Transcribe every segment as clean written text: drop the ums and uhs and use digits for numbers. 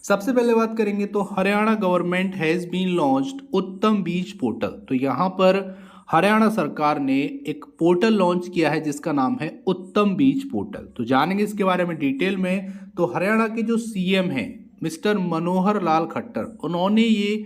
सबसे पहले बात करेंगे तो Haryana government has been launched Uttam Beej portal. तो यहाँ पर हरियाणा सरकार ने एक पोर्टल लॉन्च किया है जिसका नाम है उत्तम बीज पोर्टल। तो जानेंगे इसके बारे में डिटेल में। तो हरियाणा के जो सीएम हैं मिस्टर मनोहर लाल खट्टर, उन्होंने ये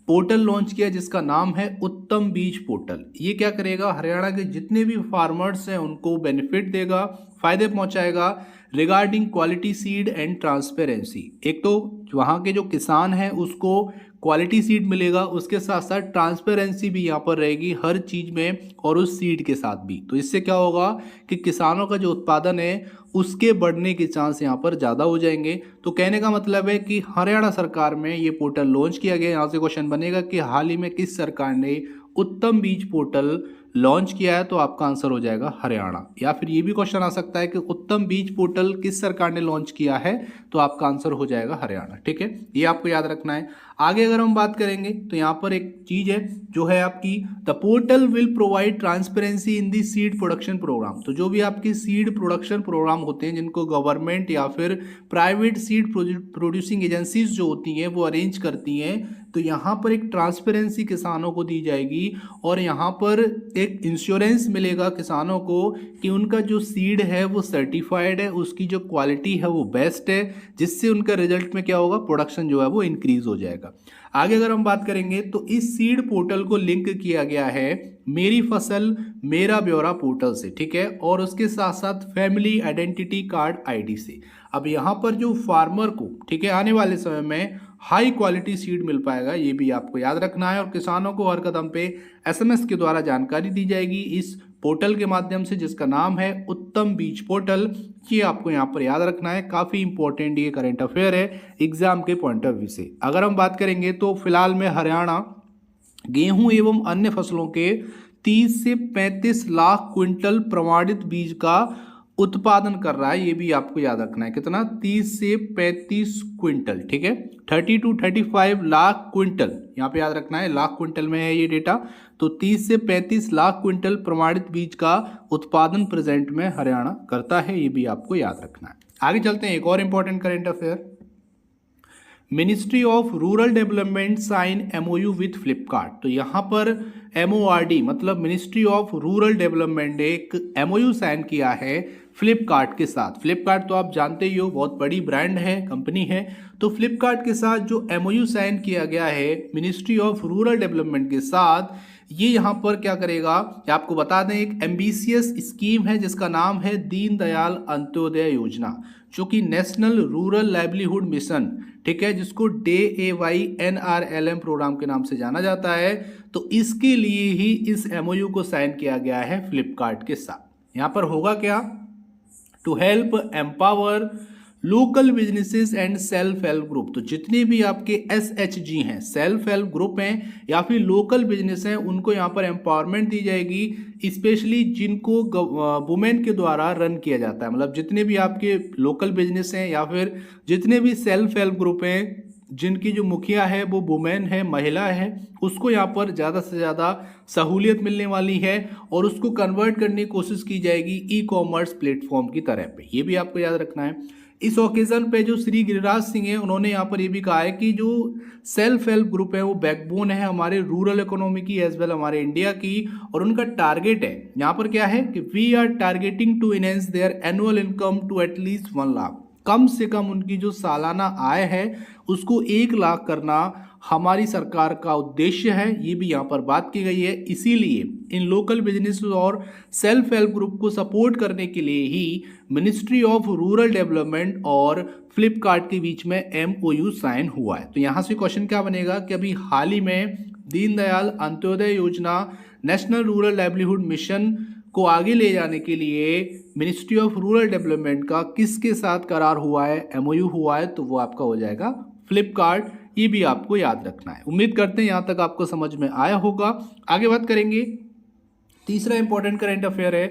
पोर्टल लॉन्च किया जिसका नाम है उत्तम बीज पोर्टल। ये क्या करेगा, हरियाणा के जितने भी फार्मर्स हैं उनको बेनिफिट देगा, फायदे पहुंचाएगा regarding quality seed and transparency. एक तो वहाँ के जो किसान हैं उसको क्वालिटी सीड मिलेगा, उसके साथ साथ ट्रांसपेरेंसी भी यहाँ पर रहेगी हर चीज़ में और उस सीड के साथ भी। तो इससे क्या होगा कि किसानों का जो उत्पादन है उसके बढ़ने के चांस यहाँ पर ज़्यादा हो जाएंगे। तो कहने का मतलब है कि हरियाणा सरकार में ये पोर्टल लॉन्च किया गया। यहाँ से क्वेश्चन बनेगा कि हाल ही में किस सरकार ने उत्तम बीज पोर्टल लॉन्च किया है, तो आपका आंसर हो जाएगा हरियाणा। या फिर ये भी क्वेश्चन आ सकता है कि उत्तम बीज पोर्टल किस सरकार ने लॉन्च किया है, तो आपका आंसर हो जाएगा हरियाणा। ठीक है, ये आपको याद रखना है। आगे अगर हम बात करेंगे तो यहाँ पर एक चीज है जो है आपकी the portal will provide transparency in the seed production programme. तो जो भी आपकी सीड प्रोडक्शन प्रोग्राम होते हैं जिनको गवर्नमेंट या फिर प्राइवेट सीड प्रोड्यूसिंग एजेंसीज जो होती हैं वो अरेंज करती हैं, तो यहाँ पर एक ट्रांसपेरेंसी किसानों को दी जाएगी और यहाँ पर एक इंश्योरेंस मिलेगा किसानों को कि उनका जो सीड है वो सर्टिफाइड है, उसकी जो क्वालिटी है वो बेस्ट है, जिससे उनका रिजल्ट में क्या होगा, प्रोडक्शन जो है वो इंक्रीज हो जाएगा। आगे अगर हम बात करेंगे तो इस सीड पोर्टल को लिंक किया गया है मेरी फसल मेरा ब्यौरा पोर्टल से, ठीक है, और उसके साथ साथ फैमिली आइडेंटिटी कार्ड आईडी से। अब यहाँ पर जो फार्मर को, ठीक है, आने वाले समय में हाई क्वालिटी सीड मिल पाएगा, ये भी आपको याद रखना है। और किसानों को हर कदम पे एसएमएस के द्वारा जानकारी दी जाएगी इस पोर्टल के माध्यम से जिसका नाम है उत्तम बीज पोर्टल। ये आपको यहाँ पर याद रखना है, काफ़ी इंपॉर्टेंट ये करंट अफेयर है एग्जाम के पॉइंट ऑफ व्यू से। अगर हम बात करेंगे तो फिलहाल में हरियाणा गेहूं एवं अन्य फसलों के 30 से 35 लाख क्विंटल प्रमाणित बीज का उत्पादन कर रहा है। ये भी आपको याद रखना है, कितना, 30 से 35 क्विंटल, ठीक है, 30 to 35 लाख क्विंटल, यहाँ पे याद रखना है, लाख क्विंटल में है ये डेटा। तो 30 से 35 लाख क्विंटल प्रमाणित बीज का उत्पादन प्रेजेंट में हरियाणा करता है, ये भी आपको याद रखना है। आगे चलते हैं, एक और important current affair. Ministry of rural development sign MOU with Flipkart. तो यहाँ पर एमओआरडी मतलब मिनिस्ट्री ऑफ रूरल डेवलपमेंट ने एक एमओयू साइन किया है फ्लिपकार्ट के साथ। फ्लिपकार्ट तो आप जानते ही हो, बहुत बड़ी ब्रांड है, कंपनी है। तो फ्लिपकार्ट के साथ जो एमओयू साइन किया गया है मिनिस्ट्री ऑफ रूरल डेवलपमेंट के साथ, ये यहाँ पर क्या करेगा, आपको बता दें, एक एम्बिशियस स्कीम है जिसका नाम है दीनदयाल अंत्योदय योजना, जो कि नेशनल रूरल लाइवलीहुड मिशन, ठीक है, जिसको DAYNRLM प्रोग्राम के नाम से जाना जाता है। तो इसके लिए ही इस एमओयू को साइन किया गया है फ्लिपकार्ट के साथ। यहाँ पर होगा क्या, to help empower local businesses and self help group. तो जितने भी आपके SHG हैं, सेल्फ हेल्प ग्रुप हैं या फिर लोकल बिजनेस हैं, उनको यहाँ पर एम्पावरमेंट दी जाएगी, स्पेशली जिनको वुमेन के द्वारा रन किया जाता है। मतलब जितने भी आपके लोकल बिजनेस हैं या फिर जितने भी सेल्फ हेल्प ग्रुप हैं जिनकी जो मुखिया है वो वुमेन है, महिला है, उसको यहाँ पर ज़्यादा से ज़्यादा सहूलियत मिलने वाली है और उसको कन्वर्ट करने की कोशिश की जाएगी ई-कॉमर्स प्लेटफॉर्म की तरह पे। ये भी आपको याद रखना है। इस ओकेजन पे जो श्री गिरिराज सिंह है उन्होंने यहाँ पर ये भी कहा है कि जो सेल्फ हेल्प ग्रुप है वो बैकबोन है हमारे रूरल इकोनॉमी की एज वेल हमारे इंडिया की। और उनका टारगेट है यहाँ पर क्या है कि we are targeting to enhance their annual income to at least 1 lakh. कम से कम उनकी जो सालाना आय है उसको 1 लाख करना हमारी सरकार का उद्देश्य है, ये भी यहाँ पर बात की गई है। इसीलिए इन लोकल बिजनेस और सेल्फ हेल्प ग्रुप को सपोर्ट करने के लिए ही मिनिस्ट्री ऑफ रूरल डेवलपमेंट और फ्लिपकार्ट के बीच में MOU साइन हुआ है। तो यहाँ से क्वेश्चन क्या बनेगा कि अभी हाल ही में दीनदयाल अंत्योदय योजना नेशनल रूरल लाइवलीहुड मिशन को आगे ले जाने के लिए मिनिस्ट्री ऑफ रूरल डेवलपमेंट का किसके साथ करार हुआ है, MOU हुआ है, तो वो आपका हो जाएगा फ्लिपकार्ट। ये भी आपको याद रखना है। उम्मीद करते हैं यहाँ तक आपको समझ में आया होगा। आगे बात करेंगे, तीसरा इंपॉर्टेंट करंट अफेयर है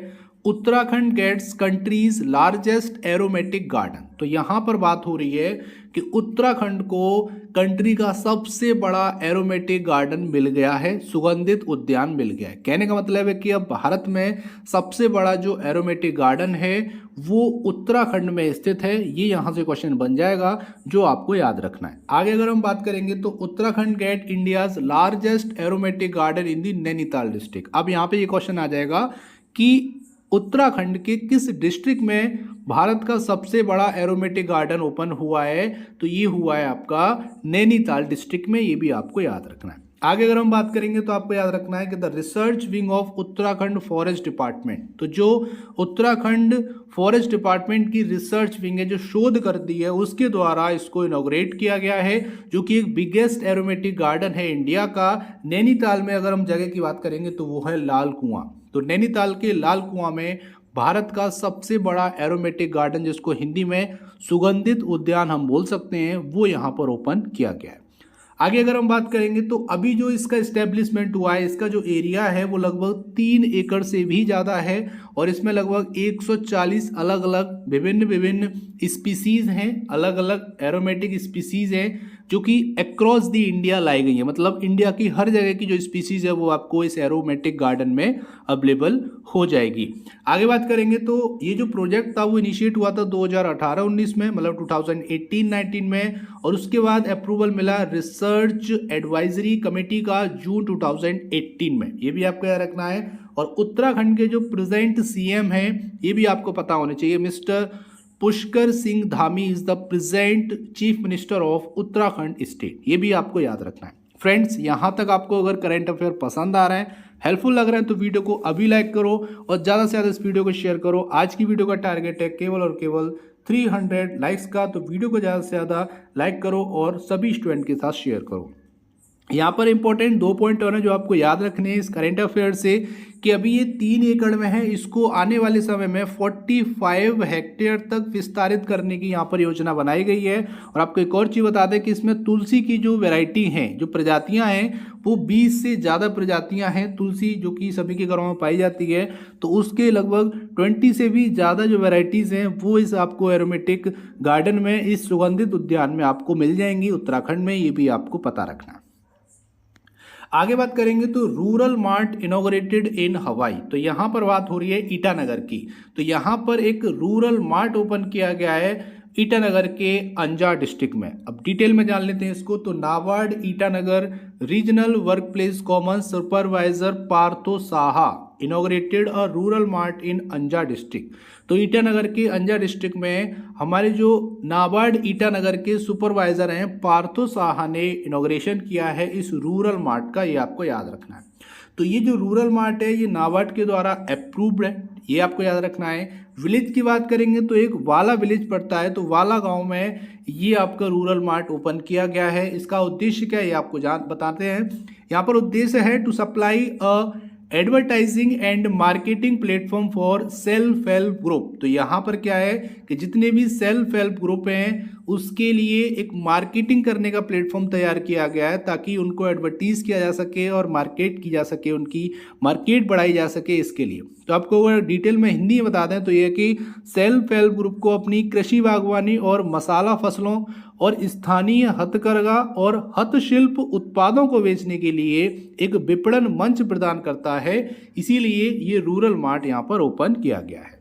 Uttarakhand gets country's largest aromatic garden. तो यहाँ पर बात हो रही है कि उत्तराखंड को कंट्री का सबसे बड़ा एरोमेटिक गार्डन मिल गया है, सुगंधित उद्यान मिल गया है। कहने का मतलब है कि अब भारत में सबसे बड़ा जो एरोमेटिक गार्डन है वो उत्तराखंड में स्थित है। ये यहाँ से क्वेश्चन बन जाएगा जो आपको याद रखना है। आगे अगर हम बात करेंगे तो Uttarakhand get India's largest aromatic garden in the Nainital district. अब यहाँ पे ये क्वेश्चन आ जाएगा कि उत्तराखंड के किस डिस्ट्रिक्ट में भारत का सबसे बड़ा एरोमेटिक गार्डन ओपन हुआ है, तो ये हुआ है आपका नैनीताल डिस्ट्रिक्ट में। ये भी आपको याद रखना है। आगे अगर हम बात करेंगे तो आपको याद रखना है कि the research wing of Uttarakhand forest department. तो जो उत्तराखंड फॉरेस्ट डिपार्टमेंट की रिसर्च विंग है, जो शोध करती है, उसके द्वारा इसको इनॉग्रेट किया गया है, जो कि एक बिगेस्ट एरोमेटिक गार्डन है इंडिया का। नैनीताल में अगर हम जगह की बात करेंगे तो वो है लाल कुआं। तो नैनीताल के लाल कुआं में भारत का सबसे बड़ा एरोमेटिक गार्डन, जिसको हिंदी में सुगंधित उद्यान हम बोल सकते हैं, वो यहाँ पर ओपन किया गया है। आगे अगर हम बात करेंगे तो अभी जो इसका इस्टेब्लिशमेंट हुआ है, इसका जो एरिया है वो लगभग 3 एकड़ से भी ज़्यादा है और इसमें लगभग 140 अलग अलग विभिन्न विभिन्न स्पीसीज हैं, अलग अलग एरोमेटिक स्पीसीज हैं जो कि अक्रॉस दी इंडिया लाई गई है। मतलब इंडिया की हर जगह की जो स्पीसीज है वो आपको इस एरोमेटिक गार्डन में अवेलेबल हो जाएगी। आगे बात करेंगे तो ये जो प्रोजेक्ट था वो इनिशिएट हुआ था 2018-19 में, मतलब 2018-19 में, और उसके बाद अप्रूवल मिला रिसर्च एडवाइजरी कमेटी का जून 2018 में। ये भी आपको याद रखना है। और उत्तराखंड के जो प्रेजेंट सीएम हैं ये भी आपको पता होने चाहिए, mister Pushkar Singh Dhami is the present chief minister of Uttarakhand state. ये भी आपको याद रखना है। फ्रेंड्स, यहाँ तक आपको अगर करंट अफेयर पसंद आ रहा है, हेल्पफुल लग रहा है, तो वीडियो को अभी लाइक करो और ज़्यादा से ज़्यादा इस वीडियो को शेयर करो। आज की वीडियो का टारगेट है केवल और केवल 300 लाइक्स का, तो वीडियो को ज़्यादा से ज़्यादा लाइक करो और सभी स्टूडेंट के साथ शेयर करो। यहाँ पर इंपॉर्टेंट 2 पॉइंट और हैं जो आपको याद रखने हैं इस करंट अफेयर से, कि अभी ये 3 एकड़ में है, इसको आने वाले समय में 45 हेक्टेयर तक विस्तारित करने की यहाँ पर योजना बनाई गई है। और आपको एक और चीज़ बता दें कि इसमें तुलसी की जो वैरायटी हैं, जो प्रजातियाँ हैं, वो 20 से ज़्यादा प्रजातियाँ हैं तुलसी, जो कि सभी के घरों में पाई जाती है। तो उसके लगभग 20 से भी ज़्यादा जो वैरायटीज़ हैं वो इस आपको एरोमेटिक गार्डन में, इस सुगंधित उद्यान में आपको मिल जाएंगी उत्तराखंड में। ये भी आपको पता रखना है। आगे बात करेंगे तो रूरल मार्ट इनॉग्रेटेड इन हवाई। तो यहाँ पर बात हो रही है ईटानगर की। तो यहाँ पर एक रूरल मार्ट ओपन किया गया है ईटानगर के अंजार डिस्ट्रिक्ट में। अब डिटेल में जान लेते हैं इसको। तो NABARD Itanagar regional work place common supervisor Partho Saha inaugurated a rural mart in Anjar district. तो ईटानगर के अंजार डिस्ट्रिक्ट में हमारे जो नाबार्ड ईटानगर के सुपरवाइजर हैं पार्थो साहा ने इनॉग्रेशन किया है इस रूरल मार्ट का। ये आपको याद रखना है। तो ये जो रूरल मार्ट है ये नाबार्ड के द्वारा अप्रूव्ड है, ये आपको याद रखना है। विलेज की बात करेंगे तो एक वाला विलेज पड़ता है, तो वाला गांव में ये आपका रूरल मार्ट ओपन किया गया है। इसका उद्देश्य क्या है ये आपको बताते हैं। यहाँ पर उद्देश्य है to supply a advertising and marketing platform for self help group. तो यहाँ पर क्या है कि जितने भी सेल्फ हेल्प ग्रुप हैं उसके लिए एक मार्केटिंग करने का प्लेटफॉर्म तैयार किया गया है, ताकि उनको एडवर्टीज़ किया जा सके और मार्केट की जा सके, उनकी मार्केट बढ़ाई जा सके इसके लिए। तो आपको अगर डिटेल में हिंदी में बता दें तो ये कि सेल्फ हेल्प ग्रुप को अपनी कृषि, बागवानी और मसाला फसलों और स्थानीय हथकरघा और हस्तशिल्प उत्पादों को बेचने के लिए एक विपणन मंच प्रदान करता है। इसीलिए ये रूरल मार्ट यहाँ पर ओपन किया गया है।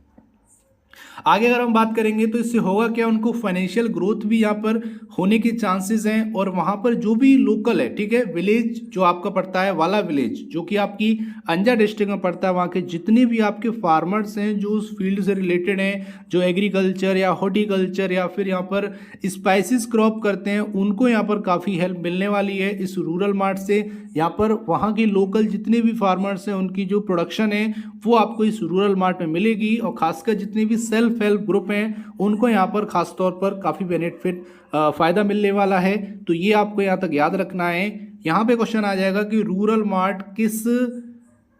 आगे अगर हम बात करेंगे तो इससे होगा क्या, उनको फाइनेंशियल ग्रोथ भी यहाँ पर होने के चांसेस हैं। और वहाँ पर जो भी लोकल है, ठीक है, विलेज जो आपका पड़ता है वाला विलेज, जो कि आपकी अंजार डिस्ट्रिक्ट में पड़ता है, वहाँ के जितने भी आपके फार्मर्स हैं जो उस फील्ड से रिलेटेड हैं, जो एग्रीकल्चर या हॉर्टिकल्चर या फिर यहाँ पर स्पाइसेस क्रॉप करते हैं, उनको यहाँ पर काफ़ी हेल्प मिलने वाली है इस रूरल मार्ट से। यहाँ पर वहाँ के लोकल जितने भी फार्मर्स हैं उनकी जो प्रोडक्शन है वो आपको इस रूरल मार्ट में मिलेगी। और खासकर जितने भी सेल्फ हेल्प ग्रुप हैं उनको यहाँ पर खास तौर पर काफ़ी बेनिफिट फ़ायदा मिलने वाला है। तो ये आपको यहाँ तक याद रखना है। यहाँ पे क्वेश्चन आ जाएगा कि रूरल मार्ट किस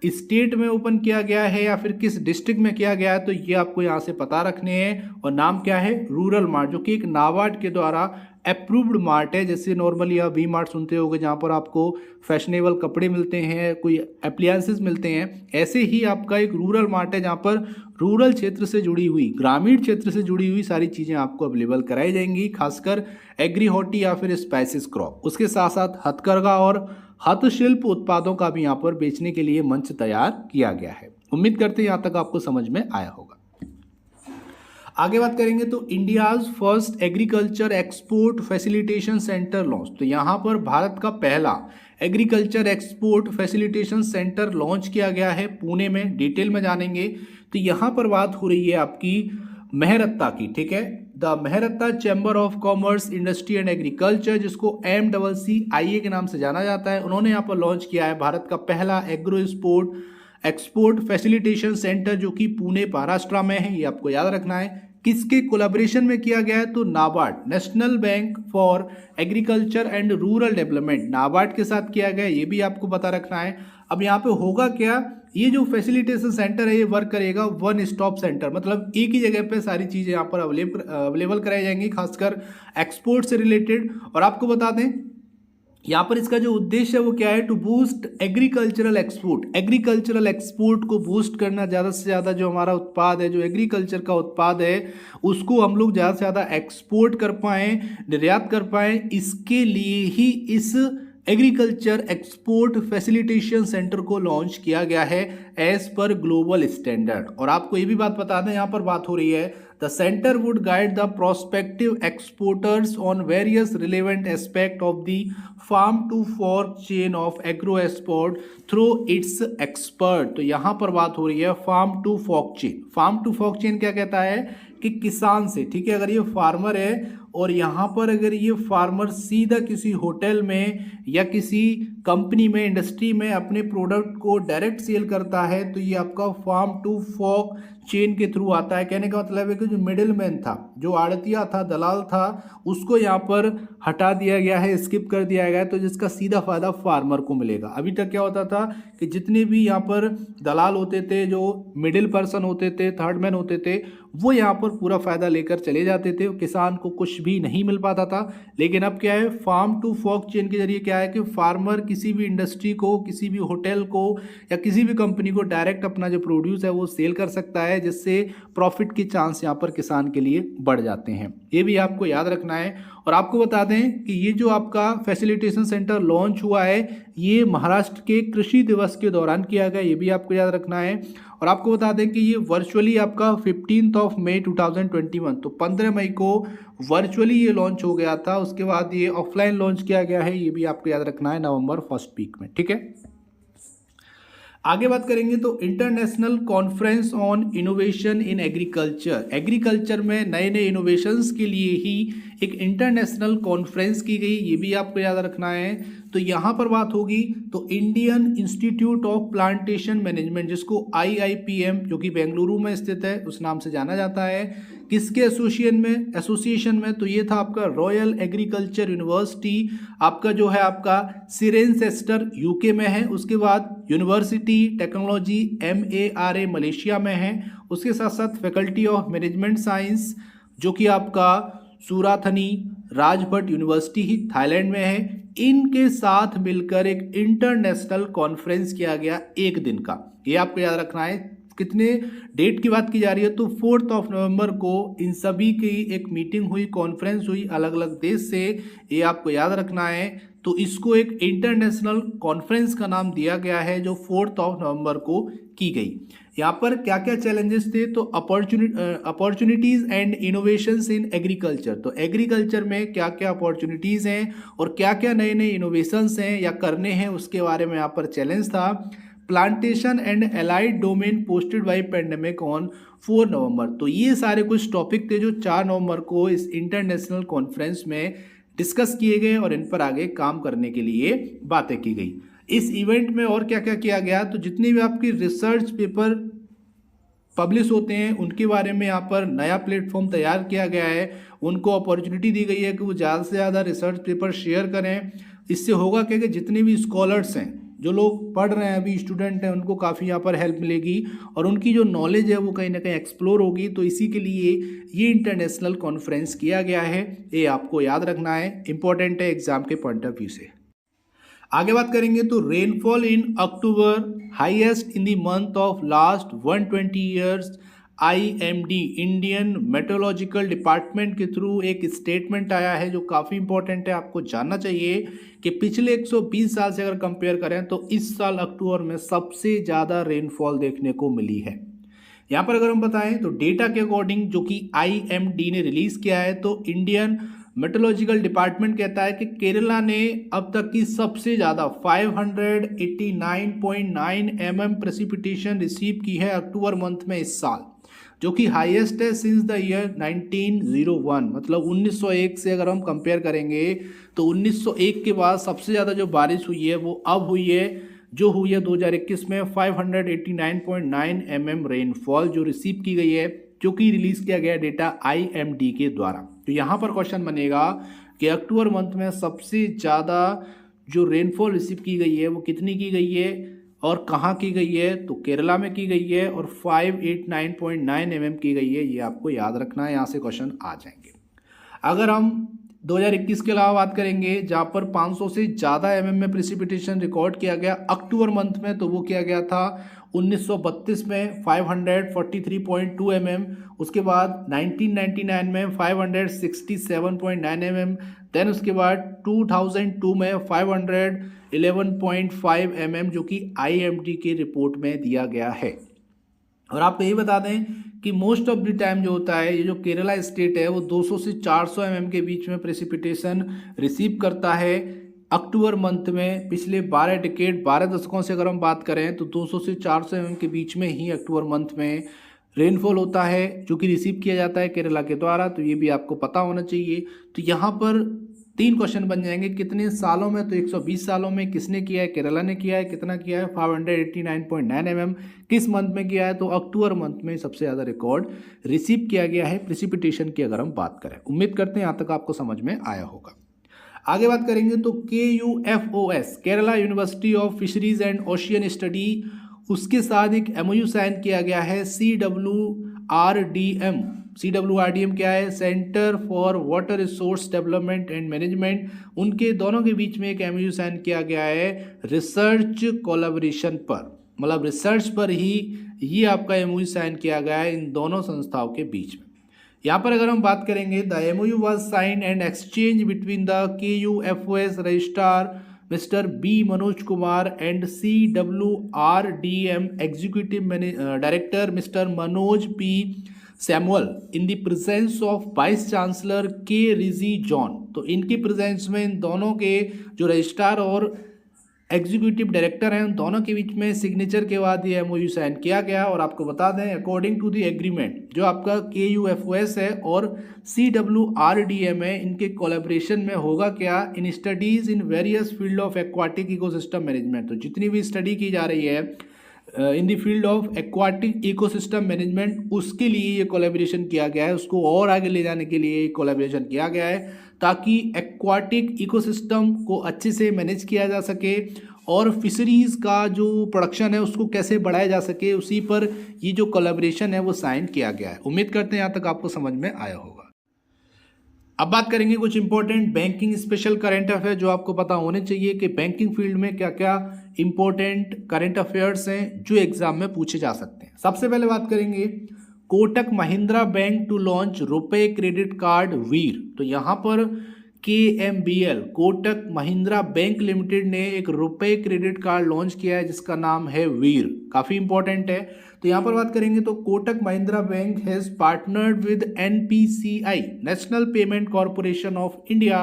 स्टेट में ओपन किया गया है या फिर किस डिस्ट्रिक्ट में किया गया है, तो ये आपको यहाँ से पता रखने हैं। और नाम क्या है, रूरल मार्ट, जो कि एक नाबार्ड के द्वारा अप्रूव्ड मार्ट है, जैसे नॉर्मली आप वी मार्ट सुनते होंगे जहाँ पर आपको फैशनेबल कपड़े मिलते हैं, कोई अप्लायंसेस मिलते हैं, ऐसे ही आपका एक रूरल मार्ट है जहाँ पर रूरल क्षेत्र से जुड़ी हुई, ग्रामीण क्षेत्र से जुड़ी हुई सारी चीज़ें आपको अवेलेबल कराई जाएंगी, खासकर एग्री हॉर्टी या फिर स्पाइसेस क्रॉप। उसके साथ साथ हथकरघा और हस्तशिल्प उत्पादों का भी यहाँ पर बेचने के लिए मंच तैयार किया गया है। उम्मीद करते हैं यहाँ तक आपको समझ में आया होगा। आगे बात करेंगे तो India's first agriculture export facilitation centre launch. तो यहाँ पर भारत का पहला agriculture export facilitation centre launch किया गया है पुणे में। डिटेल में जानेंगे तो यहाँ पर बात हो रही है आपकी मेहरत्ता की, ठीक है, the Mahratta chamber of commerce industry and agriculture, जिसको MCCIA के नाम से जाना जाता है। उन्होंने यहाँ पर लॉन्च किया है भारत का पहला agro sport export facilitation centre, जो कि पुणे महाराष्ट्र में है। ये आपको याद रखना है। किसके कोलैबोरेशन में किया गया है? तो NABARD, national Bank for agriculture and rural development, NABARD के साथ किया गया, ये भी आपको पता रखना है। अब यहाँ पे होगा क्या, ये जो फैसिलिटेशन सेंटर है ये वर्क करेगा वन स्टॉप सेंटर, मतलब एक ही जगह पे सारी चीज़ें यहाँ पर अवेलेबल कराई जाएंगी, खासकर एक्सपोर्ट से रिलेटेड। और आपको बता दें यहाँ पर इसका जो उद्देश्य है वो क्या है, to boost agricultural export, agricultural export को बूस्ट करना, ज़्यादा से ज़्यादा जो हमारा उत्पाद है, जो एग्रीकल्चर का उत्पाद है, उसको हम लोग ज़्यादा से ज़्यादा एक्सपोर्ट कर पाएँ, निर्यात कर पाएँ। इसके लिए ही इस एग्रीकल्चर एक्सपोर्ट फैसिलिटेशन सेंटर को लॉन्च किया गया है एज पर ग्लोबल स्टैंडर्ड। और आपको ये भी बात बता दें, यहाँ पर बात हो रही है, the centre would guide the prospective exporters on various relevant aspect of the farm to fork chain of agro export through its expert. तो यहाँ पर बात हो रही है farm to fork chain. Farm to fork chain क्या कहता है कि किसान से, ठीक है, अगर ये फार्मर है और यहाँ पर अगर ये फार्मर सीधा किसी होटल में या किसी कंपनी में, इंडस्ट्री में अपने प्रोडक्ट को डायरेक्ट सेल करता है, तो ये आपका फार्म टू फॉर्क चेन के थ्रू आता है। कहने का मतलब है कि जो मिडिल मैन था, जो आड़तिया था, दलाल था, उसको यहाँ पर हटा दिया गया है, स्किप कर दिया गया है, तो जिसका सीधा फायदा फार्मर को मिलेगा। अभी तक क्या होता था कि जितने भी यहाँ पर दलाल होते थे, जो मिडिल पर्सन होते थे, थर्ड मैन होते थे, वो यहाँ पर पूरा फायदा लेकर चले जाते थे, किसान को कुछ भी नहीं मिल पाता था। लेकिन अब क्या है, फार्म टू फॉर्क चेन के जरिए क्या है कि फार्मर किसी भी इंडस्ट्री को, किसी भी होटल को या किसी भी कंपनी को डायरेक्ट अपना जो प्रोड्यूस है वो सेल कर सकता है, जिससे प्रॉफिट के चांस यहाँ पर किसान के लिए बढ़ जाते हैं। ये भी आपको याद रखना है। और आपको बता दें कि ये जो आपका फैसिलिटेशन सेंटर लॉन्च हुआ है, ये महाराष्ट्र के कृषि दिवस के दौरान किया गया, ये भी आपको याद रखना है। और आपको बता दें कि ये वर्चुअली आपका 15 मई 2021, तो 15 मई को वर्चुअली ये लॉन्च हो गया था। उसके बाद ये ऑफलाइन लॉन्च किया गया है, ये भी आपको याद रखना है, नवंबर फर्स्ट वीक में, ठीक है। आगे बात करेंगे तो international conference on innovation in agriculture, agriculture में नए नए इनोवेशंस के लिए ही एक इंटरनेशनल कॉन्फ्रेंस की गई, ये भी आपको याद रखना है। तो यहाँ पर बात होगी तो Indian institute of plantation management, जिसको IIPM, जो कि बेंगलुरु में स्थित है, उस नाम से जाना जाता है, किसके एसोसिएशन में, तो ये था आपका रॉयल एग्रीकल्चर यूनिवर्सिटी, आपका जो है आपका सिरेनचेस्टर UK में है। उसके बाद यूनिवर्सिटी टेक्नोलॉजी MARA मलेशिया में है। उसके साथ साथ फैकल्टी ऑफ मैनेजमेंट साइंस, जो कि आपका सूराथनी राजभट यूनिवर्सिटी ही थाईलैंड में है। इनके साथ मिलकर एक इंटरनेशनल कॉन्फ्रेंस किया गया एक दिन का, ये आपको याद रखना है। कितने डेट की बात की जा रही है, तो 4 नवंबर को इन सभी की एक मीटिंग हुई, कॉन्फ्रेंस हुई अलग अलग देश से, ये आपको याद रखना है। तो इसको एक इंटरनेशनल कॉन्फ्रेंस का नाम दिया गया है, जो 4 नवंबर को की गई। यहाँ पर क्या क्या चैलेंजेस थे, तो opportunities and innovations in agriculture, तो एग्रीकल्चर में क्या क्या अपॉर्चुनिटीज़ हैं और क्या क्या नए नए इनोवेशंस हैं या करने हैं, उसके बारे में यहाँ पर चैलेंज था। Plantation and allied domain posted by pandemic on 4 नवंबर, तो ये सारे कुछ टॉपिक थे जो 4 नवंबर को इस इंटरनेशनल कॉन्फ्रेंस में डिस्कस किए गए और इन पर आगे काम करने के लिए बातें की गई। इस इवेंट में और क्या क्या किया गया, तो जितने भी आपकी रिसर्च पेपर पब्लिश होते हैं उनके बारे में यहाँ पर नया प्लेटफॉर्म तैयार किया गया है। उनको अपॉर्चुनिटी दी गई है कि वो ज़्यादा से ज़्यादा रिसर्च पेपर शेयर करें। इससे होगा क्या कि जितने भी स्कॉलर्स हैं जो लोग पढ़ रहे हैं अभी स्टूडेंट हैं उनको काफ़ी यहाँ पर हेल्प मिलेगी और उनकी जो नॉलेज है वो कहीं ना कहीं एक्सप्लोर होगी। तो इसी के लिए ये इंटरनेशनल कॉन्फ्रेंस किया गया है, ये आपको याद रखना है, इंपॉर्टेंट है एग्जाम के पॉइंट ऑफ व्यू से। आगे बात करेंगे तो rainfall in October highest in the month of last 120 years. IMD Indian meteorological department के थ्रू एक स्टेटमेंट आया है जो काफ़ी इंपॉर्टेंट है, आपको जानना चाहिए कि पिछले 120 साल से अगर कंपेयर करें तो इस साल अक्टूबर में सबसे ज़्यादा रेनफॉल देखने को मिली है। यहाँ पर अगर हम बताएं तो डेटा के अकॉर्डिंग जो कि IMD ने रिलीज़ किया है तो इंडियन मेट्रोलॉजिकल डिपार्टमेंट कहता है कि केरला ने अब तक की सबसे ज़्यादा 589.9 mm प्रेसिपिटेशन रिसीव की है अक्टूबर मंथ में इस साल, जो कि हाईएस्ट है सिंस द ईयर 1901। मतलब 1901 से अगर हम कंपेयर करेंगे तो 1901 के बाद सबसे ज़्यादा जो बारिश हुई है वो अब हुई है, जो हुई है 2021 में 589.9 mm रेनफॉल जो रिसीव की गई है, जो कि रिलीज़ किया गया डेटा IMD के द्वारा। तो यहाँ पर क्वेश्चन बनेगा कि अक्टूबर मंथ में सबसे ज़्यादा जो रेनफॉल रिसीव की गई है वो कितनी की गई है और कहाँ की गई है, तो केरला में की गई है और 589.9 mm की गई है, ये आपको याद रखना है, यहाँ से क्वेश्चन आ जाएंगे। अगर हम 2021 के अलावा बात करेंगे जहाँ पर 500 से ज़्यादा mm में प्रेसिपिटेशन रिकॉर्ड किया गया अक्टूबर मंथ में, तो वो किया गया था 1932 में 543.2 mm, उसके बाद 1999 में 567.9 mm, देन उसके बाद 2002 में 511.5 mm जो कि IMD की रिपोर्ट में दिया गया है। और आपको ये बता दें कि मोस्ट ऑफ द टाइम जो होता है ये जो केरला स्टेट है वो 200 से 400 mm के बीच में प्रेसिपिटेशन रिसीव करता है अक्टूबर मंथ में। पिछले 12 दशकों से अगर हम बात करें तो 200 से 400 mm के बीच में ही अक्टूबर मंथ में रेनफॉल होता है जो कि रिसीव किया जाता है केरला के द्वारा, तो ये भी आपको पता होना चाहिए। तो यहाँ पर 3 क्वेश्चन बन जाएंगे, कितने सालों में, तो 120 सालों में किसने किया है, केरला ने किया है, कितना किया है 589.9 mm, किस मंथ में किया है, तो अक्टूबर मंथ में सबसे ज़्यादा रिकॉर्ड रिसीव किया गया है प्रेसिपिटेशन की अगर हम बात करें। उम्मीद करते हैं यहाँ तक आपको समझ में आया होगा। आगे बात करेंगे तो KUFOS Kerala university of fisheries and ocean study, उसके साथ एक MOU साइन किया गया है CWRDM। CWRDM क्या है, centre for water resource development and management, उनके दोनों के बीच में एक MOU साइन किया गया है रिसर्च कोलैबोरेशन पर, मतलब रिसर्च पर ही ये आपका MOU साइन किया गया है इन दोनों संस्थाओं के बीच में। यहाँ पर अगर हम बात करेंगे the MOU was sign and exchange between the KUFOS registrar mister B Manoj Kumar and CWRDM executive director mister Manoj P Samuel in the presence of vice chancellor K Riji John. तो इनकी प्रेजेंस में इन दोनों के जो रजिस्ट्रार और एग्जीक्यूटिव डायरेक्टर हैं उन दोनों के बीच में सिग्नेचर के बाद ये MOU साइन किया गया। और आपको बता दें अकॉर्डिंग टू द एग्रीमेंट जो आपका KUFOS है और CWRDM है, इनके कोलैबोरेशन में होगा क्या, इन studies in various field of aquatic ecosystem management. तो जितनी भी स्टडी की जा रही है in the field of aquatic ecosystem management, उसके लिए ये कोलैबोरेशन किया गया है, उसको और आगे ले जाने के लिए कोलैबोरेशन किया गया है ताकि एक्वाटिक इकोसिस्टम को अच्छे से मैनेज किया जा सके और फिशरीज़ का जो प्रोडक्शन है उसको कैसे बढ़ाया जा सके, उसी पर ये जो कोलैबोरेशन है वो साइन किया गया है। उम्मीद करते हैं यहाँ तक आपको समझ में आया होगा। अब बात करेंगे कुछ important banking special current affair जो आपको पता होने चाहिए कि बैंकिंग फील्ड में क्या क्या इंपॉर्टेंट करंट अफेयर्स हैं जो एग्जाम में पूछे जा सकते हैं। सबसे पहले बात करेंगे Kotak Mahindra bank to launch RuPay credit card वीर। तो यहाँ पर KMBL Kotak Mahindra bank limited ने एक रुपए क्रेडिट कार्ड लॉन्च किया है जिसका नाम है वीर, काफ़ी इंपॉर्टेंट है। तो यहाँ पर बात करेंगे तो Kotak Mahindra bank has partnered with NPCI national payment corporation of India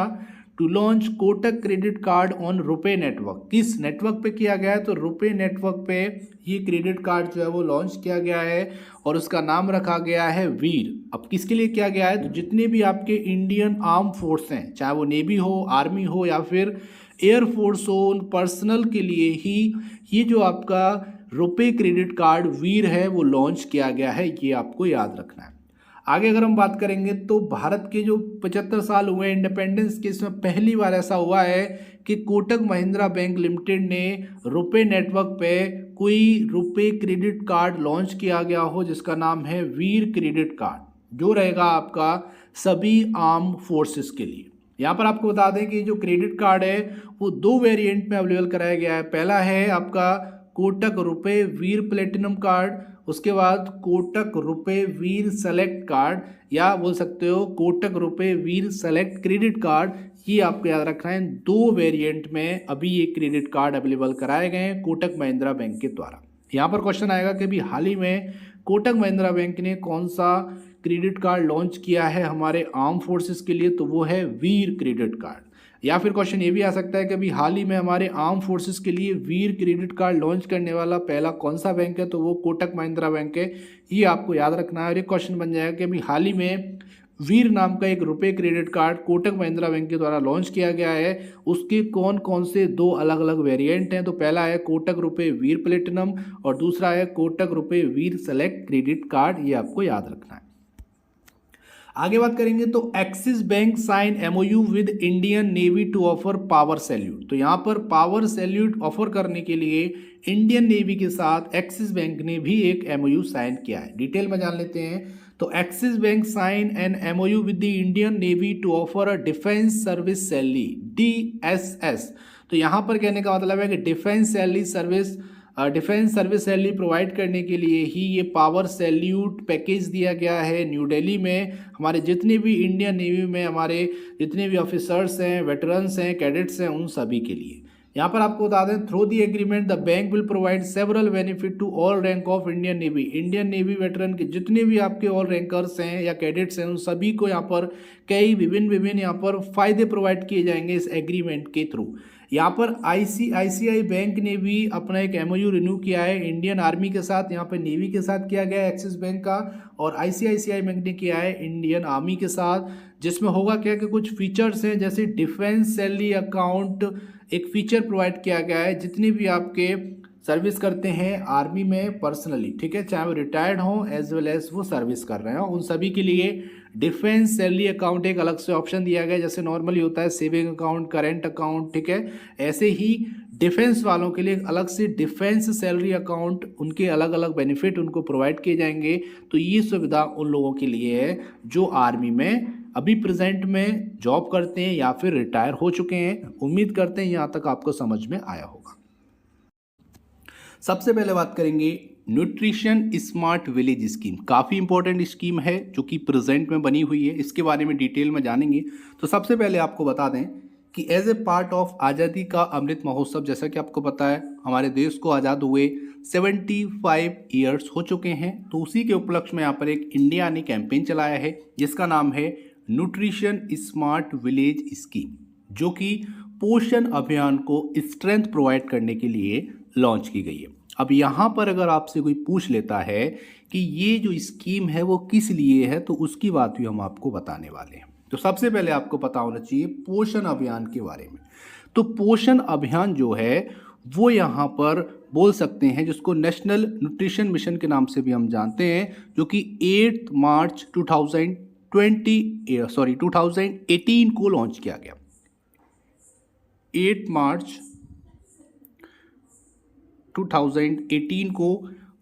to launch Kotak credit card on RuPay network. किस नेटवर्क पे किया गया है, तो रुपे नेटवर्क पे ये क्रेडिट कार्ड जो है वो लॉन्च किया गया है और उसका नाम रखा गया है वीर। अब किसके लिए किया गया है, तो जितने भी आपके इंडियन आर्म फोर्स हैं, चाहे वो नेवी हो, आर्मी हो या फिर एयरफोर्स हो, उन पर्सनल के लिए ही ये जो आपका रुपे क्रेडिट कार्ड वीर है वो लॉन्च किया गया है, ये आपको याद रखना है। आगे अगर हम बात करेंगे तो भारत के जो 75 साल हुए इंडिपेंडेंस के, इसमें पहली बार ऐसा हुआ है कि कोटक महिंद्रा बैंक लिमिटेड ने रुपे नेटवर्क पे कोई रुपे क्रेडिट कार्ड लॉन्च किया गया हो जिसका नाम है वीर क्रेडिट कार्ड, जो रहेगा आपका सभी आर्म फोर्सेस के लिए। यहाँ पर आपको बता दें कि जो क्रेडिट कार्ड है वो 2 वेरिएंट में अवेलेबल कराया गया है। पहला है आपका कोटक रुपे वीर प्लेटिनम कार्ड, उसके बाद कोटक रुपे वीर सेलेक्ट कार्ड, या बोल सकते हो कोटक रुपे वीर सेलेक्ट क्रेडिट कार्ड। ये आपको याद रखना है, 2 वेरिएंट में अभी ये क्रेडिट कार्ड अवेलेबल कराए गए हैं कोटक महिंद्रा बैंक के द्वारा। यहाँ पर क्वेश्चन आएगा कि अभी हाल ही में कोटक महिंद्रा बैंक ने कौन सा क्रेडिट कार्ड लॉन्च किया है हमारे आर्म फोर्सेस के लिए, तो वो है वीर क्रेडिट कार्ड। या फिर क्वेश्चन ये भी आ सकता है कि अभी हाल ही में हमारे आर्म फोर्सेस के लिए वीर क्रेडिट कार्ड लॉन्च करने वाला पहला कौन सा बैंक है, तो वो कोटक महिंद्रा बैंक है। ये आपको याद रखना है। और एक क्वेश्चन बन जाएगा कि अभी हाल ही में वीर नाम का एक रुपए credit card Kotak Mahindra bank के द्वारा लॉन्च किया गया है, उसके कौन कौन से 2 अलग अलग वेरिएंट हैं। तो पहला है कोटक रुपए वीर प्लेटिनम और दूसरा है कोटक रुपए वीर सेलेक्ट क्रेडिट कार्ड। ये आपको याद रखना है। आगे बात करेंगे तो Axis bank sign MOU with Indian navy to offer power salute. तो यहाँ पर पावर सैल्यूट ऑफर करने के लिए इंडियन नेवी के साथ एक्सिस बैंक ने भी एक एमओयू साइन किया है। डिटेल में जान लेते हैं। तो Axis bank sign an MOU with the Indian navy to offer a defence service salary DSS। तो यहाँ पर कहने का मतलब है कि डिफेंस सर्विस सैलरी प्रोवाइड करने के लिए ही ये पावर सैल्यूट पैकेज दिया गया है। न्यू दिल्ली में हमारे जितने भी इंडियन नेवी में हमारे जितने भी ऑफिसर्स हैं, वेटरन्स हैं, कैडेट्स हैं, उन सभी के लिए। यहाँ पर आपको बता दें, through the agreement the bank will provide several benefit to all rank of Indian navy. Indian navy veteran के जितने भी आपके ऑल रैंकर्स हैं या कैडेट्स हैं, उन सभी को यहाँ पर कई विभिन्न यहाँ पर फायदे प्रोवाइड किए जाएंगे इस एग्रीमेंट के थ्रू। यहाँ पर ICICI बैंक ने भी अपना एक MOU रिन्यू किया है इंडियन आर्मी के साथ, यहाँ पर नेवी के साथ किया गया है एक्सिस बैंक का, और ICICI बैंक ने किया है इंडियन आर्मी के साथ। जिसमें होगा क्या कि कुछ फीचर्स हैं, जैसे डिफेंस सैलरी अकाउंट एक फीचर प्रोवाइड किया गया है जितने भी आपके सर्विस करते हैं आर्मी में पर्सनली, ठीक है, चाहे वो रिटायर्ड हों एज वेल एज वो सर्विस कर रहे हो, उन सभी के लिए डिफेंस सैलरी अकाउंट एक अलग से ऑप्शन दिया गया है। जैसे नॉर्मली होता है सेविंग अकाउंट, करेंट अकाउंट, ठीक है, ऐसे ही डिफेंस वालों के लिए अलग से डिफेंस सैलरी अकाउंट, उनके अलग अलग बेनिफिट उनको प्रोवाइड किए जाएंगे। तो ये सुविधा उन लोगों के लिए है जो आर्मी में अभी प्रेजेंट में जॉब करते हैं या फिर रिटायर हो चुके हैं। उम्मीद करते हैं यहाँ तक आपको समझ में आया होगा। सबसे पहले बात करेंगे न्यूट्रिशन स्मार्ट विलेज स्कीम। काफ़ी इंपॉर्टेंट स्कीम है जो कि प्रेजेंट में बनी हुई है, इसके बारे में डिटेल में जानेंगे। तो सबसे पहले आपको बता दें कि एज ए पार्ट ऑफ आज़ादी का अमृत महोत्सव, जैसा कि आपको पता है हमारे देश को आज़ाद हुए 75 ईयर्स हो चुके हैं, तो उसी के उपलक्ष्य में यहाँ पर एक इंडिया ने कैंपेन चलाया है जिसका नाम है न्यूट्रिशन स्मार्ट विलेज स्कीम, जो कि पोषण अभियान को स्ट्रेंथ प्रोवाइड करने के लिए लॉन्च की गई है। अब यहाँ पर अगर आपसे कोई पूछ लेता है कि ये जो स्कीम है वो किस लिए है, तो उसकी बात भी हम आपको बताने वाले हैं। तो सबसे पहले आपको पता होना चाहिए पोषण अभियान के बारे में। तो पोषण अभियान जो है वो यहाँ पर बोल सकते हैं जिसको नेशनल न्यूट्रिशन मिशन के नाम से भी हम जानते हैं, जो कि 8 मार्च 2018 को लॉन्च किया गया। 8 मार्च 2018 को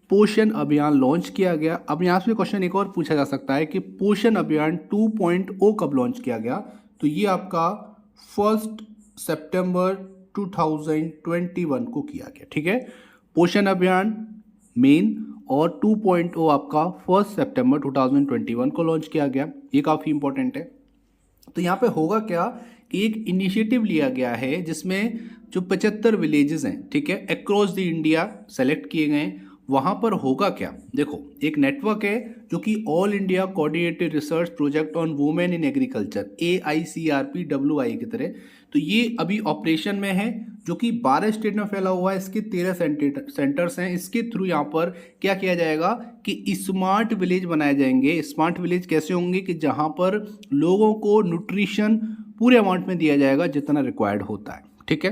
पोषण अभियान लॉन्च किया गया। अब यहाँ से क्वेश्चन एक और पूछा जा सकता है कि पोषण अभियान 2.0 कब लॉन्च किया गया, तो ये आपका 1 सितंबर 2021 को किया गया, ठीक है। पोषण अभियान मेन और 2.0 आपका 1 सितंबर 2021 को लॉन्च किया गया। ये काफ़ी इंपॉर्टेंट है। तो यहाँ पे होगा क्या कि एक इनिशिएटिव लिया गया है जिसमें जो 75 विलेजेस हैं, ठीक है, अक्रॉस द इंडिया सेलेक्ट किए गए। वहाँ पर होगा क्या, देखो एक नेटवर्क है जो कि all India coordinated research project on women in agriculture AICRPWI की तरह। तो ये अभी ऑपरेशन में है, जो कि 12 स्टेट में फैला हुआ है। इसके 13 सेंटर्स हैं। इसके थ्रू यहाँ पर क्या किया जाएगा कि स्मार्ट विलेज बनाए जाएंगे। स्मार्ट विलेज कैसे होंगे कि जहाँ पर लोगों को न्यूट्रिशन पूरे अमाउंट में दिया जाएगा जितना रिक्वायर्ड होता है, ठीक है।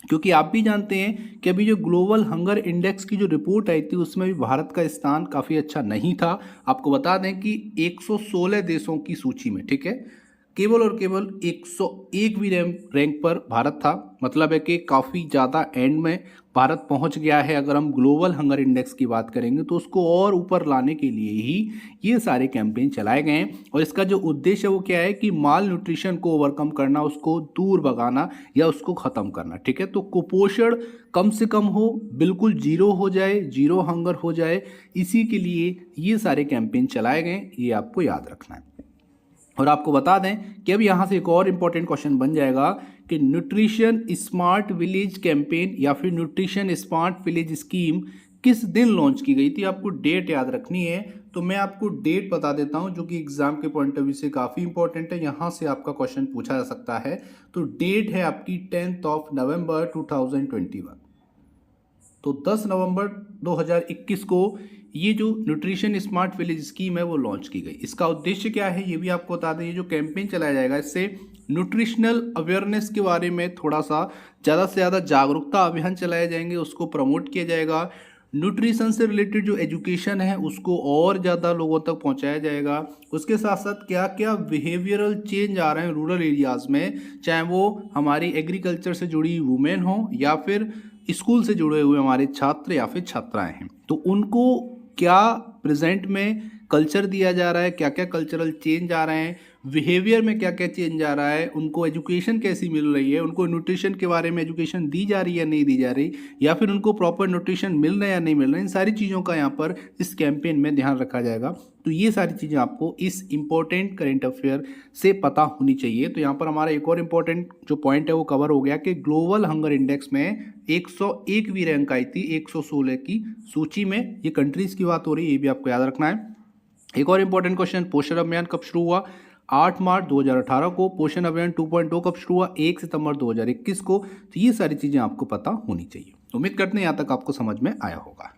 क्योंकि आप भी जानते हैं कि अभी जो ग्लोबल हंगर इंडेक्स की जो रिपोर्ट आई थी उसमें भी भारत का स्थान काफ़ी अच्छा नहीं था। आपको बता दें कि 116 देशों की सूची में, ठीक है, केवल और केवल 101वीं रैंक पर भारत था। मतलब है कि काफ़ी ज़्यादा एंड में भारत पहुंच गया है। अगर हम ग्लोबल हंगर इंडेक्स की बात करेंगे तो उसको और ऊपर लाने के लिए ही ये सारे कैंपेन चलाए गए हैं। और इसका जो उद्देश्य है वो क्या है कि माल न्यूट्रिशन को ओवरकम करना, उसको दूर भगाना या उसको ख़त्म करना, ठीक है। तो कुपोषण कम से कम हो, बिल्कुल जीरो हो जाए, जीरो हंगर हो जाए, इसी के लिए ये सारे कैंपेन चलाए गए, ये आपको याद रखना है। और आपको बता दें कि अब यहाँ से एक और इम्पोर्टेंट क्वेश्चन बन जाएगा कि न्यूट्रिशन स्मार्ट विलेज कैंपेन या फिर न्यूट्रिशन स्मार्ट विलेज स्कीम किस दिन लॉन्च की गई थी। आपको डेट याद रखनी है। तो मैं आपको डेट बता देता हूं जो कि एग्जाम के पॉइंट ऑफ व्यू से काफ़ी इंपॉर्टेंट है, यहाँ से आपका क्वेश्चन पूछा जा सकता है। तो डेट है आपकी 10 नवंबर 2021। तो 10 नवंबर 2021 को ये जो न्यूट्रिशन स्मार्ट विलेज स्कीम है वो लॉन्च की गई। इसका उद्देश्य क्या है ये भी आपको बता दें। ये जो कैंपेन चलाया जाएगा इससे न्यूट्रिशनल अवेयरनेस के बारे में थोड़ा सा ज़्यादा से ज़्यादा जागरूकता अभियान चलाए जाएंगे, उसको प्रमोट किया जाएगा। न्यूट्रिशन से रिलेटेड जो एजुकेशन है उसको और ज़्यादा लोगों तक पहुंचाया जाएगा। उसके साथ साथ क्या क्या बिहेवियरल चेंज आ रहे हैं रूरल एरियाज़ में, चाहे वो हमारी एग्रीकल्चर से जुड़ी वुमेन हो या फिर स्कूल से जुड़े हुए हमारे छात्र या फिर छात्राएं हैं, तो उनको क्या प्रेजेंट में कल्चर दिया जा रहा है, क्या क्या कल्चरल चेंज आ रहे हैं, बिहेवियर में क्या क्या चेंज आ रहा है, उनको एजुकेशन कैसी मिल रही है, उनको न्यूट्रिशन के बारे में एजुकेशन दी जा रही है या नहीं दी जा रही, या फिर उनको प्रॉपर न्यूट्रिशन मिल रहा है या नहीं मिल रहा है, इन सारी चीज़ों का यहाँ पर इस कैंपेन में ध्यान रखा जाएगा। तो ये सारी चीज़ें आपको इस इम्पोर्टेंट करेंट अफेयर से पता होनी चाहिए। तो यहाँ पर हमारा एक और इम्पोर्टेंट जो पॉइंट है वो कवर हो गया कि ग्लोबल हंगर इंडेक्स में 101वीं रैंक आई थी 116 की सूची में। ये कंट्रीज़ की बात हो रही है, ये भी आपको याद रखना है। एक और इम्पोर्टेंट क्वेश्चन, पोषण अभियान कब शुरू हुआ? 8 मार्च 2018 को। पोषण अभियान 2.0 कब शुरू हुआ? 1 सितंबर 2021 को। तो ये सारी चीज़ें आपको पता होनी चाहिए। उम्मीद करते हैं यहाँ तक आपको समझ में आया होगा।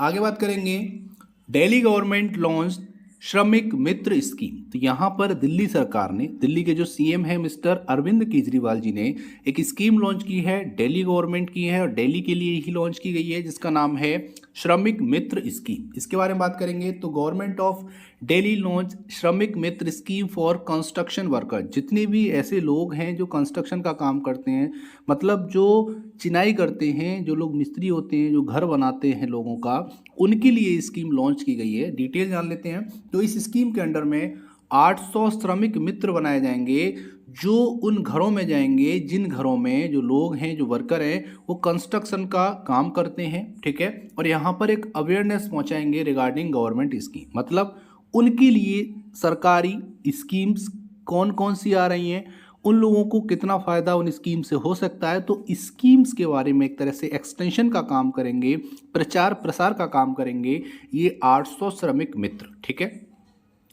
आगे बात करेंगे, दिल्ली गवर्नमेंट लॉन्च श्रमिक मित्र स्कीम। तो यहाँ पर दिल्ली सरकार ने, दिल्ली के जो सीएम है मिस्टर अरविंद केजरीवाल जी ने एक स्कीम लॉन्च की है, दिल्ली गवर्नमेंट की है और दिल्ली के लिए ही लॉन्च की गई है, जिसका नाम है श्रमिक मित्र स्कीम। इसके बारे में बात करेंगे तो गवर्नमेंट ऑफ दिल्ली लॉन्च श्रमिक मित्र स्कीम फॉर कंस्ट्रक्शन वर्कर। जितने भी ऐसे लोग हैं जो कंस्ट्रक्शन का काम करते हैं, मतलब जो चिनाई करते हैं, जो लोग मिस्त्री होते हैं, जो घर बनाते हैं लोगों का, उनके लिए स्कीम लॉन्च की गई है। डिटेल जान लेते हैं। तो इस स्कीम के अंडर में 800 श्रमिक मित्र बनाए जाएंगे जो उन घरों में जाएंगे जिन घरों में जो लोग हैं, जो वर्कर हैं, वो कंस्ट्रक्शन का काम करते हैं, ठीक है। और यहाँ पर एक अवेयरनेस पहुँचाएंगे रिगार्डिंग गवर्नमेंट स्कीम, मतलब उनके लिए सरकारी स्कीम्स कौन कौन सी आ रही हैं, उन लोगों को कितना फ़ायदा उन स्कीम से हो सकता है। तो स्कीम्स के बारे में एक तरह से एक्सटेंशन का काम करेंगे, प्रचार प्रसार का काम करेंगे ये 800 श्रमिक मित्र, ठीक है।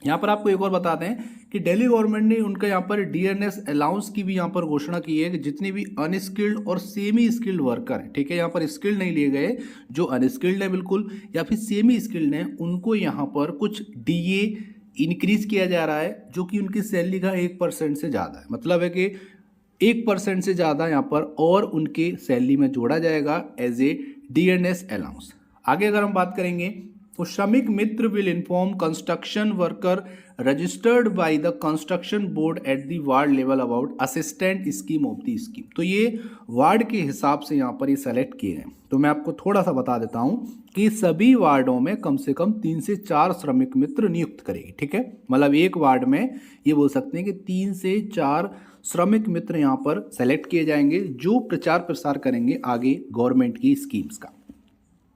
यहाँ पर आपको एक और बता दें कि दिल्ली गवर्नमेंट ने उनका यहाँ पर डीएनएस अलाउंस की भी यहाँ पर घोषणा की है कि जितने भी अनस्किल्ड और सेमी स्किल्ड वर्कर हैं, ठीक है, यहाँ पर स्किल्ड नहीं लिए गए, जो अनस्किल्ड हैं बिल्कुल या फिर सेमी स्किल्ड हैं, उनको यहाँ पर कुछ डीए इंक्रीज किया जा रहा है, जो कि उनकी सैलरी का 1% से ज़्यादा है। मतलब है कि 1% से ज़्यादा यहाँ पर और उनके सैलरी में जोड़ा जाएगा एज ए डीएनएस अलाउंस। आगे अगर हम बात करेंगे तो Shramik Mitra will inform construction worker registered by the construction board at the ward level about assistant scheme of the scheme. तो ये वार्ड के हिसाब से यहाँ पर ये सेलेक्ट किए हैं। तो मैं आपको थोड़ा सा बता देता हूँ कि सभी वार्डों में कम से कम 3 से 4 श्रमिक मित्र नियुक्त करेगी, ठीक है। मतलब एक वार्ड में ये बोल सकते हैं कि 3 से 4 श्रमिक मित्र यहाँ पर सेलेक्ट किए जाएंगे जो प्रचार प्रसार करेंगे आगे गवर्नमेंट की स्कीम्स का।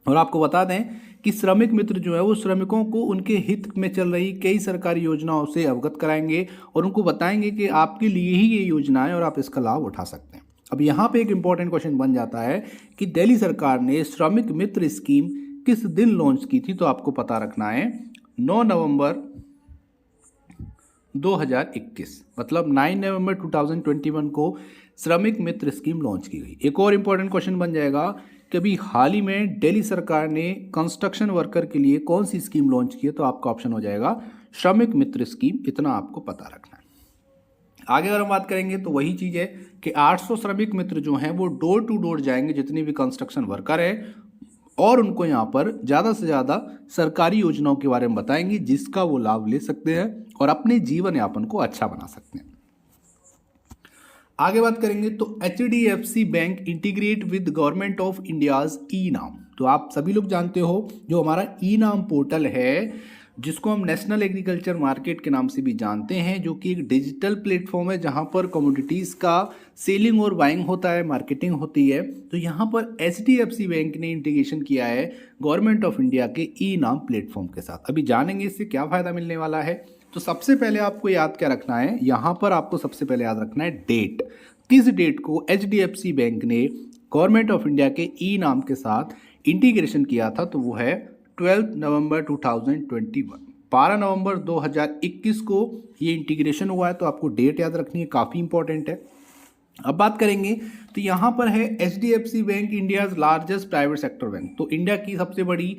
और आपको बता दें कि श्रमिक मित्र जो है वो श्रमिकों को उनके हित में चल रही कई सरकारी योजनाओं से अवगत कराएंगे और उनको बताएंगे कि आपके लिए ही ये योजना है और आप इसका लाभ उठा सकते हैं। अब यहाँ पे एक इंपॉर्टेंट क्वेश्चन बन जाता है कि दिल्ली सरकार ने श्रमिक मित्र स्कीम किस दिन लॉन्च की थी। तो आपको पता रखना है 9 नवंबर 2021, मतलब 9 नवंबर 2021 को श्रमिक मित्र स्कीम लॉन्च की गई। एक और इंपॉर्टेंट क्वेश्चन बन जाएगा कि अभी हाल ही में दिल्ली सरकार ने कंस्ट्रक्शन वर्कर के लिए कौन सी स्कीम लॉन्च की है। तो आपका ऑप्शन हो जाएगा श्रमिक मित्र स्कीम। इतना आपको पता रखना है। आगे अगर हम बात करेंगे तो वही चीज़ है कि 800 श्रमिक मित्र जो हैं वो डोर टू डोर जाएंगे जितने भी कंस्ट्रक्शन वर्कर हैं और उनको यहाँ पर ज़्यादा से ज़्यादा सरकारी योजनाओं के बारे में बताएंगे जिसका वो लाभ ले सकते हैं और अपने जीवन यापन को अच्छा बना सकते हैं। आगे बात करेंगे तो HDFC bank integrate with government of India's e NAM. तो आप सभी लोग जानते हो जो हमारा ई नाम पोर्टल है जिसको हम नेशनल एग्रीकल्चर मार्केट के नाम से भी जानते हैं, जो कि एक डिजिटल प्लेटफॉर्म है जहां पर कमोडिटीज़ का सेलिंग और बाइंग होता है, मार्केटिंग होती है। तो यहां पर HDFC बैंक ने इंटीग्रेशन किया है गवर्नमेंट ऑफ इंडिया के ई नाम प्लेटफॉर्म के साथ। अभी जानेंगे इससे क्या फ़ायदा मिलने वाला है। तो सबसे पहले आपको याद क्या रखना है, यहाँ पर आपको सबसे पहले याद रखना है डेट। किस डेट को HDFC बैंक ने गवर्नमेंट ऑफ इंडिया के ई नाम के साथ इंटीग्रेशन किया था, तो वो है 12 नवंबर 2021। 12 नवंबर 2021 को ये इंटीग्रेशन हुआ है। तो आपको डेट याद रखनी है, काफ़ी इंपॉर्टेंट है। अब बात करेंगे तो यहाँ पर है HDFC bank India's largest private sector bank. तो इंडिया की सबसे बड़ी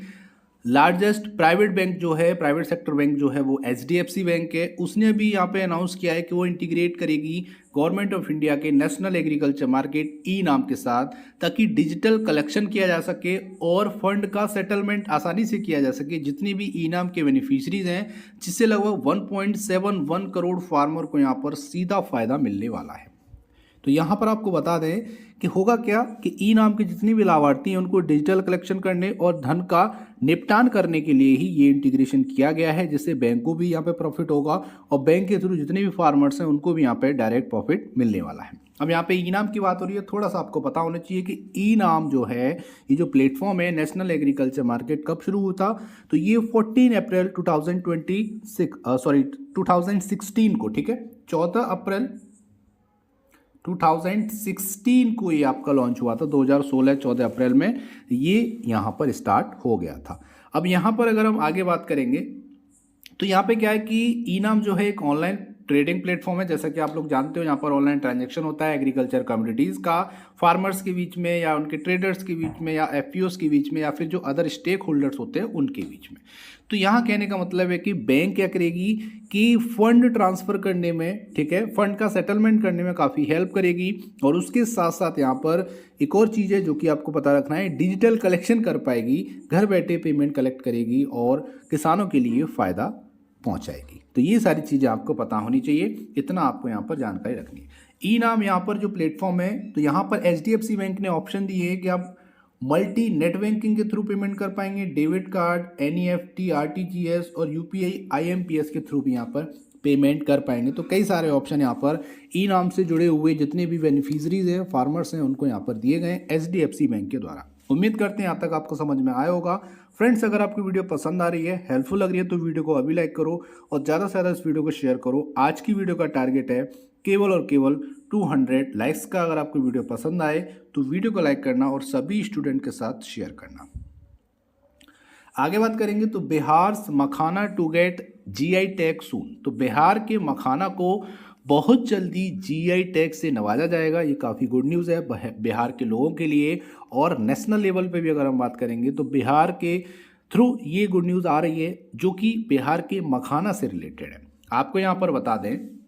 लार्जेस्ट प्राइवेट बैंक जो है, प्राइवेट सेक्टर बैंक जो है वो HDFC बैंक है। उसने भी यहाँ पे अनाउंस किया है कि वो इंटीग्रेट करेगी गवर्नमेंट ऑफ इंडिया के नेशनल एग्रीकल्चर मार्केट ई नाम के साथ, ताकि डिजिटल कलेक्शन किया जा सके और फंड का सेटलमेंट आसानी से किया जा सके जितनी भी ई नाम के बेनिफिशरीज हैं, जिससे लगभग 1.71 करोड़ फार्मर को यहाँ पर सीधा फायदा मिलने वाला है। तो यहाँ पर आपको बता दें कि होगा क्या कि ई नाम के जितने भी लाभार्थी हैं उनको डिजिटल कलेक्शन करने और धन का निपटान करने के लिए ही ये इंटीग्रेशन किया गया है, जिससे बैंक को भी यहाँ पे प्रॉफिट होगा और बैंक के थ्रू जितने भी फार्मर्स हैं उनको भी यहाँ पे डायरेक्ट प्रॉफिट मिलने वाला है। अब यहाँ पे ई नाम की बात हो रही है, थोड़ा सा आपको पता होना चाहिए कि ई नाम जो है, ये जो प्लेटफॉर्म है नेशनल एग्रीकल्चर मार्केट, कब शुरू हुआ था, तो ये 14 अप्रैल 2016 को, ठीक है, 14 अप्रैल 2016 को ये आपका लॉन्च हुआ था। 2016 14 अप्रैल में ये यहाँ पर स्टार्ट हो गया था। अब यहाँ पर अगर हम आगे बात करेंगे तो यहाँ पे क्या है कि ई नाम जो है एक ऑनलाइन ट्रेडिंग प्लेटफॉर्म है। जैसा कि आप लोग जानते हो यहाँ पर ऑनलाइन ट्रांजैक्शन होता है एग्रीकल्चर कम्युनिटीज़ का फार्मर्स के बीच में या उनके ट्रेडर्स के बीच में या FPOs के बीच में या फिर जो अदर स्टेक होल्डर्स होते हैं उनके बीच में। तो यहाँ कहने का मतलब है कि बैंक क्या करेगी कि फंड ट्रांसफ़र करने में, ठीक है, फंड का सेटलमेंट करने में काफ़ी हेल्प करेगी और उसके साथ साथ यहाँ पर एक और चीज़ है जो कि आपको पता रखना है, डिजिटल कलेक्शन कर पाएगी, घर बैठे पेमेंट कलेक्ट करेगी और किसानों के लिए फ़ायदा पहुंचाएगी। तो ये सारी चीज़ें आपको पता होनी चाहिए, इतना आपको यहाँ पर जानकारी रखनी है। ई नाम यहाँ पर जो प्लेटफॉर्म है, तो यहाँ पर HDFC बैंक ने ऑप्शन दिए है कि आप मल्टी नेट बैंकिंग के थ्रू पेमेंट कर पाएंगे, डेबिट कार्ड, NEFT, RTGS और UPI IMPS के थ्रू भी यहाँ पर पेमेंट कर पाएंगे। तो कई सारे ऑप्शन यहाँ पर ई नाम से जुड़े हुए जितने भी बेनिफिशरीज हैं, फार्मर्स हैं, उनको यहाँ पर दिए गए HDFC बैंक के द्वारा। उम्मीद करते हैं यहाँ तक आपको समझ में आया होगा। फ्रेंड्स, अगर आपको वीडियो पसंद आ रही है, हेल्पफुल लग रही है, तो वीडियो को अभी लाइक करो और ज़्यादा से ज़्यादा इस वीडियो को शेयर करो। आज की वीडियो का टारगेट है केवल और केवल 200 लाइक्स का। अगर आपको वीडियो पसंद आए तो वीडियो को लाइक करना और सभी स्टूडेंट के साथ शेयर करना। आगे बात करेंगे तो बिहार मखाना टू गेट GI टैग सून। तो बिहार के मखाना को बहुत जल्दी GI टैग से नवाजा जाएगा। ये काफ़ी गुड न्यूज़ है बिहार के लोगों के लिए। और नेशनल लेवल पे भी अगर हम बात करेंगे तो बिहार के थ्रू ये गुड न्यूज़ आ रही है जो कि बिहार के मखाना से रिलेटेड है। आपको यहाँ पर बता दें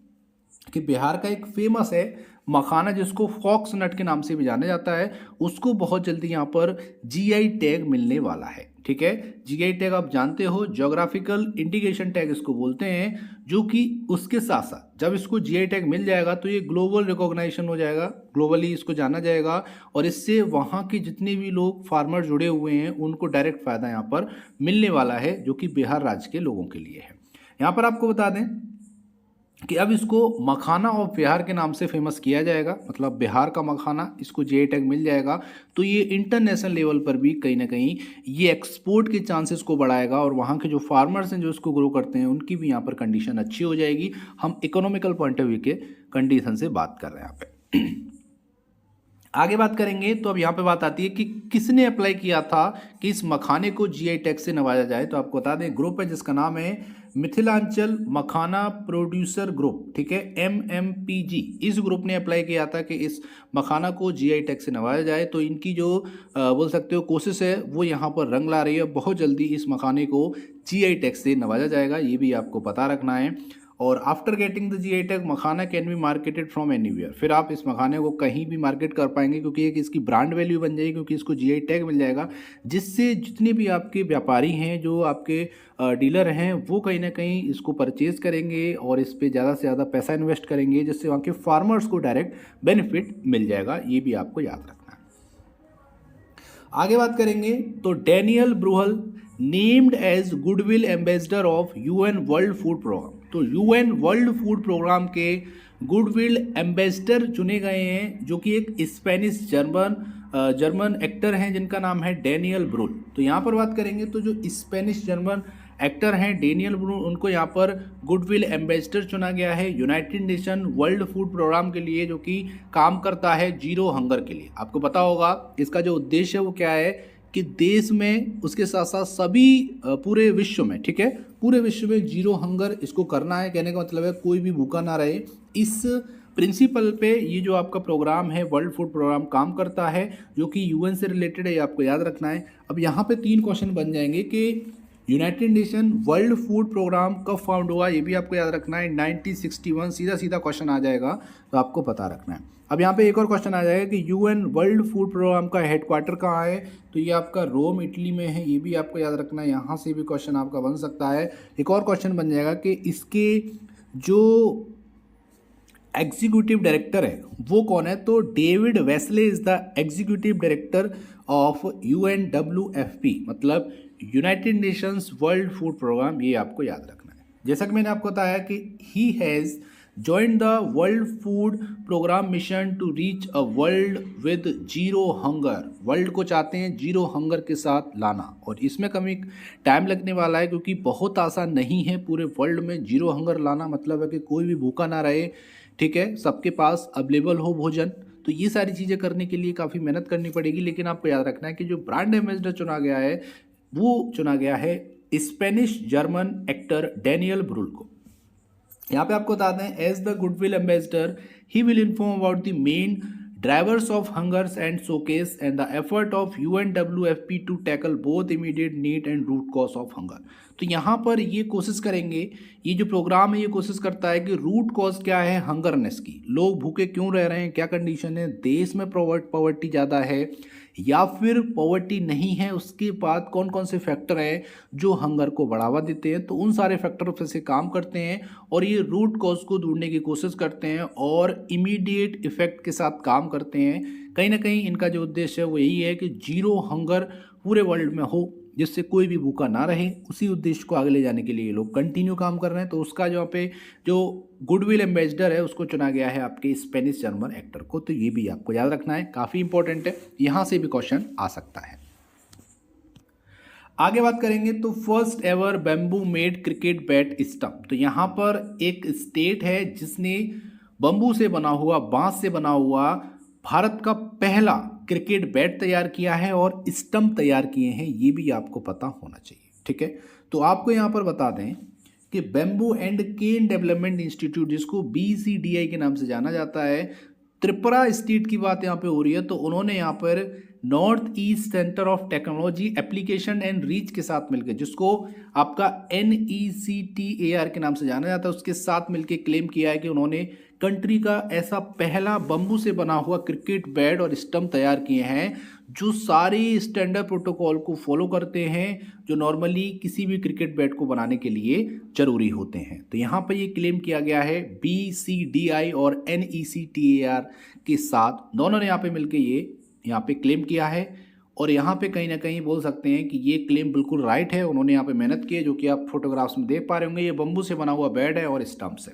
कि बिहार का एक फेमस है मखाना जिसको फॉक्स नट के नाम से भी जाना जाता है, उसको बहुत जल्दी यहाँ पर GI टैग मिलने वाला है। ठीक है, GI टैग आप जानते हो, ज्योग्राफिकल इंडिकेशन टैग इसको बोलते हैं, जो कि उसके साथ साथ जब इसको GI टैग मिल जाएगा तो ये ग्लोबल रिकॉग्निशन हो जाएगा, ग्लोबली इसको जाना जाएगा और इससे वहाँ के जितने भी लोग फार्मर जुड़े हुए हैं उनको डायरेक्ट फ़ायदा यहाँ पर मिलने वाला है, जो कि बिहार राज्य के लोगों के लिए है। यहाँ पर आपको बता दें कि अब इसको मखाना ऑफ बिहार के नाम से फेमस किया जाएगा, मतलब बिहार का मखाना, इसको GI टैग मिल जाएगा तो ये इंटरनेशनल लेवल पर भी कहीं ना कहीं ये एक्सपोर्ट के चांसेस को बढ़ाएगा और वहाँ के जो फार्मर्स हैं जो इसको ग्रो करते हैं उनकी भी यहाँ पर कंडीशन अच्छी हो जाएगी। हम इकोनॉमिकल पॉइंट ऑफ व्यू के कंडीशन से बात कर रहे हैं यहाँ पे। आगे बात करेंगे तो अब यहाँ पे बात आती है कि किसने अप्लाई किया था कि इस मखाने को GI टैग से नवाजा जाए। तो आपको बता दें ग्रुप है जिसका नाम है मिथिलांचल मखाना प्रोड्यूसर ग्रुप, ठीक है, MMPG। इस ग्रुप ने अप्लाई किया था कि इस मखाना को GI टैग से नवाजा जाए। तो इनकी जो बोल सकते हो कोशिश है वो यहाँ पर रंग ला रही है, बहुत जल्दी इस मखाने को GI टैग से नवाजा जाएगा, ये भी आपको पता रखना है। और after getting the GI tag makhana can be marketed from anywhere, फिर आप इस मखाने को कहीं भी मार्केट कर पाएंगे क्योंकि एक इसकी ब्रांड वैल्यू बन जाएगी, क्योंकि इसको जीआई टैग मिल जाएगा, जिससे जितने भी आपके व्यापारी हैं, जो आपके डीलर हैं, वो कहीं ना कहीं इसको परचेज करेंगे और इस पर ज़्यादा से ज़्यादा पैसा इन्वेस्ट करेंगे, जिससे वहाँ के फार्मर्स को डायरेक्ट बेनिफिट मिल जाएगा। ये भी आपको याद रखना है। आगे बात करेंगे तो Daniel Brühl named as goodwill ambassador of UN world food program, तो यूएन वर्ल्ड फूड प्रोग्राम के गुडविल एम्बेसडर चुने गए हैं, जो कि एक स्पेनिश जर्मन एक्टर हैं जिनका नाम है डैनियल ब्रूल। तो यहाँ पर बात करेंगे तो जो स्पेनिश जर्मन एक्टर हैं डैनियल ब्रूल, उनको यहाँ पर गुडविल एम्बेसडर चुना गया है united nation world food programme के लिए, जो कि काम करता है जीरो हंगर के लिए। आपको पता होगा इसका जो उद्देश्य है वो क्या है कि देश में, उसके साथ साथ सभी पूरे विश्व में, ठीक है, पूरे विश्व में जीरो हंगर इसको करना है। कहने का मतलब है कोई भी भूखा ना रहे। इस प्रिंसिपल पे ये जो आपका प्रोग्राम है वर्ल्ड फूड प्रोग्राम काम करता है, जो कि यूएन से रिलेटेड है, ये आपको याद रखना है। अब यहाँ पे 3 क्वेश्चन बन जाएंगे कि united nation world food programme कब फाउंड हुआ, ये भी आपको याद रखना है। 1961 सीधा सीधा क्वेश्चन आ जाएगा, तो आपको पता रखना है। अब यहाँ पे एक और क्वेश्चन आ जाएगा कि यूएन वर्ल्ड फूड प्रोग्राम का हेडक्वार्टर कहाँ है, तो ये आपका रोम इटली में है, ये भी आपको याद रखना है। यहाँ से भी क्वेश्चन आपका बन सकता है। एक और क्वेश्चन बन जाएगा कि इसके जो एग्जीक्यूटिव डायरेक्टर है वो कौन है, तो David Wesley is the executive director of UNWFP, मतलब united nations world food programme. ये आपको याद रखना है। जैसा कि मैंने आपको बताया कि he has joined the world food programme mission to reach a world with zero hunger, world को चाहते हैं जीरो हंगर के साथ लाना, और इसमें कभी टाइम लगने वाला है क्योंकि बहुत आसान नहीं है पूरे वर्ल्ड में जीरो हंगर लाना। मतलब है कि कोई भी भूखा ना रहे, ठीक है, सबके पास अवेलेबल हो भोजन। तो ये सारी चीज़ें करने के लिए काफ़ी मेहनत करनी पड़ेगी। लेकिन आपको याद रखना है कि जो ब्रांड एम्बेसडर चुना गया है वो चुना गया है Spanish German actor Daniel Brühl को। यहाँ पे आपको बता दें as the goodwill ambassador he will inform about the main drivers of hungers and showcase and the effort of UNWFP to tackle both immediate need and root cause of hunger. तो यहाँ पर ये कोशिश करेंगे, ये जो प्रोग्राम है ये कोशिश करता है कि रूट कॉज क्या है हंगरनेस की, लोग भूखे क्यों रह रहे हैं, क्या कंडीशन है, देश में पॉवर्टी ज़्यादा है या फिर पॉवर्टी नहीं है, उसके बाद कौन कौन से फैक्टर हैं जो हंगर को बढ़ावा देते हैं। तो उन सारे फैक्टरों पर से काम करते हैं और ये रूट कॉज को ढूंढने की कोशिश करते हैं और इमीडिएट इफेक्ट के साथ काम करते हैं। कहीं ना कहीं इनका जो उद्देश्य है वो यही है कि जीरो हंगर पूरे वर्ल्ड में हो, जिससे कोई भी भूखा ना रहे। उसी उद्देश्य को आगे ले जाने के लिए ये लोग कंटिन्यू काम कर रहे हैं। तो उसका जो पे जो गुडविल एम्बेसडर है उसको चुना गया है आपके स्पेनिश जर्मन एक्टर को। तो ये भी आपको याद रखना है, काफ़ी इंपॉर्टेंट है, यहाँ से भी क्वेश्चन आ सकता है। आगे बात करेंगे तो first ever bamboo made cricket bat stump. तो यहाँ पर एक स्टेट है जिसने बम्बू से बना हुआ, बांस से बना हुआ भारत का पहला क्रिकेट बैट तैयार किया है और स्टंप तैयार किए हैं। ये भी आपको पता होना चाहिए, ठीक है। तो आपको यहाँ पर बता दें कि bamboo and cane development institute, जिसको BCDI के नाम से जाना जाता है, त्रिपुरा स्टेट की बात यहाँ पे हो रही है। तो उन्होंने यहाँ पर north east centre of technology application and reach के साथ मिलकर, जिसको आपका NECTAR के नाम से जाना जाता है, उसके साथ मिलकर क्लेम किया है कि उन्होंने कंट्री का ऐसा पहला बम्बू से बना हुआ क्रिकेट बैट और स्टंप तैयार किए हैं जो सारी स्टैंडर्ड प्रोटोकॉल को फॉलो करते हैं, जो नॉर्मली किसी भी क्रिकेट बैट को बनाने के लिए जरूरी होते हैं। तो यहाँ पर ये क्लेम किया गया है BCDI और NECTAR के साथ, दोनों ने यहाँ पे मिलकर ये यहाँ पे क्लेम किया है। और यहाँ पे कहीं ना कहीं बोल सकते हैं कि ये क्लेम बिल्कुल राइट है, उन्होंने यहाँ पे मेहनत की है, जो कि आप फोटोग्राफ्स में देख पा रहे होंगे। ये बम्बू से बना हुआ बैट है और स्टंप से।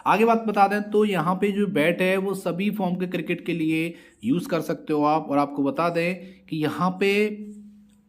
आगे बात बता दें तो यहाँ पे जो बैट है वो सभी फॉर्म के क्रिकेट के लिए यूज़ कर सकते हो आप। और आपको बता दें कि यहाँ पे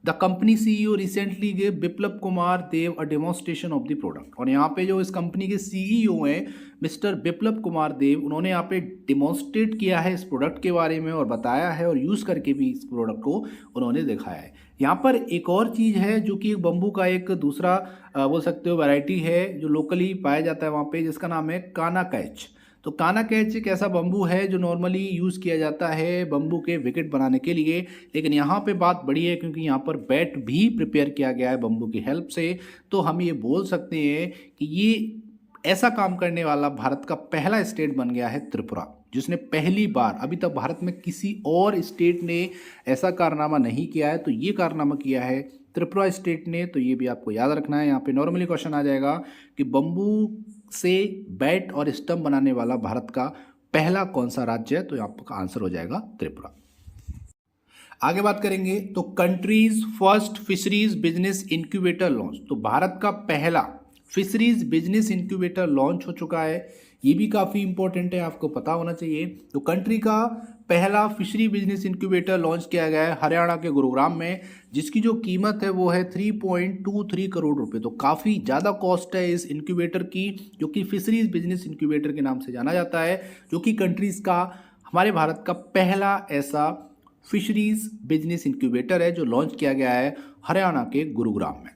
the company CEO recently gave Biplab Kumar Deb a demonstration of the product. और यहाँ पे जो इस कंपनी के CEO हैं मिस्टर बिप्लब कुमार देव, उन्होंने यहाँ पे डेमोन्स्ट्रेट किया है इस प्रोडक्ट के बारे में और बताया है, और यूज़ करके भी इस प्रोडक्ट को उन्होंने दिखाया है। यहाँ पर एक और चीज़ है जो कि एक बम्बू का एक दूसरा बोल सकते हो वैरायटी है जो लोकली पाया जाता है वहाँ पे, जिसका नाम है काना कैच। तो काना कैच एक ऐसा बम्बू है जो नॉर्मली यूज़ किया जाता है बम्बू के विकेट बनाने के लिए। लेकिन यहाँ पे बात बड़ी है क्योंकि यहाँ पर बैट भी प्रिपेयर किया गया है बम्बू की हेल्प से। तो हम ये बोल सकते हैं कि ये ऐसा काम करने वाला भारत का पहला स्टेट बन गया है त्रिपुरा, जिसने पहली बार, अभी तक भारत में किसी और स्टेट ने ऐसा कारनामा नहीं किया है, तो ये कारनामा किया है त्रिपुरा स्टेट ने। तो ये भी आपको याद रखना है। यहाँ पे नॉर्मली क्वेश्चन आ जाएगा कि बम्बू से बैट और स्टंप बनाने वाला भारत का पहला कौन सा राज्य है, तो आपका आंसर हो जाएगा त्रिपुरा। आगे बात करेंगे तो countries first fisheries business incubator launch. तो भारत का पहला फिशरीज बिजनेस इंक्यूबेटर लॉन्च हो चुका है, ये भी काफ़ी इंपॉर्टेंट है, आपको पता होना चाहिए। तो कंट्री का पहला फिशरी बिजनेस इंक्यूबेटर लॉन्च किया गया है हरियाणा के गुरुग्राम में, जिसकी जो कीमत है वो है 3.23 करोड़ रुपए। तो काफ़ी ज़्यादा कॉस्ट है इस इंक्यूबेटर की, जो कि फिशरीज बिजनेस इंक्यूबेटर के नाम से जाना जाता है, जो कि कंट्रीज़ का, हमारे भारत का पहला ऐसा फिशरीज बिजनेस इंक्यूबेटर है जो लॉन्च किया गया है हरियाणा के गुरुग्राम में।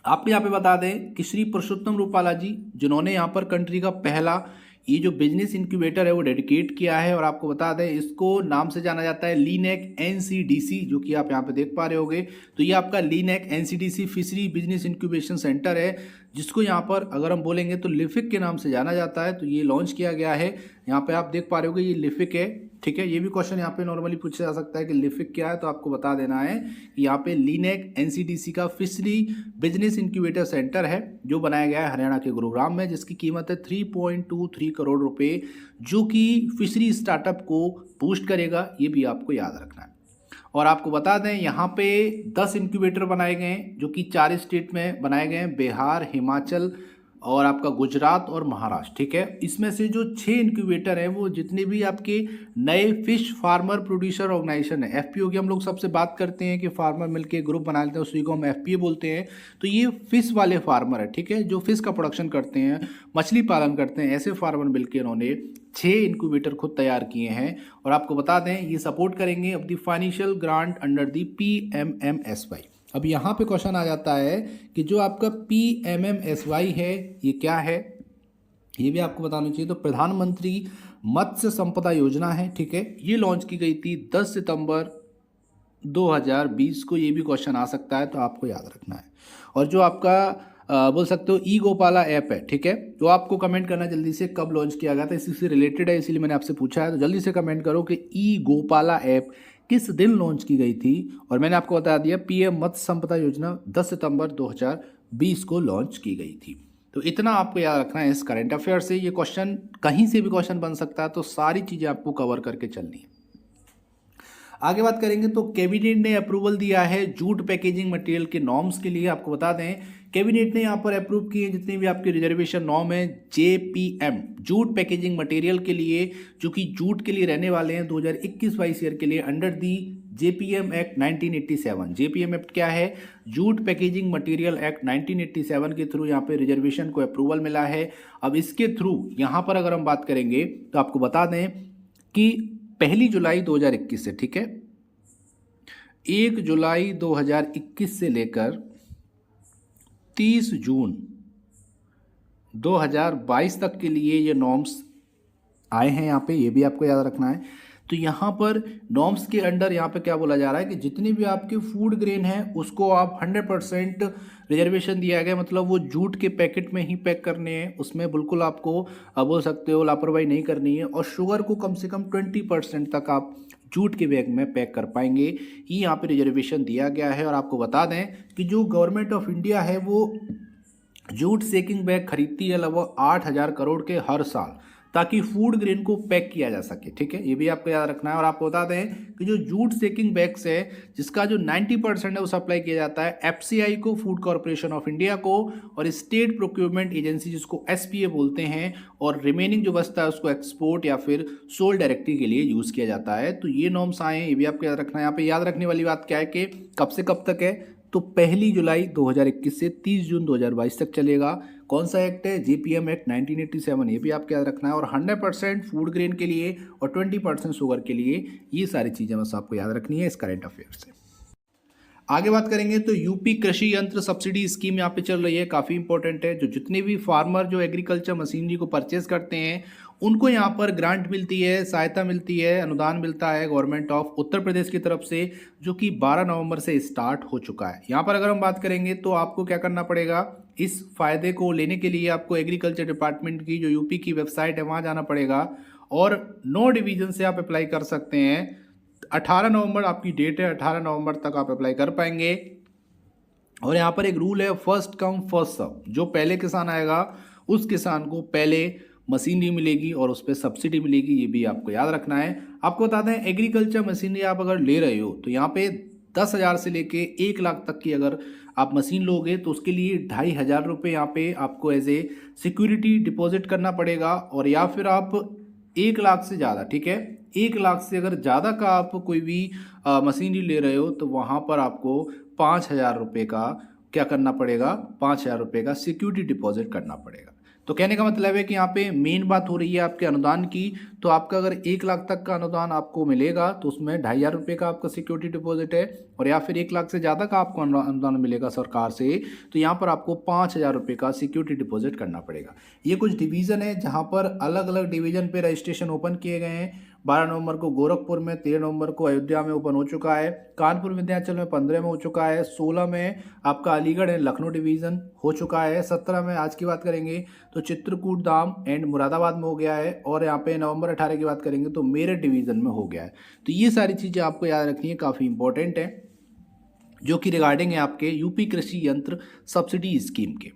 आपको यहाँ पे बता दें कि श्री पुरुषोत्तम रूपाला जी, जिन्होंने यहाँ पर कंट्री का पहला ये जो बिजनेस इंक्यूबेटर है वो डेडिकेट किया है, और आपको बता दें इसको नाम से जाना जाता है लीनेक एनसीडीसी, जो कि आप यहाँ पे देख पा रहे होगे। तो ये आपका LINAC NCDC fishery business incubation centre है, जिसको यहाँ पर अगर हम बोलेंगे तो लिफिक के नाम से जाना जाता है। तो ये लॉन्च किया गया है, यहाँ पे आप देख पा रहे होगे ये लिफिक है, ठीक है। ये भी क्वेश्चन यहाँ पे नॉर्मली पूछा जा सकता है कि लिफिक क्या है, तो आपको बता देना है कि यहाँ पे लीनेक एनसीडीसी का फिशरी बिजनेस इंक्यूबेटर सेंटर है जो बनाया गया है हरियाणा के गुरुग्राम में, जिसकी कीमत है 3.23 करोड़ रुपए, जो कि फिशरी स्टार्टअप को बूस्ट करेगा, ये भी आपको याद रखना है। और आपको बता दें यहाँ पे 10 इंक्यूबेटर बनाए गए हैं, जो कि 4 स्टेट में बनाए गए हैं, बिहार, हिमाचल और आपका गुजरात और महाराष्ट्र, ठीक है। इसमें से जो 6 इंक्यूबेटर हैं वो जितने भी आपके नए फिश फार्मर प्रोड्यूसर ऑर्गेनाइजेशन है, एफपीओ की हम लोग सबसे बात करते हैं कि फार्मर मिलके ग्रुप बना लेते हैं, उसी को हम एफपीओ बोलते हैं। तो ये फिश वाले फार्मर है, ठीक है, जो फिश का प्रोडक्शन करते हैं, मछली पालन करते हैं, ऐसे फार्मर मिलकर इन्होंने 6 इंक्यूबेटर खुद तैयार किए हैं। और आपको बता दें ये सपोर्ट करेंगे अब the financial grant under the PMMSY। अब यहाँ पे क्वेश्चन आ जाता है कि जो आपका PMMSY है ये क्या है, ये भी आपको बताना चाहिए। तो प्रधानमंत्री मत्स्य संपदा योजना है, ठीक है, ये लॉन्च की गई थी 10 सितंबर 2020 को, ये भी क्वेश्चन आ सकता है, तो आपको याद रखना है। और जो आपका बोल सकते हो ई गोपाला ऐप है, ठीक है, तो आपको कमेंट करना जल्दी से कब लॉन्च किया गया था, इसी से रिलेटेड है, इसीलिए मैंने आपसे पूछा है। तो जल्दी से कमेंट करो कि ई गोपाला ऐप किस दिन लॉन्च की गई थी। और मैंने आपको बता दिया PM मत्स्य संपदा योजना 10 सितंबर 2020 को लॉन्च की गई थी। तो इतना आपको याद रखना है इस करंट अफेयर से। ये क्वेश्चन कहीं से भी क्वेश्चन बन सकता है, तो सारी चीज़ें आपको कवर करके चलनी है। आगे बात करेंगे तो कैबिनेट ने अप्रूवल दिया है जूट पैकेजिंग मटेरियल के नॉर्म्स के लिए। आपको बता दें कैबिनेट ने यहाँ पर अप्रूव किए जितने भी आपके रिजर्वेशन नॉर्म है JPM जूट पैकेजिंग मटेरियल के लिए, जो कि जूट के लिए रहने वाले हैं 2021-22 ईयर के लिए under the JPM act 1987। JPM act क्या है, जूट पैकेजिंग मटेरियल एक्ट 1987 के थ्रू यहाँ पे रिजर्वेशन को अप्रूवल मिला है। अब इसके थ्रू यहाँ पर अगर हम बात करेंगे तो आपको बता दें कि 1 जुलाई 2021 से, ठीक है, 1 जुलाई 2021 से लेकर 30 जून 2022 तक के लिए ये नॉर्म्स आए हैं यहाँ पे, ये भी आपको याद रखना है। तो यहाँ पर नॉर्म्स के अंडर यहाँ पे क्या बोला जा रहा है कि जितने भी आपके फूड ग्रेन हैं उसको आप 100% रिजर्वेशन दिया गया, मतलब वो जूट के पैकेट में ही पैक करने हैं, उसमें बिल्कुल आपको बोल सकते हो लापरवाही नहीं करनी है। और शुगर को कम से कम 20% तक आप जूट के बैग में पैक कर पाएंगे, ये यहाँ पे रिजर्वेशन दिया गया है। और आपको बता दें कि जो गवर्नमेंट ऑफ इंडिया है वो जूट सेकिंग बैग खरीदती है लगभग 8,000 करोड़ के हर साल, ताकि फूड ग्रेन को पैक किया जा सके, ठीक है, ये भी आपको याद रखना है। और आपको बता दें कि जो जूट सेकिंग बैग्स है जिसका जो 90% है वो सप्लाई किया जाता है FCI को, फूड कॉर्पोरेशन ऑफ इंडिया को, और स्टेट प्रोक्योरमेंट एजेंसी जिसको SPA बोलते हैं, और रिमेनिंग जो बचता है उसको एक्सपोर्ट या फिर सोल डायरेक्टली के लिए यूज़ किया जाता है। तो ये नॉर्म्स आए हैं, ये भी आपको याद रखना है। यहाँ पे याद रखने वाली बात क्या है कि कब से कब तक है, तो 1 जुलाई 2021 से 30 जून 2022 तक चलेगा। कौन सा एक्ट है, JPM एक्ट 1987, ये भी आपको याद रखना है। और 100% फूड ग्रेन के लिए और 20% शुगर के लिए, ये सारी चीज़ें बस आपको याद रखनी है इस करंट अफेयर से। आगे बात करेंगे तो यूपी कृषि यंत्र सब्सिडी स्कीम यहाँ पे चल रही है, काफ़ी इंपॉर्टेंट है। जो जितने भी फार्मर जो एग्रीकल्चर मशीनरी को परचेज करते हैं उनको यहाँ पर ग्रांट मिलती है, सहायता मिलती है, अनुदान मिलता है गवर्नमेंट ऑफ उत्तर प्रदेश की तरफ से, जो कि 12 नवंबर से स्टार्ट हो चुका है। यहाँ पर अगर हम बात करेंगे तो आपको क्या करना पड़ेगा, इस फ़ायदे को लेने के लिए आपको एग्रीकल्चर डिपार्टमेंट की जो यूपी की वेबसाइट है वहाँ जाना पड़ेगा और 9 डिवीज़न से आप अप्लाई कर सकते हैं। 18 नवंबर आपकी डेट है, 18 नवंबर तक आप अप्लाई कर पाएंगे। और यहाँ पर एक रूल है, फर्स्ट कम फर्स्ट सर्व। जो पहले किसान आएगा उस किसान को पहले मशीनरी मिलेगी और उस पर सब्सिडी मिलेगी, ये भी आपको याद रखना है। आपको बता दें, एग्रीकल्चर मशीनरी आप अगर ले रहे हो तो यहाँ पे 10,000 से लेके 1 लाख तक की अगर आप मशीन लोगे तो उसके लिए 2,500 रुपये यहाँ पे आपको एज ए सिक्योरिटी डिपॉजिट करना पड़ेगा। और या फिर आप 1 लाख से ज़्यादा, ठीक है, 1 लाख से अगर ज़्यादा का आप कोई भी मशीनरी ले रहे हो तो वहाँ पर आपको 5,000 रुपये का क्या करना पड़ेगा, 5,000 रुपये का सिक्योरिटी डिपॉजिट करना पड़ेगा। तो कहने का मतलब है कि यहाँ पे मेन बात हो रही है आपके अनुदान की। तो आपका अगर 1 लाख तक का अनुदान आपको मिलेगा तो उसमें 2,500 रुपये का आपका सिक्योरिटी डिपॉजिट है, और या फिर 1 लाख से ज़्यादा का आपको अनुदान मिलेगा सरकार से तो यहाँ पर आपको 5,000 रुपये का सिक्योरिटी डिपॉजिट करना पड़ेगा। ये कुछ डिवीज़न है जहाँ पर अलग अलग डिवीज़न पे रजिस्ट्रेशन ओपन किए गए हैं। 12 नवंबर को गोरखपुर में, 13 नवंबर को अयोध्या में ओपन हो चुका है, कानपुर विंध्याचल में 15 में हो चुका है, 16 में आपका अलीगढ़ एंड लखनऊ डिवीज़न हो चुका है, 17 में आज की बात करेंगे तो चित्रकूट धाम एंड मुरादाबाद में हो गया है, और यहाँ पे नवंबर 18 की बात करेंगे तो मेरठ डिवीज़न में हो गया है। तो ये सारी चीज़ें आपको याद रखनी है, काफ़ी इंपॉर्टेंट है, जो कि रिगार्डिंग है आपके यूपी कृषि यंत्र सब्सिडी स्कीम के।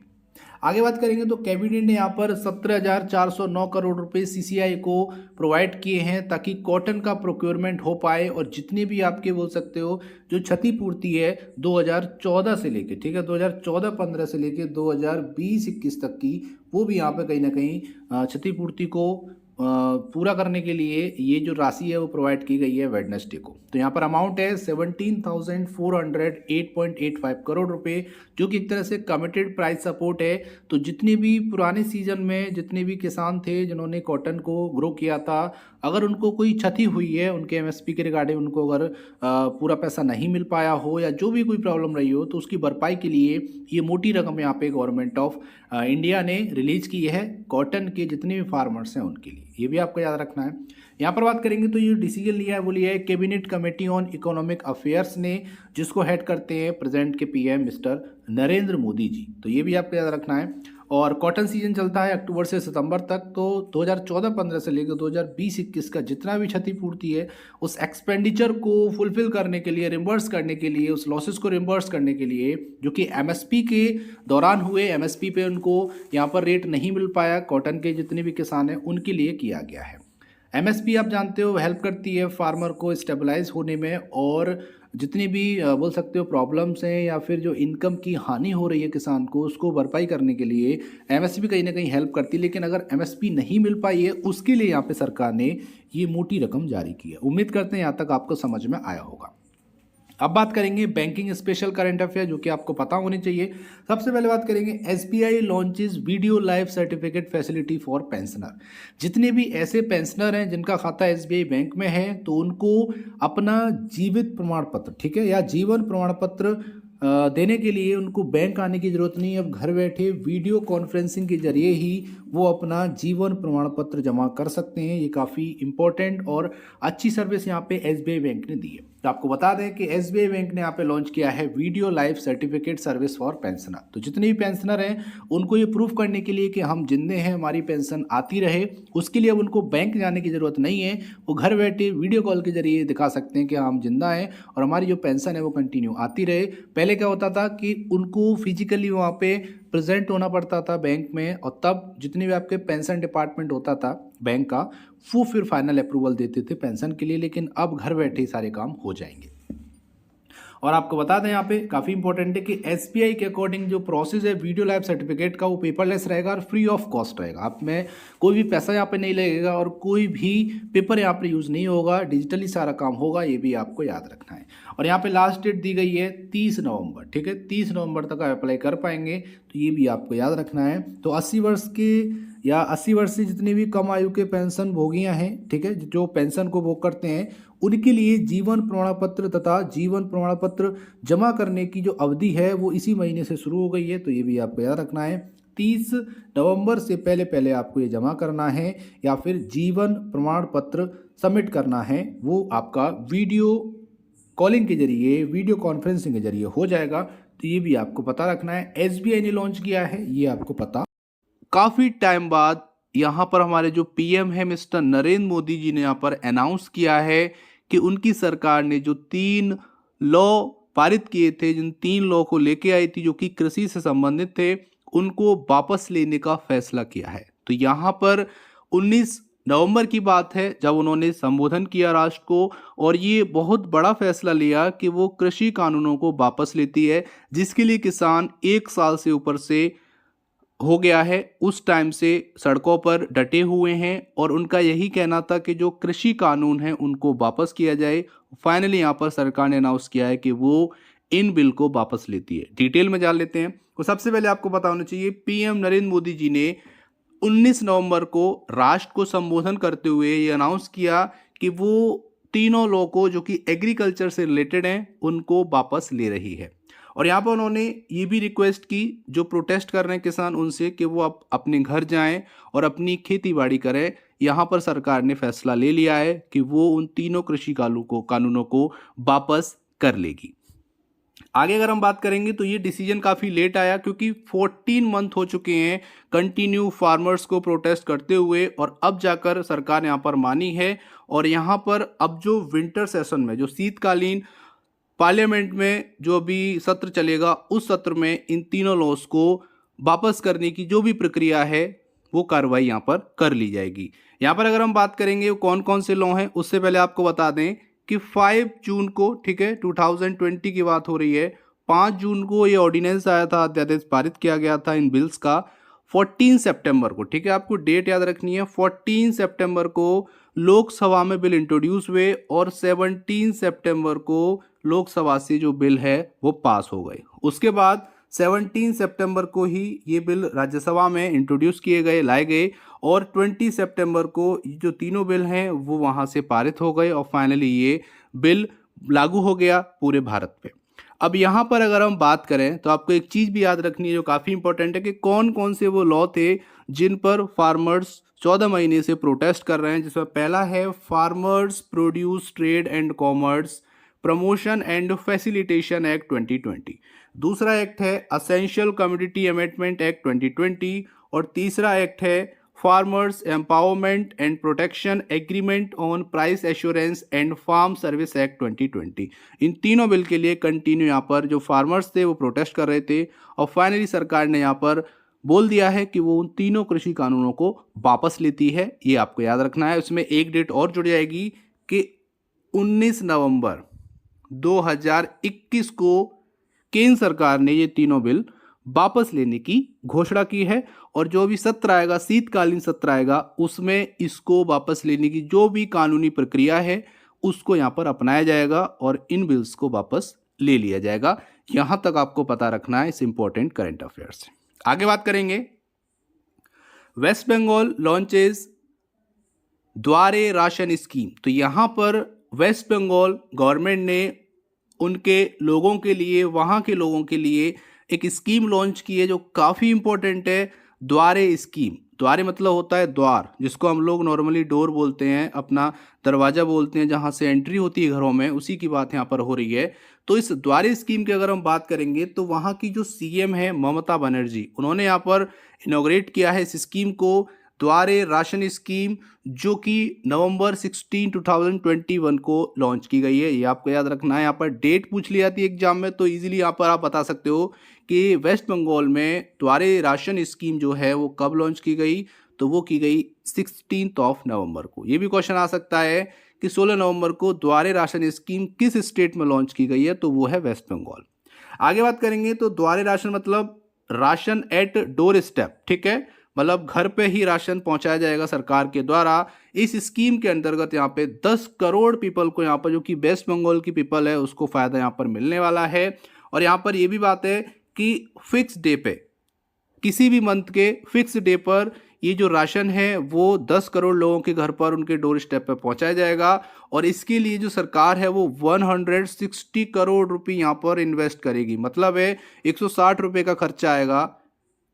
आगे बात करेंगे तो कैबिनेट ने यहाँ पर 17,409 करोड़ रुपए सीसीआई को प्रोवाइड किए हैं ताकि कॉटन का प्रोक्योरमेंट हो पाए, और जितने भी आपके बोल सकते हो जो क्षतिपूर्ति है 2014 से लेके, ठीक है, 2014-15 से लेके 2020-21 तक की, वो भी यहाँ पे कहीं ना कहीं क्षतिपूर्ति को पूरा करने के लिए ये जो राशि है वो प्रोवाइड की गई है वेडनेसडे को। तो यहाँ पर अमाउंट है 17,408.85 करोड़ रुपए, जो कि एक तरह से कमिटेड प्राइस सपोर्ट है। तो जितने भी पुराने सीजन में जितने भी किसान थे जिन्होंने कॉटन को ग्रो किया था, अगर उनको कोई क्षति हुई है उनके एमएसपी के रिगार्डिंग, उनको अगर पूरा पैसा नहीं मिल पाया हो या जो भी कोई प्रॉब्लम रही हो, तो उसकी भरपाई के लिए ये मोटी रकम यहाँ पे गवर्नमेंट ऑफ इंडिया ने रिलीज की है कॉटन के जितने भी फार्मर्स हैं उनके लिए। ये भी आपको याद रखना है। यहाँ पर बात करेंगे तो ये डिसीजन लिया है वो लिया है cabinet committee on economic affairs ने, जिसको हेड करते हैं प्रेजेंट के पीएम मिस्टर नरेंद्र मोदी जी। तो ये भी आपको याद रखना है। और कॉटन सीजन चलता है अक्टूबर से सितंबर तक, तो 2014-15 से लेकर 2020-21 का जितना भी क्षतिपूर्ति है उस एक्सपेंडिचर को फुलफिल करने के लिए, रिम्बर्स करने के लिए, उस लॉसेस को रिम्बर्स करने के लिए जो कि एमएसपी के दौरान हुए, एमएसपी पे उनको यहाँ पर रेट नहीं मिल पाया, कॉटन के जितने भी किसान हैं उनके लिए किया गया है। एमएसपी आप जानते हो हेल्प करती है फार्मर को स्टेबलाइज होने में, और जितनी भी बोल सकते हो प्रॉब्लम्स हैं या फिर जो इनकम की हानि हो रही है किसान को, उसको भरपाई करने के लिए एमएसपी कहीं ना कहीं हेल्प करती है। लेकिन अगर एमएसपी नहीं मिल पाई है उसके लिए यहाँ पे सरकार ने ये मोटी रकम जारी की है। उम्मीद करते हैं यहाँ तक आपको समझ में आया होगा। अब बात करेंगे बैंकिंग स्पेशल करंट अफेयर, जो कि आपको पता होनी चाहिए। सबसे पहले बात करेंगे SBI launches video life certificate facility for pensioner. जितने भी ऐसे पेंशनर हैं जिनका खाता एसबीआई बैंक में है, तो उनको अपना जीवित प्रमाण पत्र, ठीक है, या जीवन प्रमाण पत्र देने के लिए उनको बैंक आने की ज़रूरत नहीं है। अब घर बैठे वीडियो कॉन्फ्रेंसिंग के जरिए ही वो अपना जीवन प्रमाण पत्र जमा कर सकते हैं। ये काफ़ी इंपॉर्टेंट और अच्छी सर्विस यहाँ पे एसबीआई बैंक ने दी है। तो आपको बता दें कि एसबीआई बैंक ने यहाँ पे लॉन्च किया है video life certificate service for pensioner. तो जितने भी पेंशनर हैं उनको ये प्रूफ करने के लिए कि हम जिंदे हैं, हमारी पेंशन आती रहे, उसके लिए अब उनको बैंक जाने की ज़रूरत नहीं है। वो घर बैठे वीडियो कॉल के जरिए दिखा सकते हैं कि हम जिंदा हैं और हमारी जो पेंशन है वो कंटिन्यू आती रहे। पहले क्या होता था कि उनको फिजिकली वहाँ पे प्रेजेंट होना पड़ता था बैंक में, और तब जितने भी आपके पेंशन डिपार्टमेंट होता था बैंक का, वो फिर फाइनल अप्रूवल देते थे पेंशन के लिए। लेकिन अब घर बैठे ही सारे काम हो जाएंगे। और आपको बता दें यहाँ पे काफ़ी इंपॉर्टेंट है कि एसबीआई के अकॉर्डिंग जो प्रोसेस है वीडियो लाइफ सर्टिफिकेट का, वो पेपरलेस रहेगा और फ्री ऑफ कॉस्ट रहेगा। आप में कोई भी पैसा यहाँ पे नहीं लगेगा और कोई भी पेपर यहाँ पे यूज़ नहीं होगा, डिजिटली सारा काम होगा। ये भी आपको याद रखना है। और यहाँ पे लास्ट डेट दी गई है 30 नवंबर, ठीक है, 30 नवंबर तक आप अप्लाई कर पाएंगे। तो ये भी आपको याद रखना है। तो 80 वर्ष के या 80 वर्ष से जितनी भी कम आयु के पेंशन भोगियाँ हैं, ठीक है, जो पेंशन को भोग करते हैं, उनके लिए जीवन प्रमाण पत्र तथा जीवन प्रमाण पत्र जमा करने की जो अवधि है वो इसी महीने से शुरू हो गई है। तो ये भी आपको याद रखना है। 30 नवंबर से पहले पहले आपको ये जमा करना है या फिर जीवन प्रमाण पत्र सबमिट करना है। वो आपका वीडियो कॉलिंग के जरिए, वीडियो कॉन्फ्रेंसिंग के जरिए हो जाएगा। तो ये भी आपको पता रखना है। एसबीआई ने लॉन्च किया है, ये आपको पता। काफ़ी टाइम बाद यहाँ पर हमारे जो पीएम है मिस्टर नरेंद्र मोदी जी ने यहाँ पर अनाउंस किया है कि उनकी सरकार ने जो 3 लॉ पारित किए थे, जिन 3 लॉ को लेके आई थी जो कि कृषि से संबंधित थे, उनको वापस लेने का फैसला किया है। तो यहाँ पर 19 नवंबर की बात है जब उन्होंने संबोधन किया राष्ट्र को, और ये बहुत बड़ा फैसला लिया कि वो कृषि कानूनों को वापस लेती है, जिसके लिए किसान 1 साल से ऊपर से हो गया है उस टाइम से सड़कों पर डटे हुए हैं, और उनका यही कहना था कि जो कृषि कानून है उनको वापस किया जाए। फाइनली यहाँ पर सरकार ने अनाउंस किया है कि वो इन बिल को वापस लेती है। डिटेल में जान लेते हैं। तो सबसे पहले आपको पता होना चाहिए, पीएम नरेंद्र मोदी जी ने 19 नवंबर को राष्ट्र को संबोधन करते हुए ये अनाउंस किया कि वो तीनों लॉ को जो कि एग्रीकल्चर से रिलेटेड हैं उनको वापस ले रही है। और यहाँ पर उन्होंने ये भी रिक्वेस्ट की जो प्रोटेस्ट कर रहे हैं किसान उनसे कि वो अपने घर जाएं और अपनी खेती बाड़ी करें। यहाँ पर सरकार ने फैसला ले लिया है कि वो उन तीनों कृषि कानूनों को वापस कर लेगी। आगे अगर हम बात करेंगे तो ये डिसीजन काफ़ी लेट आया, क्योंकि 14 मंथ हो चुके हैं कंटिन्यू फार्मर्स को प्रोटेस्ट करते हुए, और अब जाकर सरकार यहाँ पर मानी है। और यहाँ पर अब जो विंटर सेशन में, जो शीतकालीन पार्लियामेंट में जो अभी सत्र चलेगा, उस सत्र में इन तीनों लॉस को वापस करने की जो भी प्रक्रिया है वो कार्रवाई यहाँ पर कर ली जाएगी। यहाँ पर अगर हम बात करेंगे कौन कौन से लॉ हैं, उससे पहले आपको बता दें कि 5 जून को, ठीक है, 2020 की बात हो रही है, 5 जून को ये ऑर्डिनेंस आया था, अध्यादेश पारित किया गया था इन बिल्स का। 14 सितंबर को, ठीक है, आपको डेट याद रखनी है, 14 सितंबर को लोकसभा में बिल इंट्रोड्यूस हुए, और 17 सितंबर को लोकसभा से जो बिल है वो पास हो गए। उसके बाद 17 सितंबर को ही ये बिल राज्यसभा में इंट्रोड्यूस किए गए, लाए गए, और 20 सितंबर को जो तीनों बिल हैं वो वहाँ से पारित हो गए, और फाइनली ये बिल लागू हो गया पूरे भारत पे। अब यहाँ पर अगर हम बात करें तो आपको एक चीज़ भी याद रखनी है जो काफ़ी इंपॉर्टेंट है, कि कौन कौन से वो लॉ थे जिन पर फार्मर्स 14 महीने से प्रोटेस्ट कर रहे हैं। जिसमें पहला है farmers produce trade and commerce promotion and facilitation act 2020, दूसरा एक्ट है असेंशियल कम्युनिटी अमेंडमेंट एक्ट 2020, और तीसरा एक्ट है farmers empowerment and protection agreement on price assurance and farm service act 2020। इन तीनों बिल के लिए कंटिन्यू यहाँ पर जो फार्मर्स थे वो प्रोटेस्ट कर रहे थे, और फाइनली सरकार ने यहाँ पर बोल दिया है कि वो उन तीनों कृषि कानूनों को वापस लेती है। ये आपको याद रखना है। उसमें एक डेट और जुड़ जाएगी कि 19 नवंबर 2021 को केंद्र सरकार ने ये तीनों बिल वापस लेने की घोषणा की है, और जो भी सत्र आएगा, शीतकालीन सत्र आएगा, उसमें इसको वापस लेने की जो भी कानूनी प्रक्रिया है उसको यहाँ पर अपनाया जाएगा और इन बिल्स को वापस ले लिया जाएगा। यहाँ तक आपको पता रखना है इस इंपॉर्टेंट करंट अफेयर्स से। आगे बात करेंगे, वेस्ट बंगाल लॉन्चेस द्वारे राशन स्कीम। तो यहाँ पर वेस्ट बंगाल गवर्नमेंट ने उनके लोगों के लिए, वहाँ के लोगों के लिए एक स्कीम लॉन्च की है जो काफ़ी इंपॉर्टेंट है, द्वारे स्कीम। द्वारे मतलब होता है द्वार, जिसको हम लोग नॉर्मली डोर बोलते हैं, अपना दरवाज़ा बोलते हैं, जहाँ से एंट्री होती है घरों में, उसी की बात यहाँ पर हो रही है। तो इस द्वारे स्कीम की अगर हम बात करेंगे तो वहाँ की जो सीएम है ममता बनर्जी, उन्होंने यहाँ पर इनॉग्रेट किया है इस स्कीम को, द्वारे राशन स्कीम, जो कि नवंबर 16, 2021 को लॉन्च की गई है। ये आपको याद रखना है। यहाँ पर डेट पूछ ली जाती है एग्जाम में, तो इजीली यहाँ पर आप बता सकते हो कि वेस्ट बंगाल में द्वारे राशन स्कीम जो है वो कब लॉन्च की गई, तो वो की गई 16 नवंबर को। ये भी क्वेश्चन आ सकता है कि 16 नवंबर को द्वारे राशन स्कीम किस स्टेट में लॉन्च की गई है, तो वो है वेस्ट बंगाल। आगे बात करेंगे तो द्वारे राशन मतलब राशन एट डोर स्टेप, ठीक है, मतलब घर पे ही राशन पहुंचाया जाएगा सरकार के द्वारा। इस स्कीम के अंतर्गत यहाँ पे 10 करोड़ पीपल को, यहाँ पर जो कि वेस्ट बंगाल की पीपल है, उसको फायदा यहाँ पर मिलने वाला है। और यहाँ पर ये भी बात है कि फिक्स डे पे, किसी भी मंथ के फिक्स डे पर ये जो राशन है वो 10 करोड़ लोगों के घर पर, उनके डोर स्टेप पर पहुंचाया जाएगा। और इसके लिए जो सरकार है वो 160 करोड़ रुपये यहाँ पर इन्वेस्ट करेगी, मतलब है 160 रुपये का खर्चा आएगा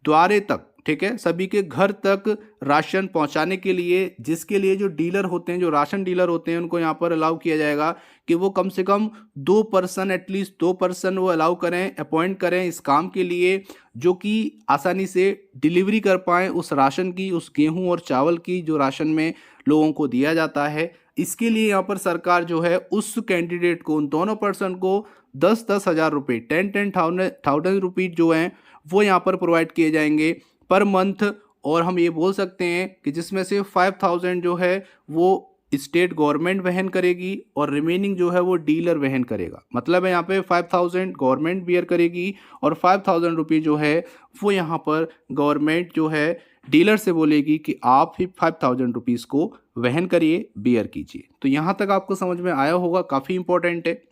द्वारे तक, ठीक है, सभी के घर तक राशन पहुंचाने के लिए, जिसके लिए जो डीलर होते हैं, जो राशन डीलर होते हैं, उनको यहाँ पर अलाउ किया जाएगा कि वो कम से कम 2 पर्सन, एटलीस्ट 2 पर्सन वो अलाउ करें, अपॉइंट करें इस काम के लिए, जो कि आसानी से डिलीवरी कर पाएँ उस राशन की, उस गेहूं और चावल की जो राशन में लोगों को दिया जाता है। इसके लिए यहाँ पर सरकार जो है उस कैंडिडेट को, उन दोनों पर्सन को 10-10 हज़ार रुपये, 10,000 रुपीज जो हैं वो यहाँ पर प्रोवाइड किए जाएंगे पर मंथ। और हम ये बोल सकते हैं कि जिसमें से 5,000 जो है वो स्टेट गवर्नमेंट वहन करेगी और रिमेनिंग जो है वो डीलर वहन करेगा। मतलब है यहाँ पे 5,000 गवर्नमेंट बियर करेगी और 5,000 रुपये जो है वो यहाँ पर गवर्नमेंट जो है डीलर से बोलेगी कि आप ही 5,000 रुपीज़ को वहन करिए, बियर कीजिए। तो यहाँ तक आपको समझ में आया होगा, काफ़ी इंपॉर्टेंट है।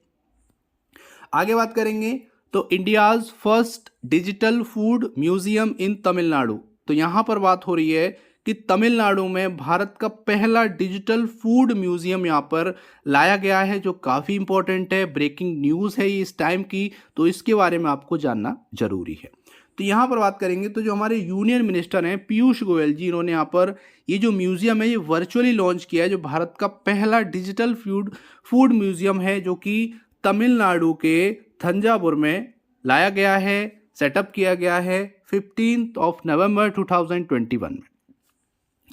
आगे बात करेंगे तो India's first digital food museum in Tamil Nadu. तो यहाँ पर बात हो रही है कि तमिलनाडु में भारत का पहला डिजिटल फूड म्यूजियम यहाँ पर लाया गया है, जो काफ़ी इंपॉर्टेंट है। ब्रेकिंग न्यूज़ है ये इस टाइम की, तो इसके बारे में आपको जानना जरूरी है। तो यहाँ पर बात करेंगे तो जो हमारे यूनियन मिनिस्टर हैं पीयूष गोयल जी, इन्होंने यहाँ पर ये जो म्यूजियम है ये वर्चुअली लॉन्च किया है, जो भारत का पहला डिजिटल फूड म्यूजियम है, जो कि तमिलनाडु के थंजावुर में लाया गया है, सेटअप किया गया है 15 नवंबर 2021 में।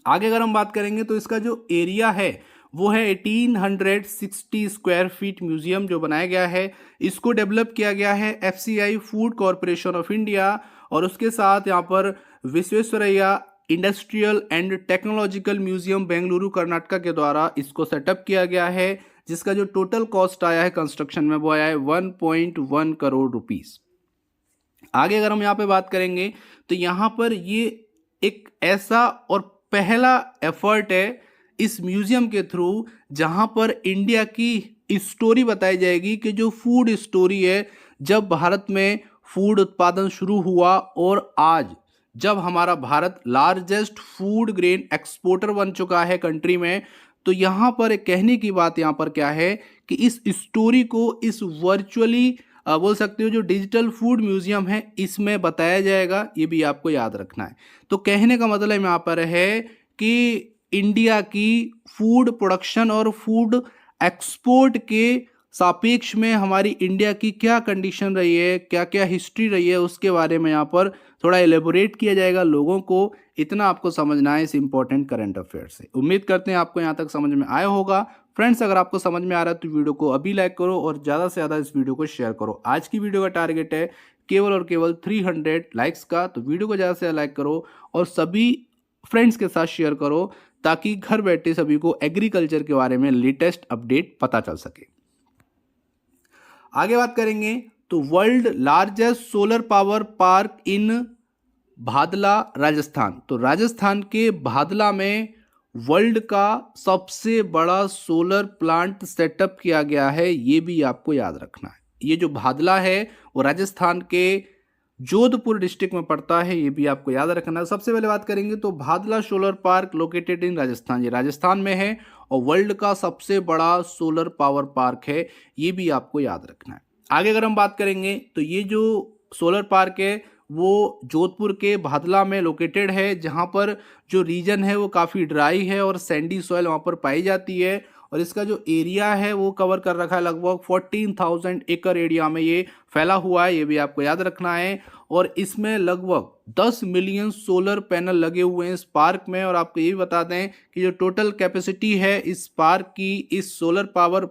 आगे अगर हम बात करेंगे तो इसका जो एरिया है वो है 1860 स्क्वायर फीट म्यूजियम जो बनाया गया है। इसको डेवलप किया गया है FCI food corporation of India, और उसके साथ यहाँ पर Visvesvaraya industrial and technological museum Bengaluru Karnataka के द्वारा इसको सेटअप किया गया है, जिसका जो टोटल कॉस्ट आया है कंस्ट्रक्शन में वो आया है 1.1 करोड़ रुपीस। आगे अगर हम यहाँ पे बात करेंगे तो यहाँ पर ये एक ऐसा और पहला एफर्ट है इस म्यूजियम के थ्रू जहाँ पर इंडिया की स्टोरी बताई जाएगी कि जो फूड स्टोरी है, जब भारत में फूड उत्पादन शुरू हुआ और आज जब हमारा Bharat largest food grain exporter बन चुका है कंट्री में, तो यहाँ पर एक कहने की बात यहाँ पर क्या है कि इस स्टोरी को इस वर्चुअली बोल सकते हो जो डिजिटल फूड म्यूजियम है इसमें बताया जाएगा। ये भी आपको याद रखना है। तो कहने का मतलब यहाँ पर है कि इंडिया की फूड प्रोडक्शन और फूड एक्सपोर्ट के सापेक्ष में हमारी इंडिया की क्या कंडीशन रही है, क्या क्या हिस्ट्री रही है, उसके बारे में यहाँ पर थोड़ा एलेबोरेट किया जाएगा लोगों को। इतना आपको समझना है इस इंपॉर्टेंट करंट अफेयर से। उम्मीद करते हैं आपको यहाँ तक समझ में आया होगा। फ्रेंड्स, अगर आपको समझ में आ रहा है तो वीडियो को अभी लाइक करो और ज़्यादा से ज़्यादा इस वीडियो को शेयर करो। आज की वीडियो का टारगेट है केवल और केवल 300 लाइक्स का, तो वीडियो को ज़्यादा से ज़्यादा लाइक करो और सभी फ्रेंड्स के साथ शेयर करो ताकि घर बैठे सभी को एग्रीकल्चर के बारे में लेटेस्ट अपडेट पता चल सके। आगे बात करेंगे तो world largest solar power park in Bhadla Rajasthan. तो राजस्थान के भादला में वर्ल्ड का सबसे बड़ा सोलर प्लांट सेटअप किया गया है, ये भी आपको याद रखना है। ये जो भादला है वो राजस्थान के जोधपुर डिस्ट्रिक्ट में पड़ता है, ये भी आपको याद रखना है। सबसे पहले बात करेंगे तो Bhadla solar park located in Rajasthan, ये राजस्थान में है और वर्ल्ड का सबसे बड़ा सोलर पावर पार्क है, ये भी आपको याद रखना है। आगे अगर हम बात करेंगे तो ये जो सोलर पार्क है वो जोधपुर के भादला में लोकेटेड है, जहाँ पर जो रीजन है वो काफ़ी ड्राई है और सैंडी सॉइल वहाँ पर पाई जाती है। और इसका जो एरिया है वो कवर कर रखा है लगभग 14,000 एकड़ एरिया में ये फैला हुआ है, ये भी आपको याद रखना है। और इसमें लगभग 10 मिलियन सोलर पैनल लगे हुए हैं इस पार्क में। और आपको ये भी बता दें कि जो टोटल कैपेसिटी है इस पार्क की, इस सोलर पावर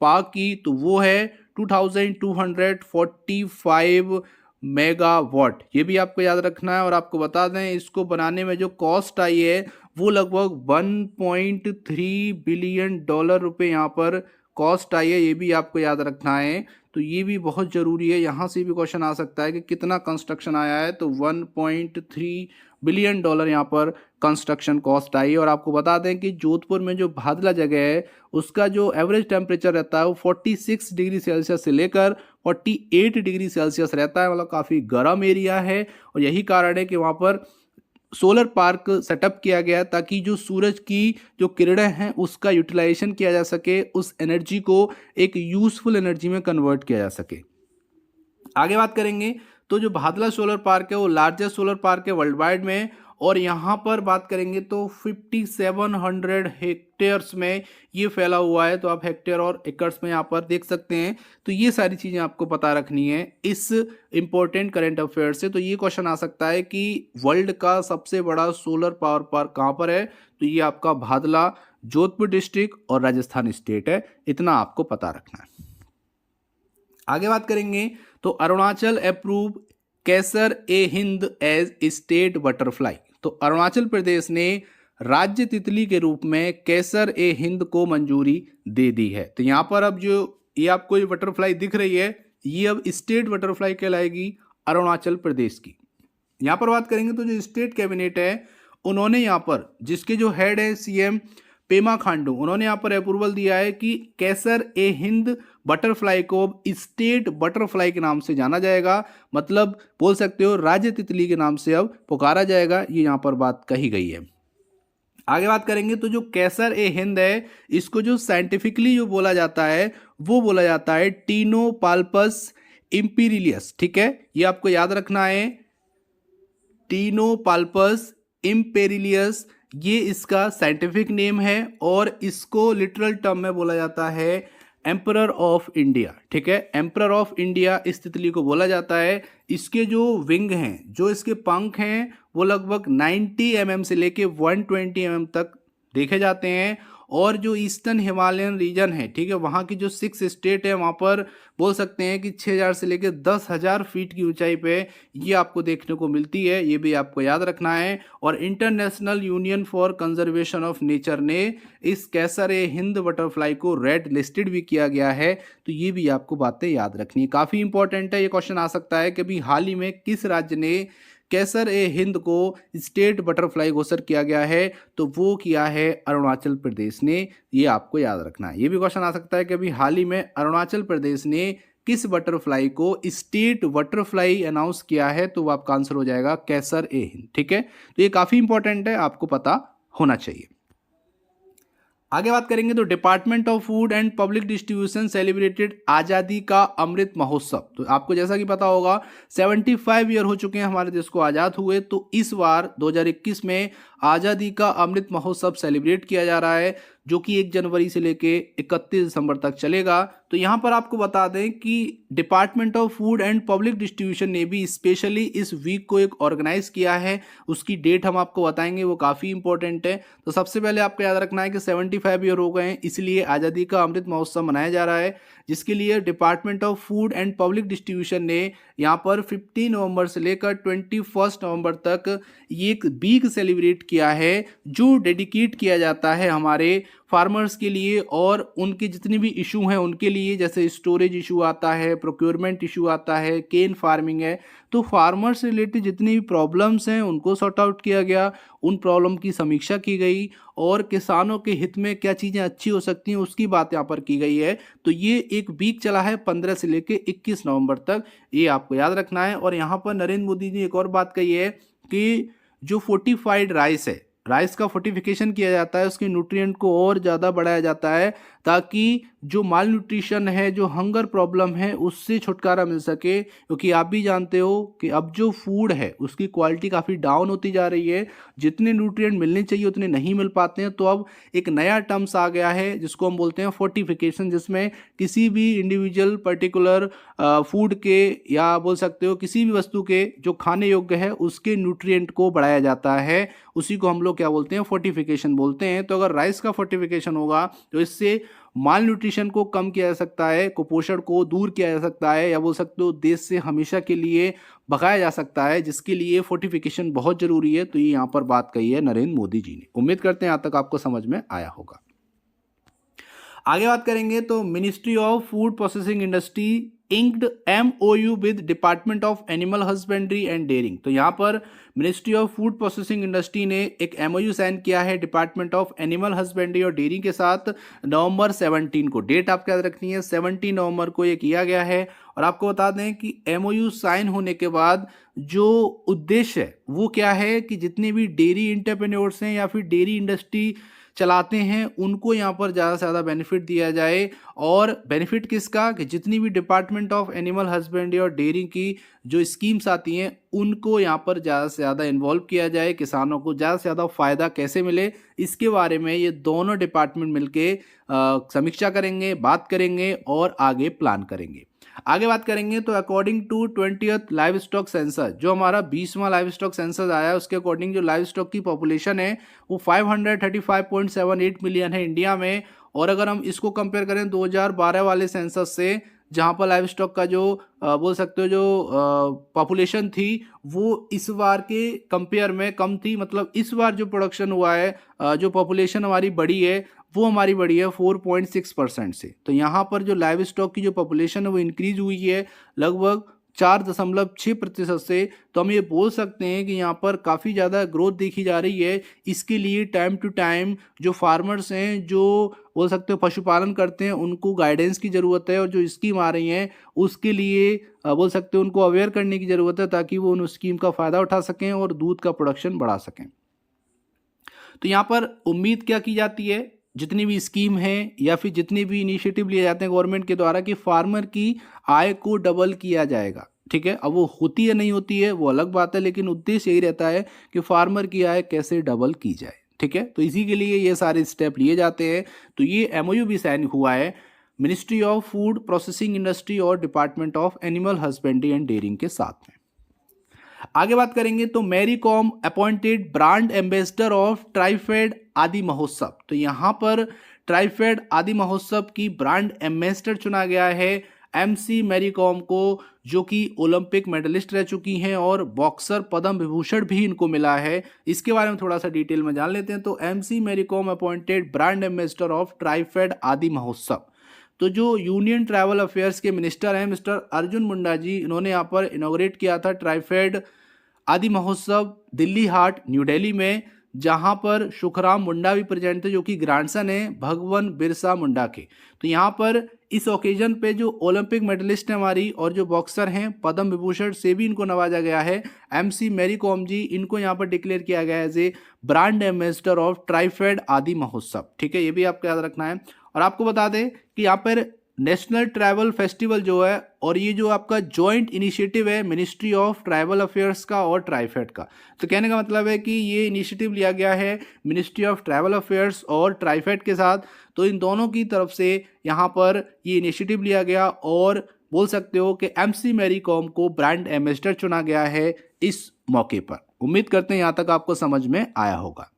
पार्क की, तो वो है 2245 मेगावाट, ये भी आपको याद रखना है। और आपको बता दें इसको बनाने में जो कॉस्ट आई है वो लगभग 1.3 बिलियन डॉलर रुपए यहाँ पर कॉस्ट आई है, ये भी आपको याद रखना है। तो ये भी बहुत ज़रूरी है, यहाँ से भी क्वेश्चन आ सकता है कि कितना कंस्ट्रक्शन आया है, तो 1.3 बिलियन डॉलर यहाँ पर कंस्ट्रक्शन कॉस्ट आई है। और आपको बता दें कि जोधपुर में जो भादला जगह है उसका जो एवरेज टेम्परेचर रहता है वो 46 डिग्री सेल्सियस से लेकर 48 डिग्री सेल्सियस रहता है, मतलब काफ़ी गर्म एरिया है। और यही कारण है कि वहाँ पर सोलर पार्क सेटअप किया गया ताकि जो सूरज की जो किरणें हैं उसका यूटिलाइजेशन किया जा सके, उस एनर्जी को एक यूजफुल एनर्जी में कन्वर्ट किया जा सके। आगे बात करेंगे तो जो भादला सोलर पार्क है वो लार्जेस्ट सोलर पार्क है वर्ल्ड वाइड में, और यहाँ पर बात करेंगे तो 5700 हेक्टेयर्स में ये फैला हुआ है। तो आप हेक्टेयर और एकर्स में यहाँ पर देख सकते हैं। तो ये सारी चीज़ें आपको पता रखनी है इस इम्पोर्टेंट करंट अफेयर से। तो ये क्वेश्चन आ सकता है कि वर्ल्ड का सबसे बड़ा सोलर पावर पार्क कहाँ पर है, तो ये आपका भादला, जोधपुर डिस्ट्रिक्ट और राजस्थान स्टेट है। इतना आपको पता रखना है। आगे बात करेंगे तो अरुणाचल अप्रूव कैसर ए हिंद एज स्टेट बटरफ्लाई। तो अरुणाचल प्रदेश ने राज्य तितली के रूप में कैसर ए हिंद को मंजूरी दे दी है। तो यहाँ पर अब जो ये आपको ये बटरफ्लाई दिख रही है, ये अब स्टेट बटरफ्लाई कहलाएगी अरुणाचल प्रदेश की। यहाँ पर बात करेंगे तो जो स्टेट कैबिनेट है उन्होंने यहाँ पर, जिसके जो हेड है सीएम पेमा खांडू, उन्होंने यहाँ पर अप्रूवल दिया है कि कैसर ए हिंद बटरफ्लाई को अब स्टेट बटरफ्लाई के नाम से जाना जाएगा। मतलब बोल सकते हो राज्य तितली के नाम से अब पुकारा जाएगा। ये यहाँ पर बात कही गई है। आगे बात करेंगे तो जो कैसर ए हिंद है, इसको जो साइंटिफिकली जो बोला जाता है वो बोला जाता है टीनोपाल्पस इम्पीरिलियस। ठीक है, ये आपको याद रखना है, टीनोपाल्पस इम्पेरिलियस ये इसका साइंटिफिक नेम है, और इसको लिटरल टर्म में बोला जाता है एम्परर ऑफ इंडिया। ठीक है, एम्परर ऑफ इंडिया इस तितली को बोला जाता है। इसके जो विंग हैं, जो इसके पंख हैं, वो लगभग 90 mm से लेके 120 mm तक देखे जाते हैं। और जो ईस्टर्न हिमालयन रीजन है, ठीक है, वहाँ की जो 6 स्टेट है, वहाँ पर बोल सकते हैं कि 6000 से लेकर 10,000 फीट की ऊंचाई पे ये आपको देखने को मिलती है। ये भी आपको याद रखना है। और international union for conservation of nature ने इस कैसर ए हिंद बटरफ्लाई को रेड लिस्टेड भी किया गया है। तो ये भी आपको बातें याद रखनी है, काफ़ी इंपॉर्टेंट है। ये क्वेश्चन आ सकता है कि अभी हाल ही में किस राज्य ने कैसर ए हिंद को स्टेट बटरफ्लाई घोषित किया गया है, तो वो किया है अरुणाचल प्रदेश ने। ये आपको याद रखना है। ये भी क्वेश्चन आ सकता है कि अभी हाल ही में अरुणाचल प्रदेश ने किस बटरफ्लाई को स्टेट बटरफ्लाई अनाउंस किया है, तो वो आपका आंसर हो जाएगा कैसर ए हिंद। ठीक है, तो ये काफ़ी इंपॉर्टेंट है, आपको पता होना चाहिए। आगे बात करेंगे तो department of food and public distribution celebrated आज़ादी का अमृत महोत्सव। तो आपको जैसा कि पता होगा 75 ईयर हो चुके हैं हमारे देश को आज़ाद हुए। तो इस बार 2021 में आज़ादी का अमृत महोत्सव सेलिब्रेट किया जा रहा है, जो कि 1 जनवरी से लेके 31 दिसंबर तक चलेगा। तो यहाँ पर आपको बता दें कि department of food and public distribution ने भी स्पेशली इस वीक को एक ऑर्गेनाइज किया है। उसकी डेट हम आपको बताएंगे, वो काफ़ी इंपॉर्टेंट है। तो सबसे पहले आपको याद रखना है कि 75 ईयर हो गए हैं, इसलिए आज़ादी का अमृत महोत्सव मनाया जा रहा है, जिसके लिए department of food and public distribution ने यहाँ पर 15 नवंबर से लेकर 21 नवंबर तक ये एक वीक सेलिब्रेट किया है, जो डेडिकेट किया जाता है हमारे फार्मर्स के लिए और उनके जितने भी इशू हैं उनके लिए। जैसे स्टोरेज इशू आता है, प्रोक्योरमेंट इशू आता है, केन फार्मिंग है। तो फार्मर्स से रिलेटेड जितनी भी प्रॉब्लम्स हैं उनको सॉर्ट आउट किया गया, उन प्रॉब्लम की समीक्षा की गई, और किसानों के हित में क्या चीज़ें अच्छी हो सकती हैं उसकी बात यहाँ पर की गई है। तो ये एक वीक चला है 15 से लेकर 21 नवंबर तक, ये आपको याद रखना है। और यहाँ पर नरेंद्र मोदी जी ने एक और बात कही है कि जो फोर्टिफाइड राइस है, राइस का फोर्टिफिकेशन किया जाता है, उसके न्यूट्रिएंट को और ज़्यादा बढ़ाया जाता है, ताकि जो माल न्यूट्रिशन है, जो हंगर प्रॉब्लम है, उससे छुटकारा मिल सके। क्योंकि आप भी जानते हो कि अब जो फूड है उसकी क्वालिटी काफ़ी डाउन होती जा रही है, जितने न्यूट्रिएंट मिलने चाहिए उतने नहीं मिल पाते हैं। तो अब एक नया टर्म्स आ गया है जिसको हम बोलते हैं फोर्टिफिकेशन, जिसमें किसी भी इंडिविजुअल पर्टिकुलर फूड के, या बोल सकते हो किसी भी वस्तु के जो खाने योग्य है उसके न्यूट्रिएंट को बढ़ाया जाता है। उसी को हम लोग क्या बोलते हैं, फोर्टिफिकेशन बोलते हैं। तो अगर राइस का फोर्टिफिकेशन होगा तो इससे माल न्यूट्रिशन को कम किया जा सकता है, कुपोषण को दूर किया जा सकता है, या बोल सकते हो देश से हमेशा के लिए भगाया जा सकता है, जिसके लिए फोर्टिफिकेशन बहुत जरूरी है। तो ये यहाँ पर बात कही है नरेंद्र मोदी जी ने। उम्मीद करते हैं यहाँ तक आपको समझ में आया होगा। आगे बात करेंगे तो ministry of food processing industry inked MOU with department of animal husbandry and dairying. तो यहाँ पर ministry of food processing industry ने एक MOU साइन किया है डिपार्टमेंट ऑफ एनिमल हस्बेंड्री और डेयरिंग के साथ नवंबर 17 को। डेट आपको याद रखनी है, 17 नवंबर को ये किया गया है। और आपको बता दें कि MOU साइन होने के बाद जो उद्देश्य है वो क्या है कि जितने भी डेयरी इंटरप्रेन्योर्स हैं या फिर डेयरी इंडस्ट्री चलाते हैं उनको यहाँ पर ज़्यादा से ज़्यादा बेनिफिट दिया जाए। और बेनिफिट किसका, कि जितनी भी डिपार्टमेंट ऑफ एनिमल हस्बेंड्री और डेयरी की जो स्कीम्स आती हैं उनको यहाँ पर ज़्यादा से ज़्यादा इन्वॉल्व किया जाए। किसानों को ज़्यादा से ज़्यादा फ़ायदा कैसे मिले, इसके बारे में ये दोनों डिपार्टमेंट मिलके समीक्षा करेंगे, बात करेंगे और आगे प्लान करेंगे। आगे बात करेंगे तो according to 20th livestock census, जो हमारा 20वां लाइव स्टॉक सेंसस आया है, उसके अकॉर्डिंग जो लाइव स्टॉक की पॉपुलेशन है वो 535.78 मिलियन है इंडिया में। और अगर हम इसको कंपेयर करें 2012 वाले सेंसस से, जहाँ पर लाइव स्टॉक का जो बोल सकते हो जो पॉपुलेशन थी वो इस बार के कंपेयर में कम थी। मतलब इस बार जो प्रोडक्शन हुआ है, जो पॉपुलेशन हमारी बढ़ी है वो हमारी बढ़ी है 4.6% से। तो यहाँ पर जो लाइव स्टॉक की जो पॉपुलेशन है वो इंक्रीज हुई है लगभग 4.6% से। तो हम ये बोल सकते हैं कि यहाँ पर काफ़ी ज़्यादा ग्रोथ देखी जा रही है। इसके लिए टाइम टू टाइम जो फार्मर्स हैं, जो बोल सकते हो पशुपालन करते हैं, उनको गाइडेंस की ज़रूरत है। और जो स्कीम आ रही हैं उसके लिए बोल सकते हो उनको अवेयर करने की ज़रूरत है, ताकि वो उन स्कीम का फ़ायदा उठा सकें और दूध का प्रोडक्शन बढ़ा सकें। तो यहाँ पर उम्मीद क्या की जाती है, जितनी भी स्कीम है या फिर जितने भी इनिशिएटिव लिए जाते हैं गवर्नमेंट के द्वारा, कि फार्मर की आय को डबल किया जाएगा। ठीक है, अब वो होती है नहीं होती है वो अलग बात है, लेकिन उद्देश्य यही रहता है कि फार्मर की आय कैसे डबल की जाए। ठीक है, तो इसी के लिए ये सारे स्टेप लिए जाते हैं। तो ये एमओयू भी साइन हुआ है ministry of food processing industry और department of animal husbandry and dairying के साथ में। आगे बात करेंगे तो Mary Kom appointed brand ambassador of TRIFED Aadi Mahotsav. तो यहाँ पर ट्राइफेड आदि महोत्सव की ब्रांड एम्बेसडर चुना गया है एमसी मैरी कॉम को, जो कि ओलंपिक मेडलिस्ट रह चुकी हैं और बॉक्सर पद्म विभूषण भी इनको मिला है। इसके बारे में थोड़ा सा डिटेल में जान लेते हैं। तो M C Mary Kom appointed brand ambassador of TRIFED Aadi Mahotsav. तो जो यूनियन ट्रैवल अफेयर्स के मिनिस्टर हैं मिस्टर अर्जुन मुंडा जी, इन्होंने यहाँ पर इनॉग्रेट किया था ट्राइफेड आदि महोत्सव दिल्ली हाट न्यू दिल्ली में, जहां पर सुखराम मुंडा भी प्रेजेंट थे, जो कि ग्रैंडसन है भगवान बिरसा मुंडा के। तो यहाँ पर इस ओकेजन पे जो ओलंपिक मेडलिस्ट हैं हमारी और जो बॉक्सर हैं पद्म विभूषण से भी इनको नवाजा गया है। एमसी मैरी कॉम जी, इनको यहाँ पर डिक्लेयर किया गया है as a brand ambassador of TRIFED Aadi Mahotsav. ठीक है, ये भी आपको याद रखना है। और आपको बता दें कि यहाँ पर नेशनल ट्रैवल फेस्टिवल जो है, और ये जो आपका जॉइंट इनिशिएटिव है मिनिस्ट्री ऑफ ट्राइबल अफेयर्स का और ट्राइफेड का। तो कहने का मतलब है कि ये इनिशिएटिव लिया गया है मिनिस्ट्री ऑफ ट्राइबल अफेयर्स और ट्राइफेड के साथ। तो इन दोनों की तरफ से यहाँ पर ये इनिशिएटिव लिया गया और बोल सकते हो कि एमसी मैरी कॉम को ब्रांड एम्बेसडर चुना गया है इस मौके पर। उम्मीद करते हैं यहाँ तक आपको समझ में आया होगा।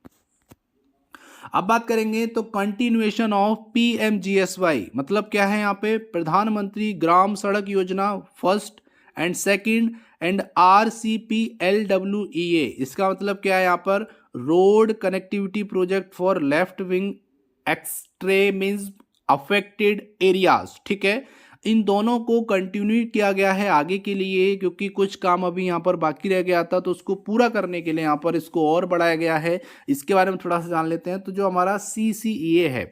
अब बात करेंगे तो कंटिन्यूएशन ऑफ पीएमजीएसवाई, मतलब क्या है यहाँ पे, प्रधानमंत्री ग्राम सड़क योजना first and second and RCPLWEA। इसका मतलब क्या है यहाँ पर, road connectivity project for left wing extremism affected areas. ठीक है, इन दोनों को कंटिन्यू किया गया है आगे के लिए, क्योंकि कुछ काम अभी यहाँ पर बाकी रह गया था, तो उसको पूरा करने के लिए यहाँ पर इसको और बढ़ाया गया है। इसके बारे में थोड़ा सा जान लेते हैं। तो जो हमारा CCEA है,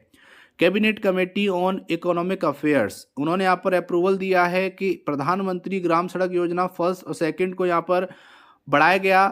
cabinet committee on economic affairs, उन्होंने यहाँ पर अप्रूवल दिया है कि प्रधानमंत्री ग्राम सड़क योजना फर्स्ट और सेकंड को यहाँ पर बढ़ाया गया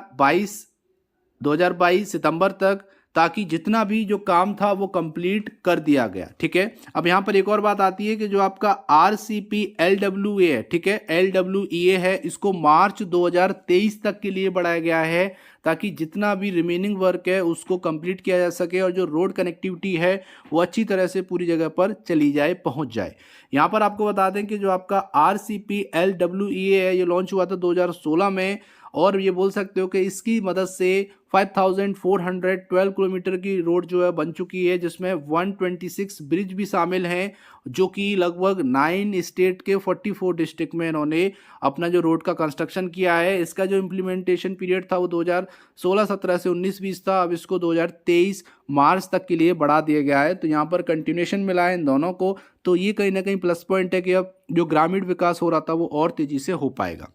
2022 सितंबर तक, ताकि जितना भी जो काम था वो कंप्लीट कर दिया गया। ठीक है, अब यहाँ पर एक और बात आती है कि जो आपका RCPLWA है, ठीक है, LWEA है, इसको मार्च 2023 तक के लिए बढ़ाया गया है, ताकि जितना भी रिमेनिंग वर्क है उसको कंप्लीट किया जा सके और जो रोड कनेक्टिविटी है वो अच्छी तरह से पूरी जगह पर चली जाए, पहुंच जाए। यहाँ पर आपको बता दें कि जो आपका RCPLWEA है ये लॉन्च हुआ था 2016 में, और ये बोल सकते हो कि इसकी मदद से 5412 किलोमीटर की रोड जो है बन चुकी है, जिसमें 126 ब्रिज भी शामिल हैं, जो कि लगभग 9 स्टेट के 44 डिस्ट्रिक्ट में इन्होंने अपना जो रोड का कंस्ट्रक्शन किया है। इसका जो इम्प्लीमेंटेशन पीरियड था वो 2016-17 से 19-20 था, अब इसको 2023 मार्च तक के लिए बढ़ा दिया गया है। तो यहाँ पर कंटिन्यूएशन मिला है इन दोनों को, तो ये कहीं ना कहीं प्लस पॉइंट है कि अब जो ग्रामीण विकास हो रहा था वो और तेजी से हो पाएगा।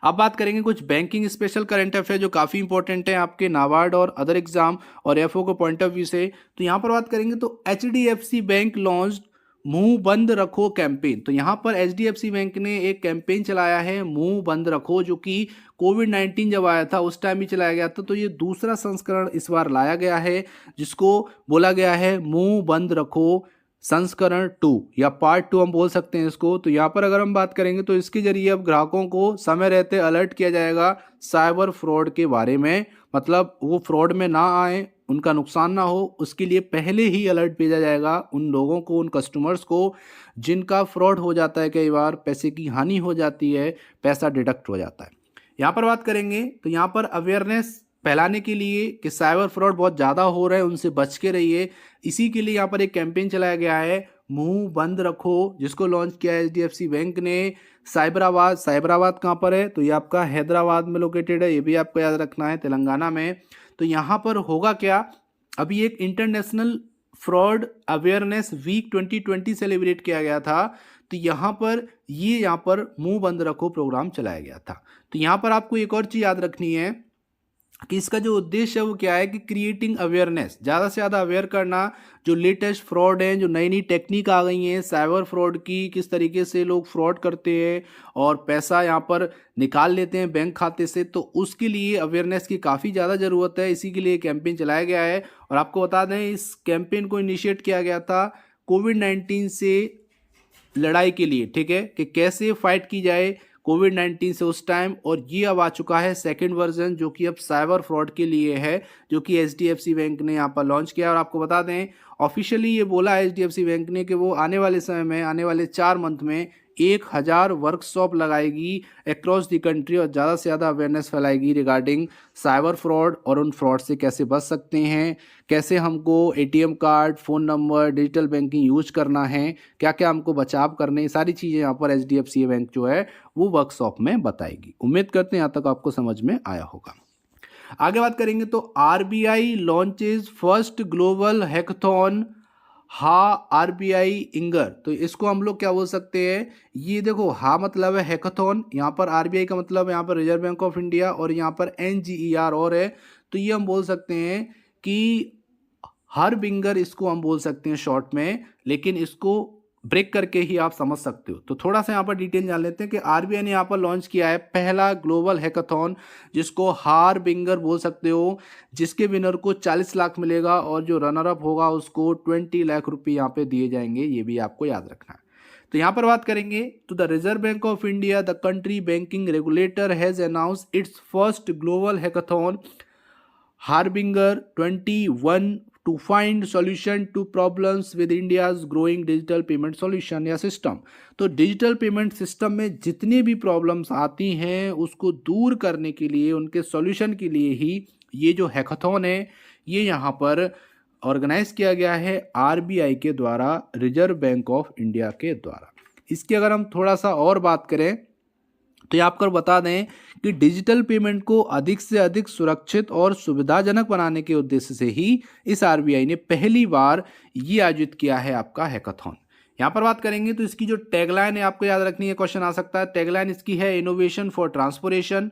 अब बात करेंगे कुछ बैंकिंग स्पेशल करंट अफेयर जो काफ़ी इंपॉर्टेंट है आपके नाबार्ड और अदर एग्जाम और एफओ को पॉइंट ऑफ व्यू से। तो यहाँ पर बात करेंगे तो HDFC बैंक लॉन्च्ड मुंह बंद रखो कैंपेन। तो यहाँ पर एचडीएफसी बैंक ने एक कैंपेन चलाया है मुंह बंद रखो, जो कि कोविड-19 जब आया था उस टाइम ही चलाया गया था। तो ये दूसरा संस्करण इस बार लाया गया है, जिसको बोला गया है मुंह बंद रखो संस्करण 2 या पार्ट 2 हम बोल सकते हैं इसको। तो यहाँ पर अगर हम बात करेंगे तो इसके जरिए अब ग्राहकों को समय रहते अलर्ट किया जाएगा साइबर फ्रॉड के बारे में। मतलब वो फ्रॉड में ना आए, उनका नुकसान ना हो, उसके लिए पहले ही अलर्ट भेजा जाएगा उन लोगों को, उन कस्टमर्स को जिनका फ्रॉड हो जाता है, कई बार पैसे की हानि हो जाती है, पैसा डिडक्ट हो जाता है। यहाँ पर बात करेंगे तो यहाँ पर अवेयरनेस फैलाने के लिए कि साइबर फ्रॉड बहुत ज़्यादा हो रहे हैं, उनसे बच के रहिए, इसी के लिए यहाँ पर एक कैंपेन चलाया गया है मुंह बंद रखो, जिसको लॉन्च किया है एचडीएफसी बैंक ने। साइबराबाद कहाँ पर है? तो ये आपका हैदराबाद में लोकेटेड है, ये भी आपको याद रखना है, तेलंगाना में। तो यहाँ पर होगा क्या, अभी एक international fraud awareness week 2020 celebrate किया गया था। तो यहाँ पर मुंह बंद रखो प्रोग्राम चलाया गया था। तो यहाँ पर आपको एक और चीज़ याद रखनी है कि इसका जो उद्देश्य है वो क्या है कि क्रिएटिंग अवेयरनेस, ज़्यादा से ज़्यादा अवेयर करना, जो लेटेस्ट फ्रॉड हैं, जो नई नई टेक्निक आ गई हैं साइबर फ्रॉड की, किस तरीके से लोग फ्रॉड करते हैं और पैसा यहाँ पर निकाल लेते हैं बैंक खाते से, तो उसके लिए अवेयरनेस की काफ़ी ज़्यादा ज़रूरत है। इसी के लिए कैंपेन चलाया गया है। और आपको बता दें इस कैंपेन को इनिशिएट किया गया था कोविड-19 से लड़ाई के लिए, ठीक है, कि कैसे फाइट की जाए कोविड-19 से उस टाइम। और ये अब आ चुका है सेकंड वर्जन, जो कि अब साइबर फ्रॉड के लिए है, जो कि एचडीएफसी बैंक ने यहाँ पर लॉन्च किया। और आपको बता दें ऑफिशियली ये बोला है एचडीएफसी बैंक ने कि वो आने वाले समय में, आने वाले 4 मंथ में 1000 वर्कशॉप लगाएगी अक्रॉस द कंट्री और ज़्यादा से ज़्यादा अवेयरनेस फैलाएगी रिगार्डिंग साइबर फ्रॉड और उन फ्रॉड से कैसे बच सकते हैं, कैसे हमको ATM card, phone number, digital banking use करना है, क्या क्या हमको बचाव करने, सारी चीज़ें यहाँ पर एचडीएफसी बैंक जो है वो वर्कशॉप में बताएगी। उम्मीद करते हैं यहाँ तक आपको समझ में आया होगा। आगे बात करेंगे तो RBI launches first global hackathon RBI Inger. तो इसको हम लोग क्या बोल सकते हैं, ये देखो मतलब है हैकाथॉन, यहाँ पर आरबीआई का मतलब यहाँ पर रिजर्व बैंक ऑफ इंडिया, और यहाँ पर एनजीईआर और है। तो ये हम बोल सकते हैं कि हर बिंगर इसको हम बोल सकते हैं शॉर्ट में, लेकिन इसको ब्रेक करके ही आप समझ सकते हो। तो थोड़ा सा यहाँ पर डिटेल जान लेते हैं कि आरबीआई ने यहाँ पर लॉन्च किया है पहला ग्लोबल हैकाथॉन, जिसको हार बिंगर बोल सकते हो, जिसके विनर को 40 लाख मिलेगा और जो रनर अप होगा उसको 20 लाख रुपये यहाँ पे दिए जाएंगे। ये भी आपको याद रखना है। तो यहाँ पर बात करेंगे तो the reserve bank of India, the country banking regulator, has announced it's first global hackathon harbinger 21 to find solution to problems with India's growing digital payment solution या सिस्टम। तो डिजिटल पेमेंट सिस्टम में जितनी भी problems आती हैं उसको दूर करने के लिए, उनके सॉल्यूशन के लिए ही ये जो हैकाथॉन है ये यहाँ पर ऑर्गेनाइज किया गया है आरबीआई के द्वारा, रिजर्व बैंक ऑफ इंडिया के द्वारा। इसकी अगर हम थोड़ा सा और बात करें तो ये आपको बता दें कि डिजिटल पेमेंट को अधिक से अधिक सुरक्षित और सुविधाजनक बनाने के उद्देश्य से ही इस आरबीआई ने पहली बार ये आयोजित किया है आपका हैकाथॉन। यहाँ पर बात करेंगे तो इसकी जो टैगलाइन है आपको याद रखनी है, क्वेश्चन आ सकता है। टैगलाइन इसकी है इनोवेशन फॉर ट्रांसफॉर्मेशन,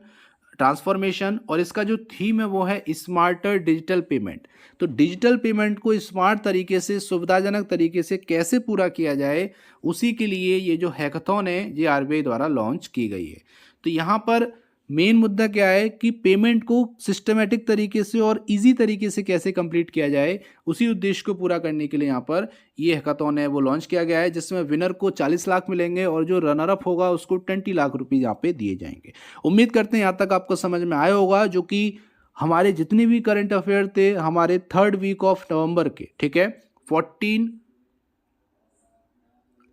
और इसका जो थीम है वो है स्मार्टर डिजिटल पेमेंट। तो डिजिटल पेमेंट को स्मार्ट तरीके से, सुविधाजनक तरीके से कैसे पूरा किया जाए, उसी के लिए ये जो हैकाथॉन है ये आरबीआई द्वारा लॉन्च की गई है। तो यहाँ पर मेन मुद्दा क्या है कि पेमेंट को सिस्टमेटिक तरीके से और इजी तरीके से कैसे कंप्लीट किया जाए, उसी उद्देश्य को पूरा करने के लिए यहाँ पर ये हैकाथॉन है वो लॉन्च किया गया है, जिसमें विनर को 40 लाख मिलेंगे और जो रनर अप होगा उसको 20 लाख रुपये यहाँ पे दिए जाएंगे। उम्मीद करते हैं यहाँ तक आपको समझ में आया होगा, जो कि हमारे जितने भी करंट अफेयर थे हमारे 3rd वीक ऑफ नवंबर के, ठीक है, 14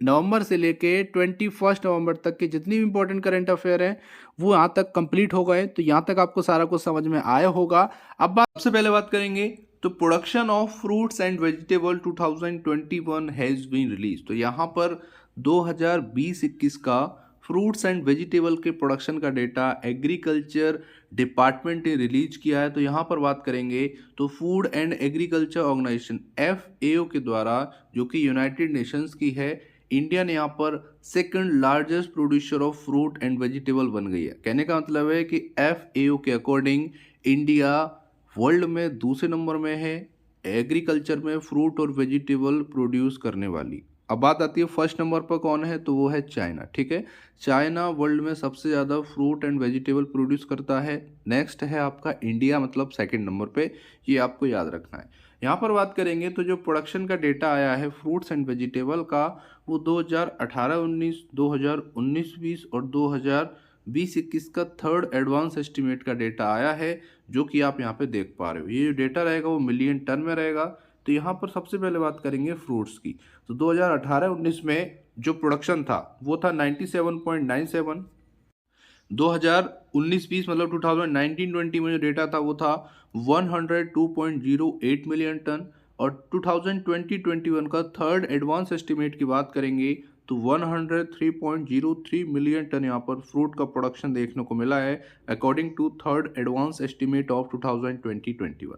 नवंबर से लेके 21 नवंबर तक के जितनी भी इंपॉर्टेंट करंट अफेयर हैं वो यहाँ तक कंप्लीट हो गए। तो यहाँ तक आपको सारा कुछ समझ में आया होगा। अब सबसे पहले बात करेंगे तो production of fruits and vegetable 2021 has been release. तो यहाँ पर 2020-21 का फ्रूट्स एंड वेजिटेबल के प्रोडक्शन का डेटा एग्रीकल्चर डिपार्टमेंट ने रिलीज किया है। तो यहाँ पर बात करेंगे तो food and agriculture organisation FAO के द्वारा, जो कि यूनाइटेड नेशंस की है, इंडिया ने यहाँ पर second largest producer of fruit and vegetable बन गई है। कहने का मतलब है कि FAO के अकॉर्डिंग इंडिया वर्ल्ड में दूसरे नंबर में है एग्रीकल्चर में फ्रूट और वेजिटेबल प्रोड्यूस करने वाली अब बात आती है फर्स्ट नंबर पर कौन है, तो वो है चाइना। ठीक है, चाइना वर्ल्ड में सबसे ज़्यादा फ्रूट एंड वेजिटेबल प्रोड्यूस करता है। नेक्स्ट है आपका इंडिया, मतलब सेकंड नंबर पे, ये आपको याद रखना है। यहाँ पर बात करेंगे तो जो प्रोडक्शन का डेटा आया है फ्रूट्स एंड वेजिटेबल का, वो 2018-19, 2019-20 और 2020-21 का थर्ड एडवांस एस्टिमेट का डेटा आया है, जो कि आप यहाँ पे देख पा रहे हो। ये जो डेटा रहेगा वो मिलियन टन में रहेगा। तो यहाँ पर सबसे पहले बात करेंगे फ्रूट्स की। तो 2018-19 में जो प्रोडक्शन था वो था 97.97। 2019-20 मतलब 2019-20 में जो डेटा था वो था 102.08 मिलियन टन। और 2020-21 का थर्ड एडवांस एस्टिमेट की बात करेंगे तो 103.03 मिलियन टन यहाँ पर फ्रूट का प्रोडक्शन देखने को मिला है, according to third advance estimate of 2020-21।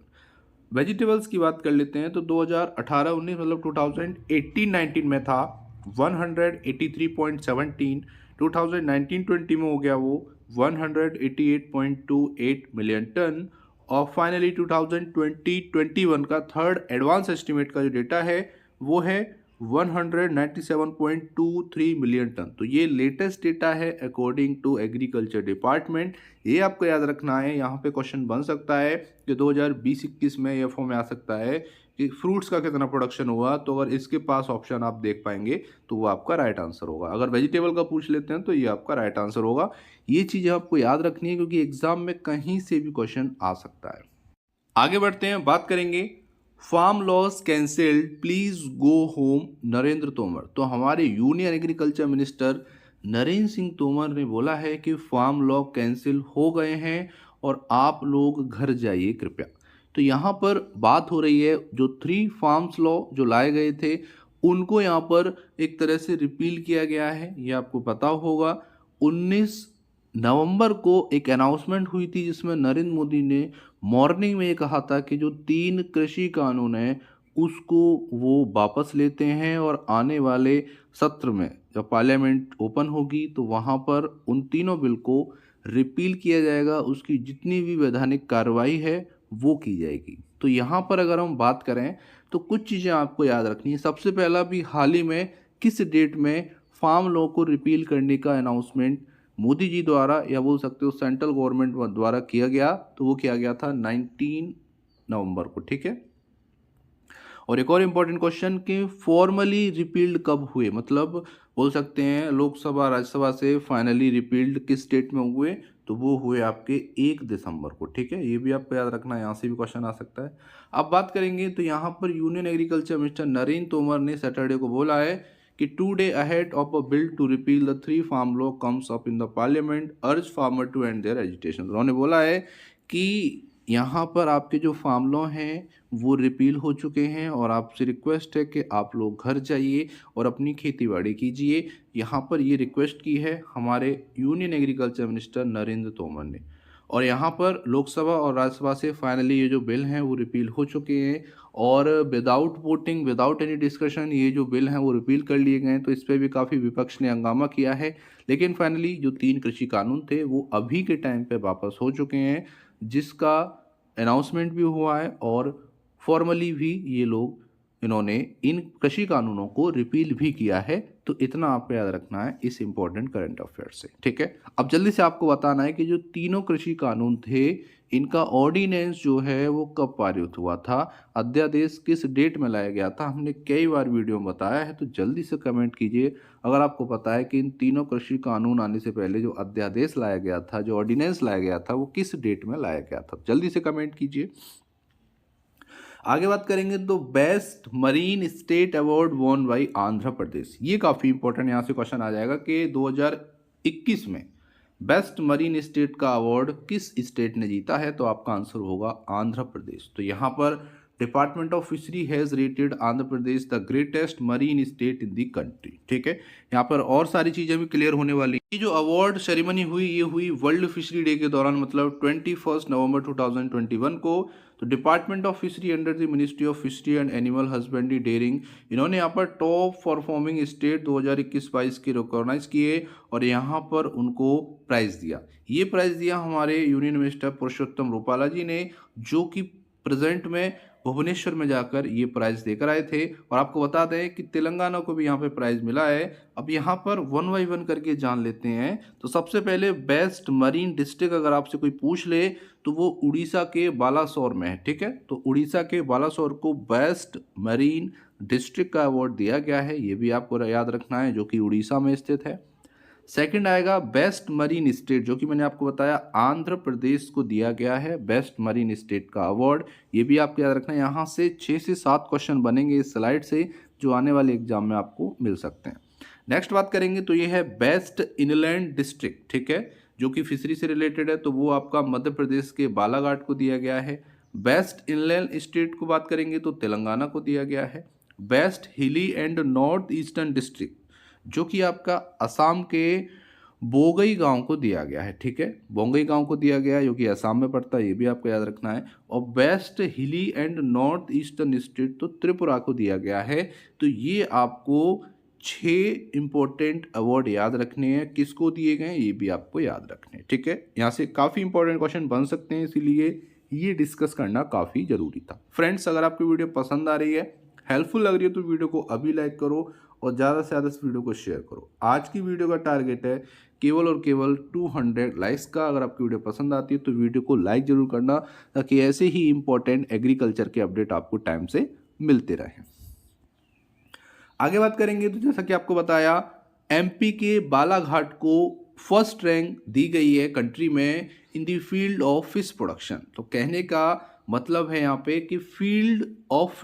Vegetables की बात कर लेते हैं तो 2018-19 मतलब 2018-19 में था 183.17, 2019-20 में हो गया वो 188.28 मिलियन टन। और फाइनली 2020-21 का थर्ड एडवांस एस्टिमेट का जो डेटा है वो है 197.23 मिलियन टन। तो ये लेटेस्ट डेटा है अकॉर्डिंग टू एग्रीकल्चर डिपार्टमेंट। ये आपको याद रखना है, यहाँ पे क्वेश्चन बन सकता है कि 2020-21 में एफओ में आ सकता है कि फ्रूट्स का कितना प्रोडक्शन हुआ। तो अगर इसके पास ऑप्शन आप देख पाएंगे तो वो आपका राइट आंसर होगा। अगर वेजिटेबल का पूछ लेते हैं तो ये आपका राइट आंसर होगा। ये चीज़ें आपको याद रखनी है क्योंकि एग्जाम में कहीं से भी क्वेश्चन आ सकता है। आगे बढ़ते हैं, बात करेंगे farm laws cancelled please go home Narendra Tomar. तो हमारे union agriculture minister Narendra Singh Tomar ने बोला है कि फार्म लॉ कैंसिल हो गए हैं और आप लोग घर जाइए कृपया। तो यहाँ पर बात हो रही है जो 3 फार्म्स लॉ जो लाए गए थे उनको यहाँ पर एक तरह से रिपील किया गया है। ये आपको पता होगा 19 नवंबर को एक अनाउंसमेंट हुई थी जिसमें नरेंद्र मोदी ने मॉर्निंग में ये कहा था कि जो 3 कृषि कानून हैं उसको वो वापस लेते हैं और आने वाले सत्र में जब पार्लियामेंट ओपन होगी तो वहाँ पर उन तीनों बिल को रिपील किया जाएगा, उसकी जितनी भी वैधानिक कार्रवाई है वो की जाएगी। तो यहाँ पर अगर हम बात करें तो कुछ चीज़ें आपको याद रखनी है। सबसे पहला भी हाल ही में किस डेट में फार्म लॉ को रिपील करने का अनाउंसमेंट मोदी जी द्वारा या बोल सकते हो सेंट्रल गवर्नमेंट द्वारा किया गया, तो वो किया गया था 19 नवंबर को। ठीक है, और एक और इम्पोर्टेंट क्वेश्चन कि फॉर्मली रिपील्ड कब हुए, मतलब बोल सकते हैं लोकसभा राज्यसभा से फाइनली रिपील्ड किस डेट में हुए, तो वो हुए आपके 1 दिसंबर को। ठीक है, ये भी आपको याद रखना है, यहाँ से भी क्वेश्चन आ सकता है। अब बात करेंगे तो यहाँ पर union agriculture minister Narendra Tomar ने सैटरडे को बोला है कि 2 day ahead of a bill to repeal the 3 farm law comes up in the parliament urge farmer to end their agitation. उन्होंने बोला है कि यहाँ पर आपके जो फार्म लॉ हैं वो रिपील हो चुके हैं और आपसे रिक्वेस्ट है कि आप लोग घर जाइए और अपनी खेती बाड़ी कीजिए। यहाँ पर ये रिक्वेस्ट की है हमारे union agriculture minister Narendra Tomar ने। और यहाँ पर लोकसभा और राज्यसभा से फाइनली ये जो बिल हैं वो रिपील हो चुके हैं और without voting without any discussion ये जो बिल हैं वो रिपील कर लिए गए हैं। तो इस पर भी काफ़ी विपक्ष ने हंगामा किया है, लेकिन फाइनली जो 3 कृषि कानून थे वो अभी के टाइम पे वापस हो चुके हैं, जिसका अनाउंसमेंट भी हुआ है और फॉर्मली भी ये लोग इन्होंने इन कृषि कानूनों को रिपील भी किया है। तो इतना आपको याद रखना है इस इम्पोर्टेंट करंट अफेयर से। ठीक है, अब जल्दी से आपको बताना है कि जो तीनों कृषि कानून थे इनका ऑर्डिनेंस जो है वो कब पारित हुआ था, अध्यादेश किस डेट में लाया गया था। हमने कई बार वीडियो में बताया है, तो जल्दी से कमेंट कीजिए अगर आपको पता है कि इन तीनों कृषि कानून आने से पहले जो अध्यादेश लाया गया था, जो ऑर्डिनेंस लाया गया था, वो किस डेट में लाया गया था। जल्दी से कमेंट कीजिए। आगे बात करेंगे तो best marine state award won by Andhra Pradesh. ये काफ़ी इंपॉर्टेंट यहाँ से क्वेश्चन आ जाएगा कि 2021 में बेस्ट मरीन स्टेट का अवार्ड किस स्टेट ने जीता है, तो आपका आंसर होगा आंध्र प्रदेश। तो यहाँ पर department of fishery has rated Andhra Pradesh the greatest marine state in the country. ठीक है, यहाँ पर और सारी चीज़ें भी क्लियर होने वाली। ये जो अवार्ड सेरेमनी हुई ये हुई वर्ल्ड फिशरी डे के दौरान, मतलब 21 नवंबर 2021 को। तो department of fishery under the ministry of fishery and animal husbandry dairying, इन्होंने यहाँ पर टॉप परफॉर्मिंग स्टेट 2021-22 के रिकॉग्नाइज किए और यहाँ पर उनको प्राइज़ दिया। ये प्राइज़ दिया हमारे यूनियन मिनिस्टर पुरुषोत्तम रूपाला जी ने, जो कि प्रेजेंट में भुवनेश्वर में जाकर ये प्राइज़ देकर आए थे। और आपको बता दें कि तेलंगाना को भी यहाँ पे प्राइज़ मिला है। अब यहाँ पर वन बाई वन करके जान लेते हैं। तो सबसे पहले बेस्ट मरीन डिस्ट्रिक्ट अगर आपसे कोई पूछ ले तो वो उड़ीसा के बालासोर में है, ठीक है। तो उड़ीसा के बालासोर को बेस्ट मरीन डिस्ट्रिक्ट का अवार्ड दिया गया है, ये भी आपको याद रखना है, जो कि उड़ीसा में स्थित है। सेकंड आएगा बेस्ट मरीन स्टेट, जो कि मैंने आपको बताया आंध्र प्रदेश को दिया गया है बेस्ट मरीन स्टेट का अवार्ड, ये भी आपको याद रखना है। यहाँ से 6 से 7 क्वेश्चन बनेंगे इस स्लाइड से, जो आने वाले एग्जाम में आपको मिल सकते हैं। नेक्स्ट बात करेंगे तो ये है बेस्ट इनलैंड डिस्ट्रिक्ट, ठीक है, जो कि फिशरी से रिलेटेड है, तो वो आपका मध्य प्रदेश के बालाघाट को दिया गया है। बेस्ट इनलैंड स्टेट को बात करेंगे तो तेलंगाना को दिया गया है। बेस्ट हिली एंड नॉर्थ ईस्टर्न डिस्ट्रिक्ट, जो कि आपका असम के बोंगई गांव को दिया गया है, ठीक है, बोंगई गांव को दिया गया है, जो कि असम में पड़ता है, ये भी आपको याद रखना है। और बेस्ट हिली एंड नॉर्थ ईस्टर्न स्टेट तो त्रिपुरा को दिया गया है। तो ये आपको 6 इंपॉर्टेंट अवार्ड याद रखने हैं, किसको दिए गए हैं ये भी आपको याद रखने हैं, ठीक है। यहाँ से काफ़ी इंपॉर्टेंट क्वेश्चन बन सकते हैं, इसीलिए ये डिस्कस करना काफ़ी ज़रूरी था। फ्रेंड्स, अगर आपकी वीडियो पसंद आ रही है, हेल्पफुल लग रही है, तो वीडियो को अभी लाइक करो और ज़्यादा से ज़्यादा इस वीडियो को शेयर करो। आज की वीडियो का टारगेट है केवल और केवल 200 लाइक्स का। अगर आपकी वीडियो पसंद आती है तो वीडियो को लाइक जरूर करना, ताकि ऐसे ही इंपॉर्टेंट एग्रीकल्चर के अपडेट आपको टाइम से मिलते रहें। आगे बात करेंगे तो जैसा कि आपको बताया, एमपी के बालाघाट को फर्स्ट रैंक दी गई है कंट्री में in the field of fish production. तो कहने का मतलब है यहाँ पे कि फील्ड ऑफ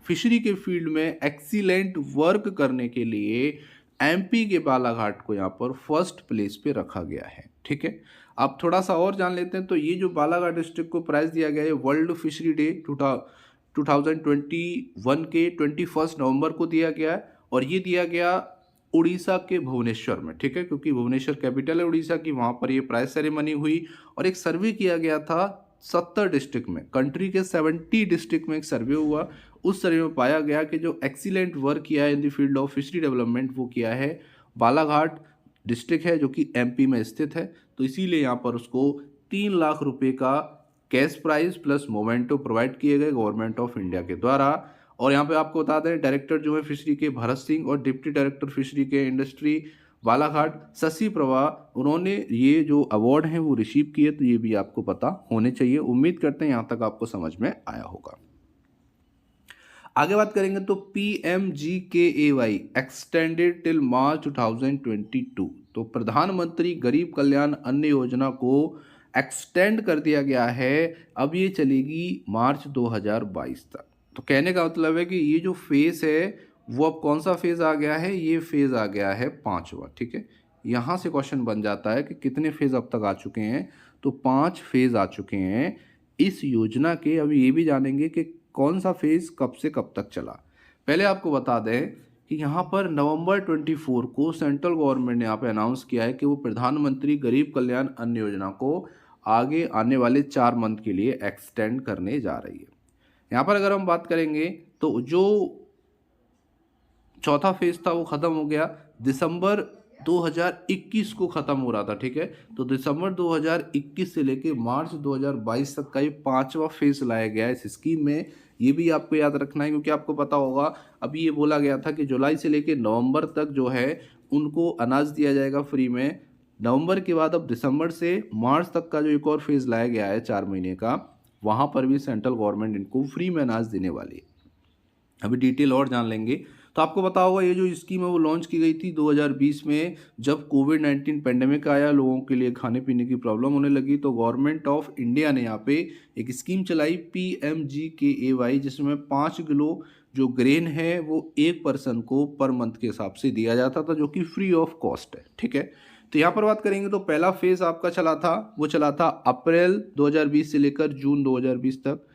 फिशरी के फील्ड में एक्सीलेंट वर्क करने के लिए एमपी के बालाघाट को यहाँ पर फर्स्ट प्लेस पे रखा गया है, ठीक है। आप थोड़ा सा और जान लेते हैं, तो ये जो बालाघाट डिस्ट्रिक्ट को प्राइज़ दिया गया है वर्ल्ड फिशरी डे 2021 के 21 नवंबर को दिया गया है, और ये दिया गया उड़ीसा के भुवनेश्वर में, ठीक है, क्योंकि भुवनेश्वर कैपिटल है उड़ीसा की, वहाँ पर ये प्राइज सेरेमनी हुई। और एक सर्वे किया गया था 70 डिस्ट्रिक्ट में, कंट्री के 70 डिस्ट्रिक्ट में एक सर्वे हुआ। उस सर्वे में पाया गया कि जो एक्सीलेंट वर्क किया है in the field of fishery development, वो किया है बालाघाट डिस्ट्रिक्ट है, जो कि एमपी में स्थित है। तो इसीलिए यहाँ पर उसको 3 लाख रुपए का cash prize plus memento provide किए गए गवर्नमेंट ऑफ इंडिया के द्वारा। और यहाँ पे आपको बता दें, डायरेक्टर जो है फिशरी के भरत सिंह और डिप्टी डायरेक्टर फिशरी के इंडस्ट्री बालाघाट शशि प्रभा, उन्होंने ये जो अवार्ड हैं वो रिसीव किए। तो ये भी आपको पता होने चाहिए। उम्मीद करते हैं यहाँ तक आपको समझ में आया होगा। आगे बात करेंगे तो PMGKAY एक्सटेंडेड टिल मार्च 2022। तो प्रधानमंत्री गरीब कल्याण अन्न योजना को एक्सटेंड कर दिया गया है, अब ये चलेगी मार्च 2022 तक। तो कहने का मतलब है कि ये जो फेज़ है वो अब कौन सा फेज़ आ गया है, ये फेज़ आ गया है 5वां, ठीक है। यहाँ से क्वेश्चन बन जाता है कि कितने फेज़ अब तक आ चुके हैं, तो 5 फेज़ आ चुके हैं इस योजना के। अभी ये भी जानेंगे कि कौन सा फेज़ कब से कब तक चला। पहले आपको बता दें कि यहाँ पर नवंबर 24 को सेंट्रल गवर्नमेंट ने यहाँ पे अनाउंस किया है कि वो प्रधानमंत्री गरीब कल्याण अन्न योजना को आगे आने वाले 4 मंथ के लिए एक्सटेंड करने जा रही है। यहाँ पर अगर हम बात करेंगे तो जो चौथा फेज़ था वो ख़त्म हो गया, दिसंबर 2021 को ख़त्म हो रहा था, ठीक है। तो दिसंबर 2021 से लेके मार्च 2022 तक का ये 5वां फेज़ लाया गया है इस स्कीम में। ये भी आपको याद रखना है, क्योंकि आपको पता होगा अभी ये बोला गया था कि जुलाई से लेके नवंबर तक जो है उनको अनाज दिया जाएगा फ्री में। नवंबर के बाद अब दिसंबर से मार्च तक का जो एक और फेज़ लाया गया है 4 महीने का, वहाँ पर भी सेंट्रल गवर्नमेंट इनको फ्री में अनाज देने वाली है। अभी डिटेल और जान लेंगे। तो आपको पता होगा ये जो स्कीम है वो लॉन्च की गई थी 2020 में, जब कोविड-19 पेंडेमिक आया, लोगों के लिए खाने पीने की प्रॉब्लम होने लगी। तो गवर्नमेंट ऑफ इंडिया ने यहाँ पे एक स्कीम चलाई PMGKAY, जिसमें 5 किलो जो ग्रेन है वो एक पर्सन को पर मंथ के हिसाब से दिया जाता था, जो कि फ्री ऑफ कॉस्ट है, ठीक है। तो यहाँ पर बात करेंगे तो पहला फेज़ आपका चला था, वो चला था अप्रैल 2020 से लेकर जून 2020 तक।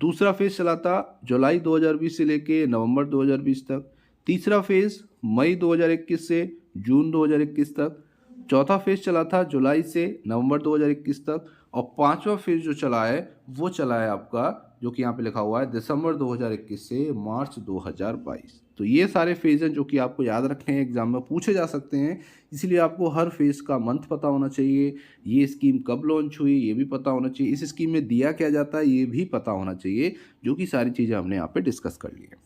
दूसरा फेज़ चला था जुलाई 2020 से लेकर नवंबर 2020 तक। तीसरा फेज़ मई 2021 से जून 2021 तक। चौथा फेज़ चला था जुलाई से नवंबर 2021 तक। और 5वां फेज़ जो चला है वो चला है आपका जो कि यहाँ पे लिखा हुआ है दिसंबर 2021 से मार्च 2022। तो ये सारे फेज हैं जो कि आपको याद रखने हैं, एग्जाम में पूछे जा सकते हैं, इसलिए आपको हर फेज का मंथ पता होना चाहिए, ये स्कीम कब लॉन्च हुई ये भी पता होना चाहिए, इस स्कीम में दिया क्या जाता है ये भी पता होना चाहिए, जो कि सारी चीज़ें हमने यहाँ पे डिस्कस कर ली है।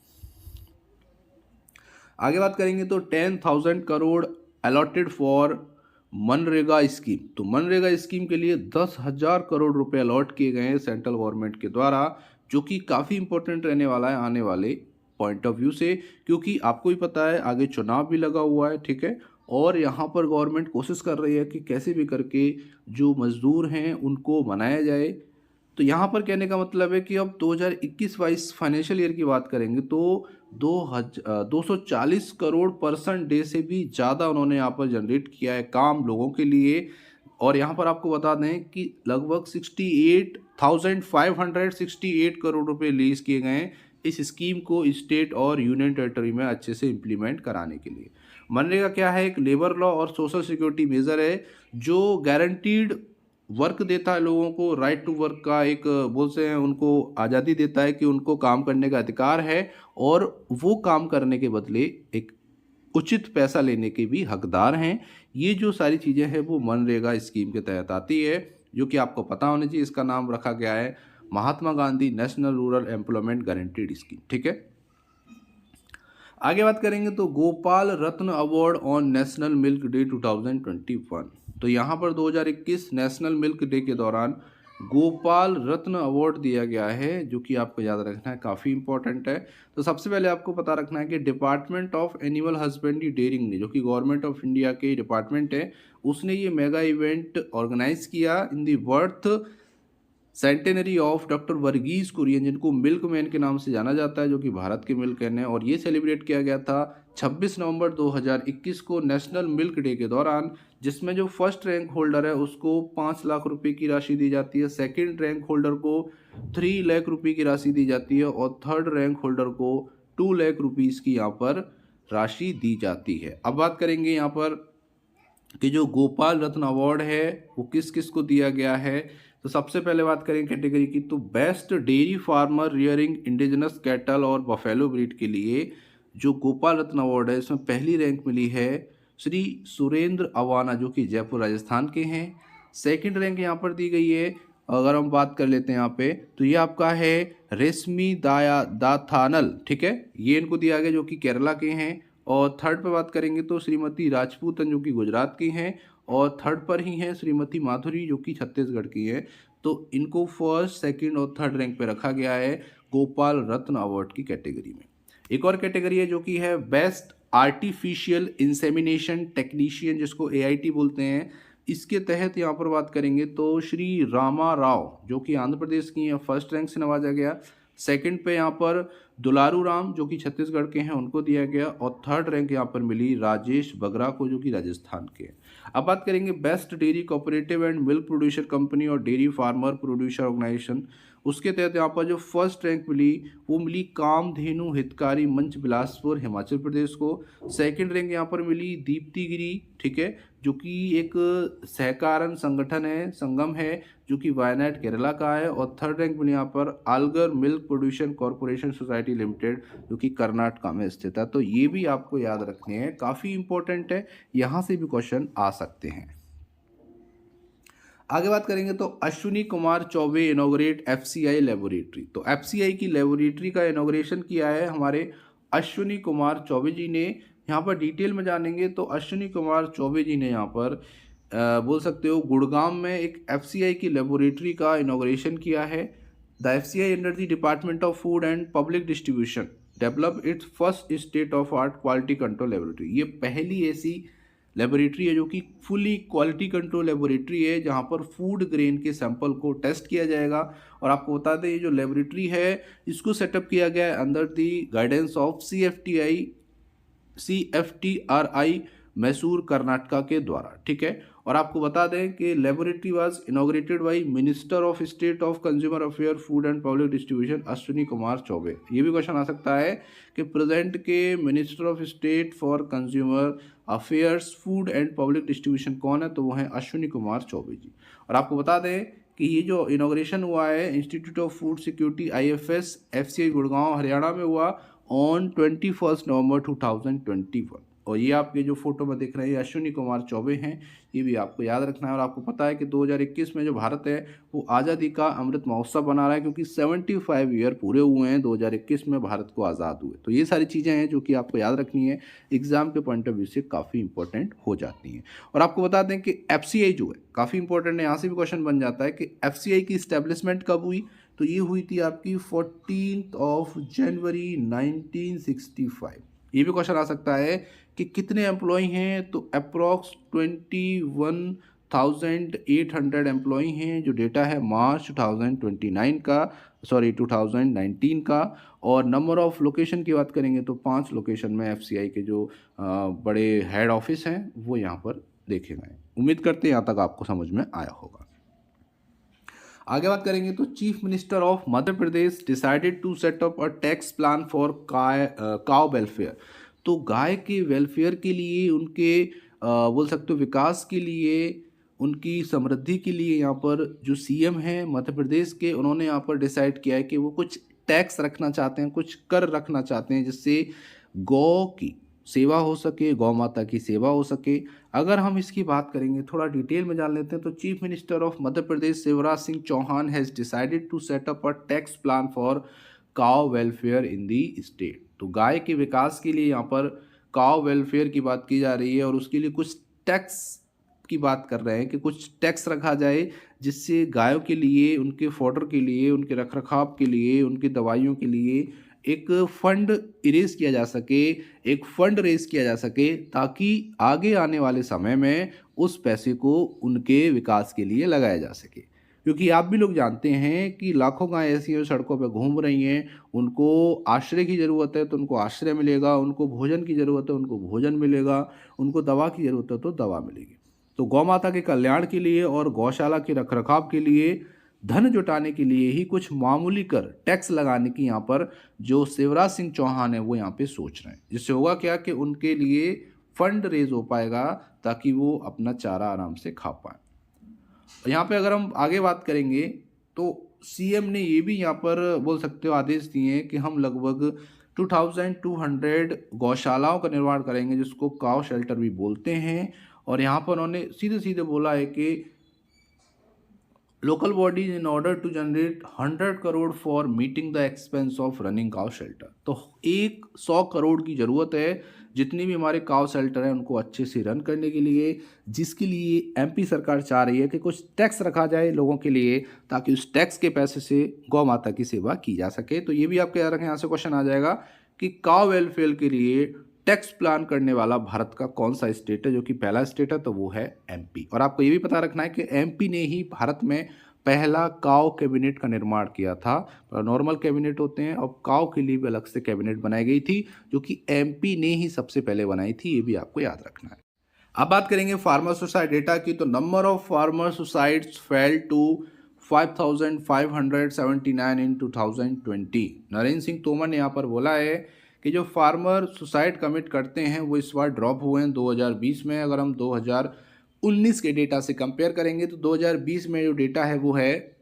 आगे बात करेंगे तो 10,000 crore allotted for MNREGA scheme. तो मनरेगा स्कीम के लिए 10,000 करोड़ रुपए अलॉट किए गए हैं सेंट्रल गवर्नमेंट के द्वारा, जो कि काफ़ी इंपॉर्टेंट रहने वाला है आने वाले पॉइंट ऑफ व्यू से, क्योंकि आपको ही पता है आगे चुनाव भी लगा हुआ है, ठीक है, और यहाँ पर गवर्नमेंट कोशिश कर रही है कि कैसे भी करके जो मजदूर हैं उनको बनाया जाए। तो यहाँ पर कहने का मतलब है कि अब 2021-22 फाइनेंशियल ईयर की बात करेंगे तो 240 करोड़ परसेंट डे से भी ज़्यादा उन्होंने यहाँ पर जनरेट किया है काम लोगों के लिए। और यहाँ पर आपको बता दें कि लगभग 68,568 करोड़ रुपए रिलीज किए गए हैं इस स्कीम को स्टेट और यूनियन टेरिटरी में अच्छे से इम्प्लीमेंट कराने के लिए। मनरेगा क्या है? एक लेबर लॉ और सोशल सिक्योरिटी मेजर है जो गारंटीड वर्क देता है लोगों को, राइट टू वर्क का एक बोलते हैं, उनको आज़ादी देता है कि उनको काम करने का अधिकार है और वो काम करने के बदले एक उचित पैसा लेने के भी हकदार हैं। ये जो सारी चीज़ें हैं वो मनरेगा स्कीम के तहत आती है, जो कि आपको पता होना चाहिए। इसका नाम रखा गया है Mahatma Gandhi national rural employment guaranteed scheme, ठीक है। आगे बात करेंगे तो Gopal Ratna award on national milk day 2021। तो यहाँ पर 2021 नेशनल मिल्क डे के दौरान गोपाल रत्न अवार्ड दिया गया है, जो कि आपको याद रखना है, काफ़ी इंपॉर्टेंट है। तो सबसे पहले आपको पता रखना है कि department of animal husbandry dairying ने, जो कि गवर्नमेंट ऑफ इंडिया के डिपार्टमेंट है, उसने ये मेगा इवेंट ऑर्गेनाइज किया in the birth centenary of doctor Verghese Kurien, जिनको मिल्क मैन के नाम से जाना जाता है, जो कि भारत के मिल्क मैन है, और ये सेलिब्रेट किया गया था 26 नवंबर 2021 को नेशनल मिल्क डे के दौरान, जिसमें जो फर्स्ट रैंक होल्डर है उसको 5 लाख रुपए की राशि दी जाती है, सेकंड रैंक होल्डर को 3 लाख रुपए की राशि दी जाती है और थर्ड रैंक होल्डर को 2 लाख रुपीज़ की यहाँ पर राशि दी जाती है। अब बात करेंगे यहाँ पर कि जो गोपाल रत्न अवार्ड है वो किस किस को दिया गया है। तो सबसे पहले बात करें कैटेगरी की, तो best dairy farmer rearing indigenous cattle और बफेलो ब्रीड के लिए जो गोपाल रत्न अवार्ड है इसमें पहली रैंक मिली है श्री सुरेंद्र अवाना, जो कि जयपुर राजस्थान के हैं। सेकंड रैंक यहाँ पर दी गई है, अगर हम बात कर लेते हैं यहाँ पे, तो ये आपका है रेशमी दाथानल, ठीक है, ये इनको दिया गया जो कि केरला के हैं। और थर्ड पे बात करेंगे तो श्रीमती राजपूतन, जो कि गुजरात की हैं, और थर्ड पर ही हैं श्रीमती माधुरी, जो कि छत्तीसगढ़ की है। तो इनको फर्स्ट, सेकंड और थर्ड रैंक पे रखा गया है गोपाल रत्न अवार्ड की कैटेगरी में। एक और कैटेगरी है जो कि है बेस्ट आर्टिफिशियल इंसेमिनेशन टेक्नीशियन, जिसको AIT बोलते हैं। इसके तहत यहाँ पर बात करेंगे तो श्री रामा राव, जो कि आंध्र प्रदेश की हैं, फर्स्ट रैंक से नवाजा गया। सेकंड पे यहाँ पर दुलारू राम, जो कि छत्तीसगढ़ के हैं, उनको दिया गया। और थर्ड रैंक यहाँ पर मिली राजेश बगरा को, जो कि राजस्थान के हैं। अब बात करेंगे best dairy cooperative and milk producer company और डेयरी फार्मर प्रोड्यूसर ऑर्गेनाइजेशन, उसके तहत यहाँ पर जो फर्स्ट रैंक मिली वो मिली कामधेनु हितकारी मंच बिलासपुर हिमाचल प्रदेश को। सेकंड रैंक यहाँ पर मिली दीप्ति गिरी, ठीक है, जो कि एक सहकारण संगठन है, संगम है, जो कि वायनाड केरला का है। और थर्ड रैंक मिली यहाँ पर आलगर milk production corporation society limited, जो कि कर्नाटका में स्थित है। तो ये भी आपको याद रखने हैं, काफ़ी इंपॉर्टेंट है, यहाँ से भी क्वेश्चन आ सकते हैं। आगे बात करेंगे तो अश्विनी कुमार चौबे इनोग्रेट FCI लेबोरेटरी। तो FCI की लेबोरेटरी का इनोग्रेशन किया है हमारे अश्विनी कुमार चौबे जी ने। यहाँ पर डिटेल में जानेंगे तो अश्विनी कुमार चौबे जी ने यहाँ पर बोल सकते हो गुड़गांव में एक FCI की लेबोरेटरी का इनोग्रेशन किया है। The FCI under the department of food and public distribution develop it's first state of art quality control laboratory. ये पहली ऐसी लेबोरेटरी है जो कि फुली क्वालिटी कंट्रोल लेबोरेटरी है, जहां पर फूड ग्रेन के सैंपल को टेस्ट किया जाएगा। और आपको बता दें ये जो लेबोरेटरी है इसको सेटअप किया गया है under the guidance of CFTRI Mysore Karnataka के द्वारा, ठीक है। और आपको बता दें कि laboratory was inaugurated bye minister of state of consumer affair food and public distribution Ashwini Kumar Choubey. ये भी क्वेश्चन आ सकता है कि प्रेजेंट के minister of state for consumer affairs food and public distribution कौन है, तो वो हैं अश्विनी कुमार चौबे जी। और आपको बता दें कि ये जो इनॉग्रेशन हुआ है institute of food security IFS FCI Gurgaon Haryana में हुआ ऑन 21 नवंबर 2021। और ये आपके जो फोटो में दिख रहे हैं अश्विनी कुमार चौबे हैं, ये भी आपको याद रखना है। और आपको पता है कि 2021 में जो भारत है वो आज़ादी का अमृत महोत्सव बना रहा है, क्योंकि 75 ईयर पूरे हुए हैं 2021 में भारत को आज़ाद हुए। तो ये सारी चीज़ें हैं जो कि आपको याद रखनी है, एग्जाम के पॉइंट ऑफ व्यू से काफ़ी इंपॉर्टेंट हो जाती हैं। और आपको बता दें कि FCI जो है काफ़ी इंपॉर्टेंट है, यहाँ से भी क्वेश्चन बन जाता है कि FCI की इस्टेब्लिशमेंट कब हुई। तो ये हुई थी आपकी 14 जनवरी 1965। ये भी क्वेश्चन आ सकता है कि कितने एम्प्लॉय हैं, तो अप्रॉक्स 21,800 एम्प्लॉय हैं, जो डेटा है मार्च 2019 का, सॉरी 2019 का। और नंबर ऑफ लोकेशन की बात करेंगे तो 5 लोकेशन में FCI के जो बड़े हेड ऑफिस हैं वो यहाँ पर देखे गए। उम्मीद करते हैं यहाँ तक आपको समझ में आया होगा। आगे बात करेंगे तो chief minister of Madhya Pradesh decided to set up a tax plan for cow welfare. तो गाय के वेलफेयर के लिए, उनके बोल सकते हो विकास के लिए, उनकी समृद्धि के लिए यहाँ पर जो CM हैं मध्य प्रदेश के, उन्होंने यहाँ पर डिसाइड किया है कि वो कुछ टैक्स रखना चाहते हैं, कुछ कर रखना चाहते हैं, जिससे गौ की सेवा हो सके, गौ माता की सेवा हो सके। अगर हम इसकी बात करेंगे, थोड़ा डिटेल में जान लेते हैं, तो chief minister of Madhya Pradesh Shivraj Singh Chouhan has decided to set up a tax plan for cow welfare in the state. तो गाय के विकास के लिए यहाँ पर काउ वेलफेयर की बात की जा रही है, और उसके लिए कुछ टैक्स की बात कर रहे हैं कि कुछ टैक्स रखा जाए, जिससे गायों के लिए, उनके फॉडर के लिए, उनके रखरखाव के लिए, उनकी दवाइयों के लिए एक फंड इरेज किया जा सके, एक फंड रेज किया जा सके, ताकि आगे आने वाले समय में उस पैसे को उनके विकास के लिए लगाया जा सके। क्योंकि आप भी लोग जानते हैं कि लाखों गाय ऐसी हैं सड़कों पर घूम रही हैं, उनको आश्रय की ज़रूरत है तो उनको आश्रय मिलेगा, उनको भोजन की ज़रूरत है उनको भोजन मिलेगा, उनको दवा की ज़रूरत है तो दवा मिलेगी। तो गौ माता के कल्याण के लिए और गौशाला के रखरखाव के लिए धन जुटाने के लिए ही कुछ मामूली कर टैक्स लगाने की यहाँ पर जो शिवराज सिंह चौहान है वो यहाँ पे सोच रहे हैं। जिससे होगा क्या कि उनके लिए फंड रेज हो पाएगा, ताकि वो अपना चारा आराम से खा पाए। यहाँ पे अगर हम आगे बात करेंगे तो CM ने ये भी यहाँ पर बोल सकते हो आदेश दिए हैं कि हम लगभग 2200 गौशालाओं का निर्माण करेंगे, जिसको काउ शेल्टर भी बोलते हैं। और यहाँ पर उन्होंने सीधे सीधे बोला है कि local bodies in order to generate 100 crore for meeting the expense of running cow shelter. तो 100 करोड़ की ज़रूरत है जितनी भी हमारे काउ शेल्टर हैं उनको अच्छे से रन करने के लिए, जिसके लिए MP सरकार चाह रही है कि कुछ टैक्स रखा जाए लोगों के लिए, ताकि उस टैक्स के पैसे से गौ माता की सेवा की जा सके। तो ये भी आपके याद रखें, यहाँ से क्वेश्चन आ जाएगा कि काउ वेलफेयर के लिए टैक्स प्लान करने वाला भारत का कौन सा स्टेट है। जो कि पहला स्टेट है तो वो है MP। और आपको ये भी पता रखना है कि MP ने ही भारत में पहला काउ कैबिनेट का निर्माण किया था। नॉर्मल कैबिनेट होते हैं, और काउ के लिए भी अलग से कैबिनेट बनाई गई थी, जो कि MP ने ही सबसे पहले बनाई थी। ये भी आपको याद रखना है। अब बात करेंगे फार्मर सुसाइड डेटा की। तो number of farmer suicides fell to 5,579 in 2020। Narendra Singh Tomar ने यहाँ पर बोला है कि जो फार्मर सुसाइड कमिट करते हैं वो इस बार ड्रॉप हुए हैं 2020 में। अगर हम 2019 के डेटा से कंपेयर करेंगे तो 2020 में जो डेटा है वो है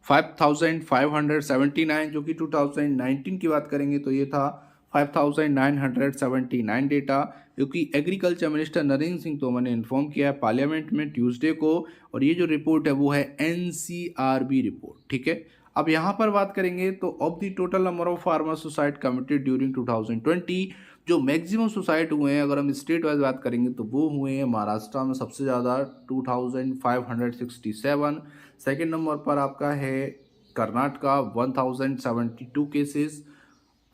5,579, जो कि 2019 की बात करेंगे तो ये था 5,979 डेटा, जो कि एग्रीकल्चर मिनिस्टर नरेंद्र सिंह तोमर ने इन्फॉर्म किया है पार्लियामेंट में ट्यूसडे को। और ये जो रिपोर्ट है वो है NCRB रिपोर्ट, ठीक है। अब यहाँ पर बात करेंगे तो of the total number of farmer suicide committed during 2020, जो मैक्सिमम सुसाइड हुए हैं अगर हम स्टेट वाइज बात करेंगे तो वो हुए हैं महाराष्ट्र में सबसे ज़्यादा 2,567। सेकेंड नंबर पर आपका है कर्नाटका 1,072 केसेस।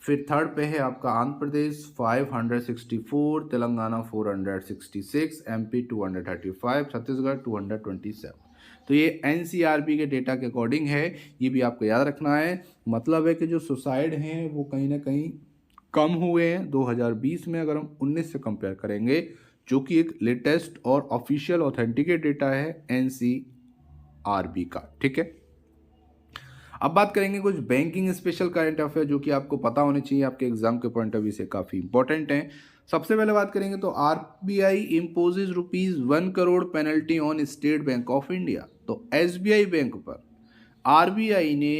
फिर थर्ड पे है आपका आंध्र प्रदेश 564, तेलंगाना 466, MP 235, छत्तीसगढ़ 227। तो ये NCRB के डेटा के अकॉर्डिंग है, ये भी आपको याद रखना है। मतलब है कि जो सुसाइड हैं वो कहीं ना कहीं कम हुए हैं 2020 में अगर हम 19 से कंपेयर करेंगे, जो कि एक लेटेस्ट और ऑफिशियल ऑथेंटिकेट डेटा है NCRB का, ठीक है। अब बात करेंगे कुछ बैंकिंग स्पेशल करंट अफेयर जो कि आपको पता होने चाहिए, आपके एग्जाम के पॉइंट ऑफ व्यू से काफ़ी इंपॉर्टेंट हैं। सबसे पहले बात करेंगे तो RBI imposes ₹1 crore penalty on state bank of India. तो एसबीआई बैंक पर आरबीआई ने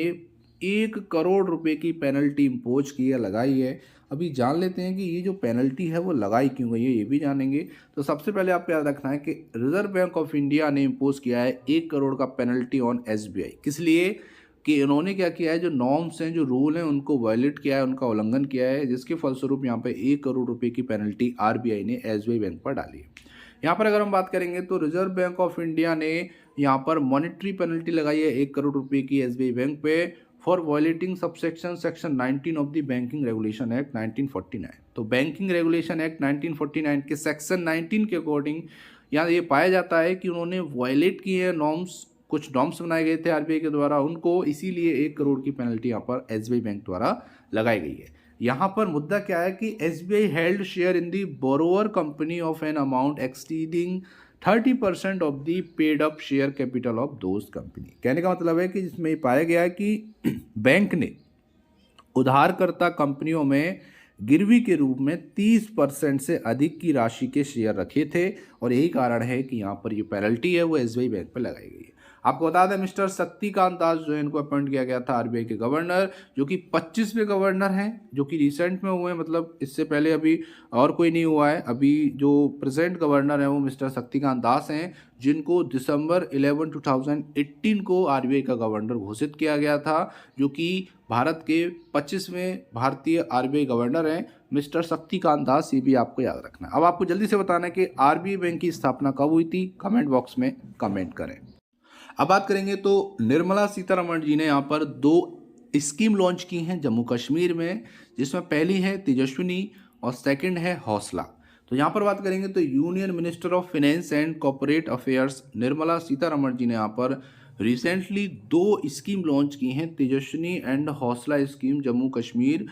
1 करोड़ रुपए की पेनल्टी इम्पोज की है, लगाई है। अभी जान लेते हैं कि ये जो पेनल्टी है वो लगाई क्यों गई है, ये भी जानेंगे। तो सबसे पहले आपको याद रखना है कि रिजर्व बैंक ऑफ इंडिया ने इम्पोज किया है 1 करोड़ का पेनल्टी ऑन एसबीआई। किस लिए? कि इन्होंने क्या किया है, जो नॉर्म्स हैं, जो रूल हैं, उनको वायलेट किया है, उनका उल्लंघन किया है, जिसके फलस्वरूप यहाँ पे 1 करोड़ रुपए की पेनल्टी आरबीआई ने एसबीआई बैंक पर डाली है। यहाँ पर अगर हम बात करेंगे तो रिजर्व बैंक ऑफ इंडिया ने यहाँ पर मॉनेटरी पेनल्टी लगाई है 1 करोड़ रुपए की एसबीआई बैंक पे for violating subsection section 19 of the banking regulation act 1949। तो बैंकिंग रेगुलेशन एक्ट 1949 के सेक्शन 19 के अकॉर्डिंग यहाँ ये पाया जाता है कि उन्होंने वायलेट किए हैं नॉर्म्स, कुछ नॉर्म्स बनाए गए थे आरबीआई के द्वारा, उनको इसीलिए 1 करोड़ की पेनल्टी यहाँ पर एसबीआई बैंक द्वारा लगाई गई है। यहाँ पर मुद्दा क्या है कि SBI held share in the borrower company of an amount exceeding 30% of the paid up share capital of दोस्त कंपनी। कहने का मतलब है कि जिसमें ये पाया गया है कि बैंक ने उधारकर्ता कंपनियों में गिरवी के रूप में 30% से अधिक की राशि के शेयर रखे थे, और यही कारण है कि यहाँ पर ये पेनल्टी है वो एसबीआई बैंक पर लगाई गई है। आपको बता दें मिस्टर शक्तिकांत दास जो है इनको अपॉइंट किया गया था आरबीआई के गवर्नर, जो कि 25वें गवर्नर हैं, जो कि रिसेंट में हुए हैं, मतलब इससे पहले अभी और कोई नहीं हुआ है। अभी जो प्रेजेंट गवर्नर हैं वो मिस्टर शक्तिकांत दास हैं, जिनको दिसंबर 11 2018 को आरबीआई का गवर्नर घोषित किया गया था, जो कि भारत के 25वें भारतीय आरबीआई गवर्नर हैं मिस्टर शक्तिकांत दास। ये भी आपको याद रखना है। अब आपको जल्दी से बताना है कि आरबीआई बैंक की स्थापना कब हुई थी, कमेंट बॉक्स में कमेंट करें। अब बात करेंगे तो निर्मला सीतारमण जी ने यहाँ पर 2 स्कीम लॉन्च की हैं जम्मू कश्मीर में, जिसमें पहली है तेजस्विनी और सेकंड है हौसला। तो यहाँ पर बात करेंगे तो union minister of finance and corporate affairs Nirmala Sitharaman ji ने यहाँ पर रिसेंटली 2 स्कीम लॉन्च की हैं, Tejaswini and Hausla scheme Jammu Kashmir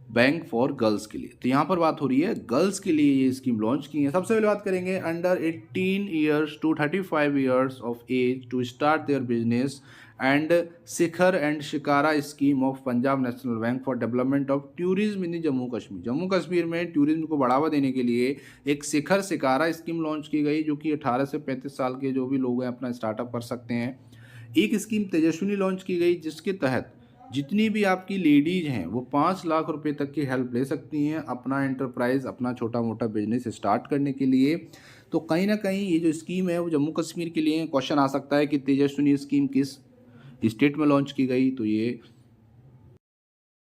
bank for girls के लिए। तो यहाँ पर बात हो रही है गर्ल्स के लिए ये स्कीम लॉन्च की है। सबसे पहले बात करेंगे under 18 years to 35 years of age to start their business and Shikhar and Shikara scheme of Punjab National Bank for development of tourism in Jammu Kashmir. Jammu Kashmir में टूरिज्म को बढ़ावा देने के लिए एक शिखर शिकारा स्कीम लॉन्च की गई, जो कि 18 से 35 साल के जो भी लोग हैं अपना स्टार्टअप कर सकते हैं। एक स्कीम तेजस्विनी लॉन्च की गई, जिसके तहत जितनी भी आपकी लेडीज हैं वो 5 लाख रुपए तक की हेल्प ले सकती हैं अपना एंटरप्राइज, अपना छोटा मोटा बिजनेस स्टार्ट करने के लिए। तो कहीं ना कहीं ये जो स्कीम है वो जम्मू कश्मीर के लिए क्वेश्चन आ सकता है कि तेजस्विनी स्कीम किस स्टेट में लॉन्च की गई। तो ये